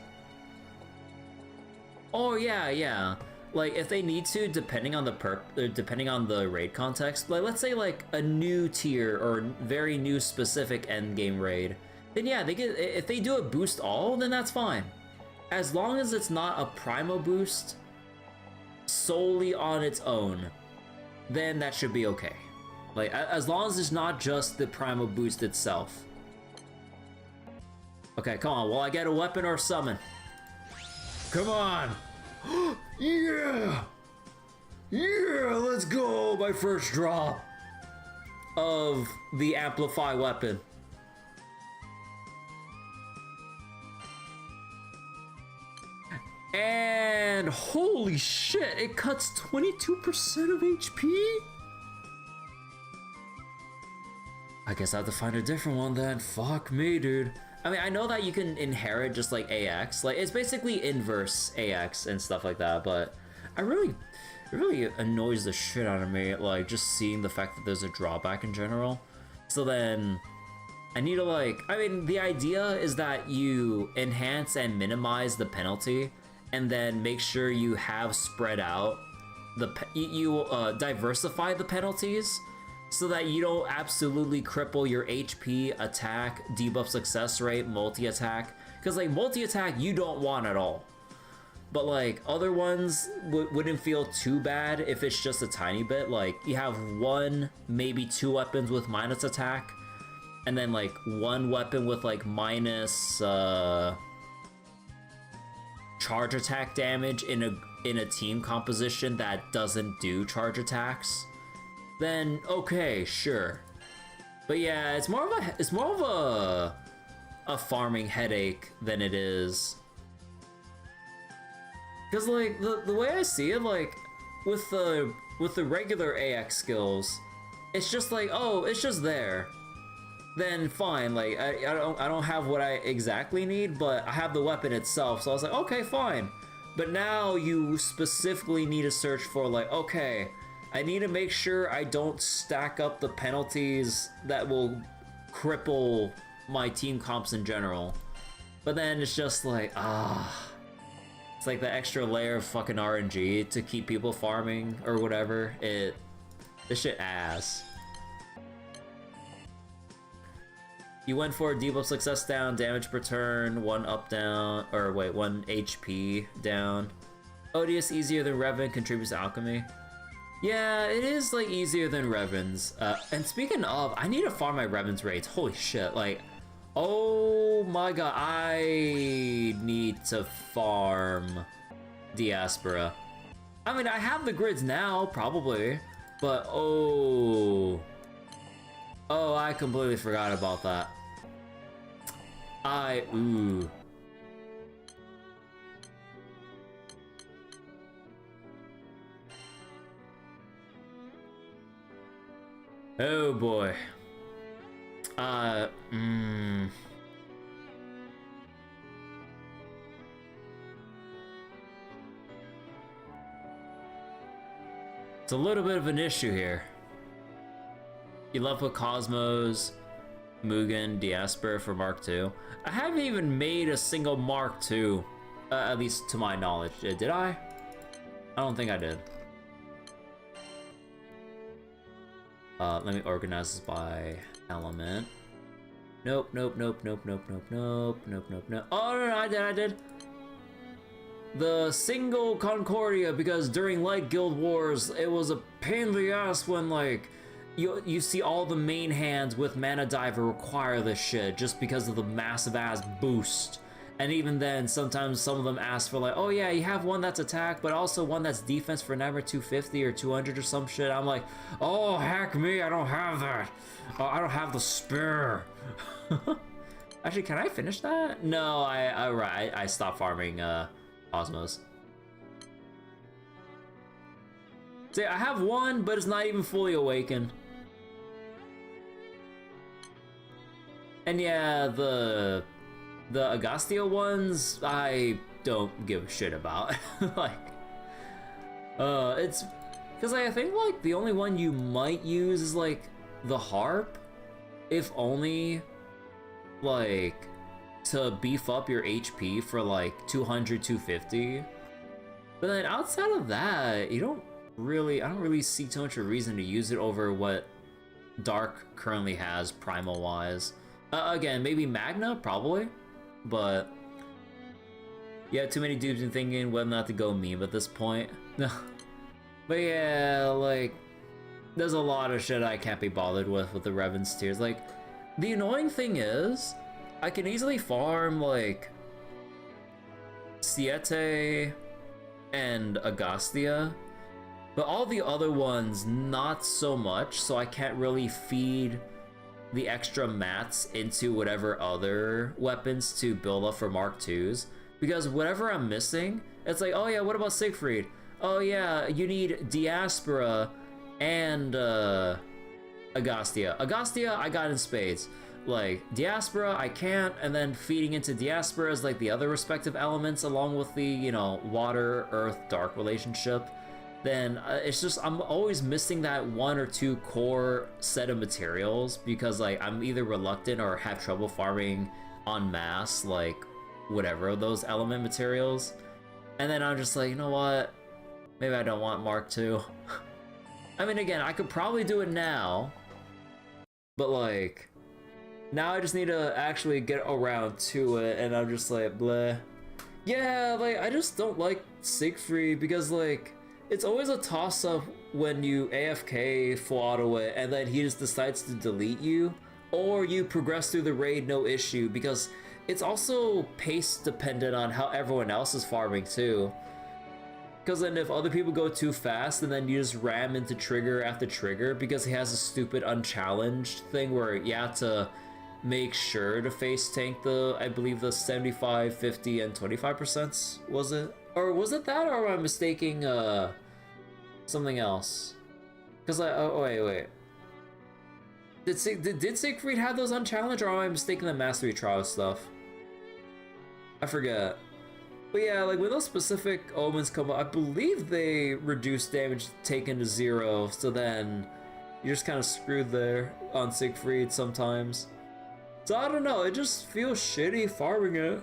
Oh yeah. Like, if they need to, depending on the raid context, like, let's say like a new tier or very new specific endgame raid, then yeah, they get, if they do a boost all, then that's fine. As long as it's not a Primal boost solely on its own, then that should be okay. Like, as long as it's not just the Primal boost itself. Okay, come on, will I get a weapon or summon? Come on! Yeah! Yeah, let's go! My first drop of the Amplify weapon. And holy shit, it cuts 22% of HP? I guess I have to find a different one then. Fuck me, dude. I mean, I know that you can inherit just like AX, like it's basically inverse AX and stuff like that, but it really annoys the shit out of me, like just seeing the fact that there's a drawback in general. So then, I need to like, I mean, the idea is that you enhance and minimize the penalty and then make sure you have spread out you diversify the penalties so that you don't absolutely cripple your HP, attack, debuff success rate, multi-attack. Because like multi-attack you don't want at all. But like other ones wouldn't feel too bad if it's just a tiny bit. Like you have one, maybe two weapons with minus attack, and then like one weapon with like minus charge attack damage in a team composition that doesn't do charge attacks. Then okay, sure. But yeah, it's more of a farming headache than it is. Cause like the way I see it, like with the regular AX skills, it's just like, oh, it's just there. Then fine, like I don't have what I exactly need, but I have the weapon itself, so I was like, okay, fine. But now you specifically need to search for like, okay, I need to make sure I don't stack up the penalties that will cripple my team comps in general. But then it's just like, it's like the extra layer of fucking RNG to keep people farming or whatever. This shit ass. You went for debuff success down, damage per turn, 1 up down, or wait, 1 HP down. Odious easier than Revan, contributes to alchemy. Yeah, it is like easier than Revan's. And speaking of, I need to farm my Revan's raids. Holy shit, like, oh my god, I need to farm Diaspora. I mean, I have the grids now, probably, but oh, I completely forgot about that. Ooh. Oh boy. It's a little bit of an issue here. You left with Cosmos, Mugen, Diaspora for Mark II. I haven't even made a single Mark II, at least to my knowledge. Did I? I don't think I did. Let me organize this by element. Nope. Oh no, I did. The single Concordia, because during Light Guild Wars, it was a pain in the ass when like, you see all the main hands with Mana Diver require this shit just because of the massive ass boost. And even then, sometimes some of them ask for like, oh yeah, you have one that's attack, but also one that's defense for number 250 or 200 or some shit. I'm like, oh heck me, I don't have that. I don't have the spare. Actually, can I finish that? No, I stopped farming Cosmos. See, I have one, but it's not even fully awakened. And yeah, the Agastio ones, I don't give a shit about. Like, it's because I think like the only one you might use is like the harp, if only like to beef up your HP for like 200, 250. But then outside of that, I don't really see too much of a reason to use it over what Dark currently has primal wise. Again, maybe Magna, probably. But yeah, too many dudes been thinking whether or not to go meme at this point. No, but yeah, like there's a lot of shit I can't be bothered with the Revan's tiers. Like the annoying thing is, I can easily farm like Siete and Agastya, but all the other ones not so much. So I can't really feed the extra mats into whatever other weapons to build up for Mark IIs, because whatever I'm missing, it's like, oh yeah, what about Siegfried? Oh yeah, you need Diaspora and Agastya. Agastya I got in spades. Like Diaspora I can't, and then feeding into Diaspora is like the other respective elements along with the, you know, water, earth, dark relationship. then it's just I'm always missing that 1 or 2 core set of materials because like I'm either reluctant or have trouble farming en masse like whatever those element materials, and then I'm just like, you know what, maybe I don't want Mark II. I mean, again, I could probably do it now, but like now I just need to actually get around to it, and I'm just like, bleh. Yeah, like I just don't like Siegfried because like it's always a toss-up when you AFK full auto it and then he just decides to delete you, or you progress through the raid no issue, because it's also pace dependent on how everyone else is farming too. Because then if other people go too fast and then you just ram into trigger after trigger because he has a stupid unchallenged thing where you have to make sure to face tank the, I believe the 75, 50, and 25%, was it? Or was it that, or am I mistaking something else? Because oh wait. Did Siegfried have those unchallenged, or am I mistaking the Mastery Trial stuff? I forget. But yeah, like when those specific omens come up, I believe they reduce damage taken to 0, so then you're just kind of screwed there on Siegfried sometimes. So I don't know, it just feels shitty farming it.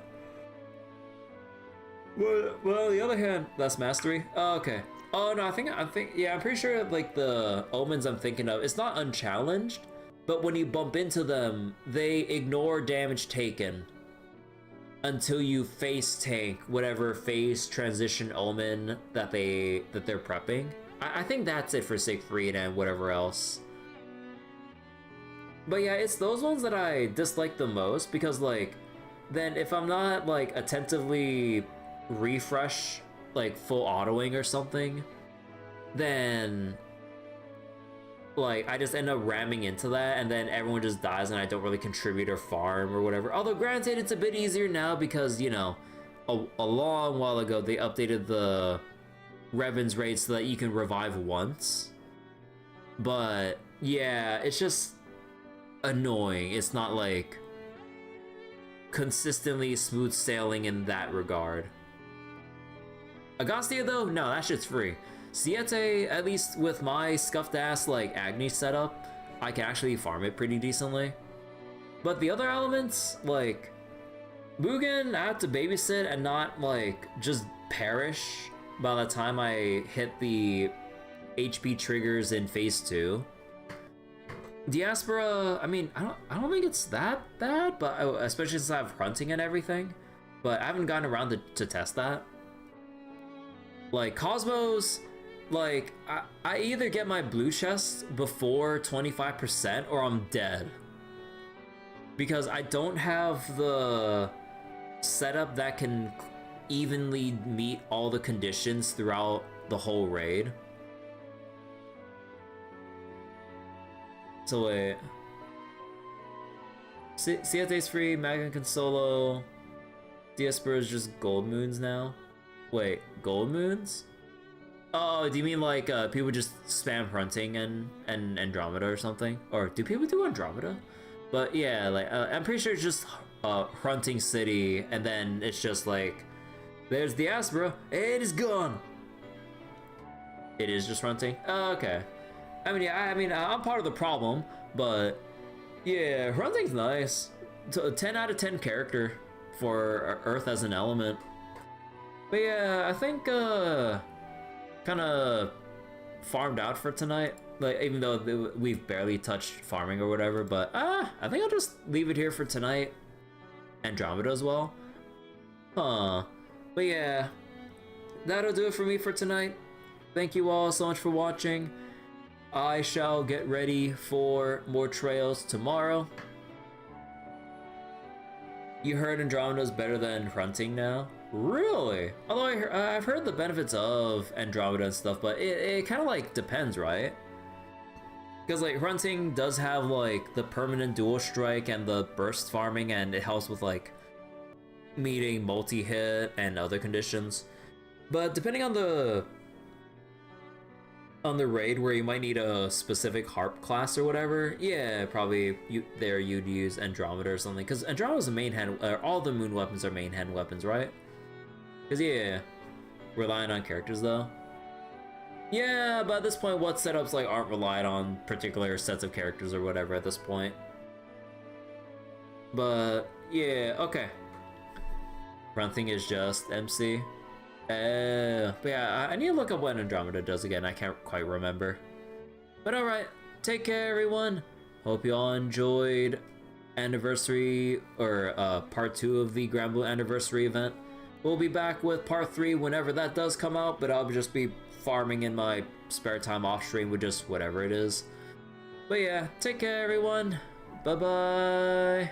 Well, on the other hand, that's Mastery. Oh, okay. Oh no, I think, yeah, I'm pretty sure like the omens I'm thinking of, it's not unchallenged, but when you bump into them, they ignore damage taken until you face tank whatever phase transition omen that they're prepping. I think that's it for Siegfried and whatever else. But yeah, it's those ones that I dislike the most, because like then if I'm not like attentively refresh like full autoing or something, then like I just end up ramming into that, and then everyone just dies and I don't really contribute or farm or whatever. Although granted, it's a bit easier now because, you know, a long while ago they updated the Revan's raid so that you can revive once. But yeah, it's just annoying. It's not like consistently smooth sailing in that regard. Agostia though, no, that shit's free. Siete, at least with my scuffed ass like Agni setup, I can actually farm it pretty decently. But the other elements, like Mugen, I have to babysit and not like just perish by the time I hit the HP triggers in phase 2. Diaspora, I mean, I don't think it's that bad, but especially since I have hunting and everything. But I haven't gotten around to test that. Like Cosmos, like I either get my blue chest before 25% or I'm dead. Because I don't have the setup that can evenly meet all the conditions throughout the whole raid. So wait. Siete's free, Magan can solo. Diaspora is just gold moons now. Wait, gold moons? Oh, do you mean like people just spam hunting and Andromeda or something? Or do people do Andromeda? But yeah, like I'm pretty sure it's just hunting city, and then it's just like there's Diaspora, it is gone. It is just hunting. Oh, okay. I mean, yeah, I mean, I'm part of the problem, but yeah, hunting's nice. 10 out of 10 character for Earth as an element. But yeah, I think kind of farmed out for tonight. Like, even though we've barely touched farming or whatever, but I think I'll just leave it here for tonight. Andromeda as well. But yeah, that'll do it for me for tonight. Thank you all so much for watching. I shall get ready for more trails tomorrow. You heard Andromeda's better than hunting now? Really? Although I've heard the benefits of Andromeda and stuff, but it kind of like depends, right? Because like hunting does have like the permanent dual strike and the burst farming, and it helps with like meeting multi-hit and other conditions. But depending on the raid where you might need a specific harp class or whatever, yeah, probably you'd use Andromeda or something, because Andromeda's a main hand, all the moon weapons are main hand weapons, right? Because yeah, relying on characters though. Yeah, but at this point, what setups like aren't relied on particular sets of characters or whatever at this point. But yeah, okay. Run thing is just MC. But yeah, I need to look up what Andromeda does again. I can't quite remember. But alright, take care everyone. Hope you all enjoyed anniversary or part 2 of the Granblue anniversary event. We'll be back with part 3 whenever that does come out, but I'll just be farming in my spare time off stream with just whatever it is. But yeah, take care everyone. Bye bye.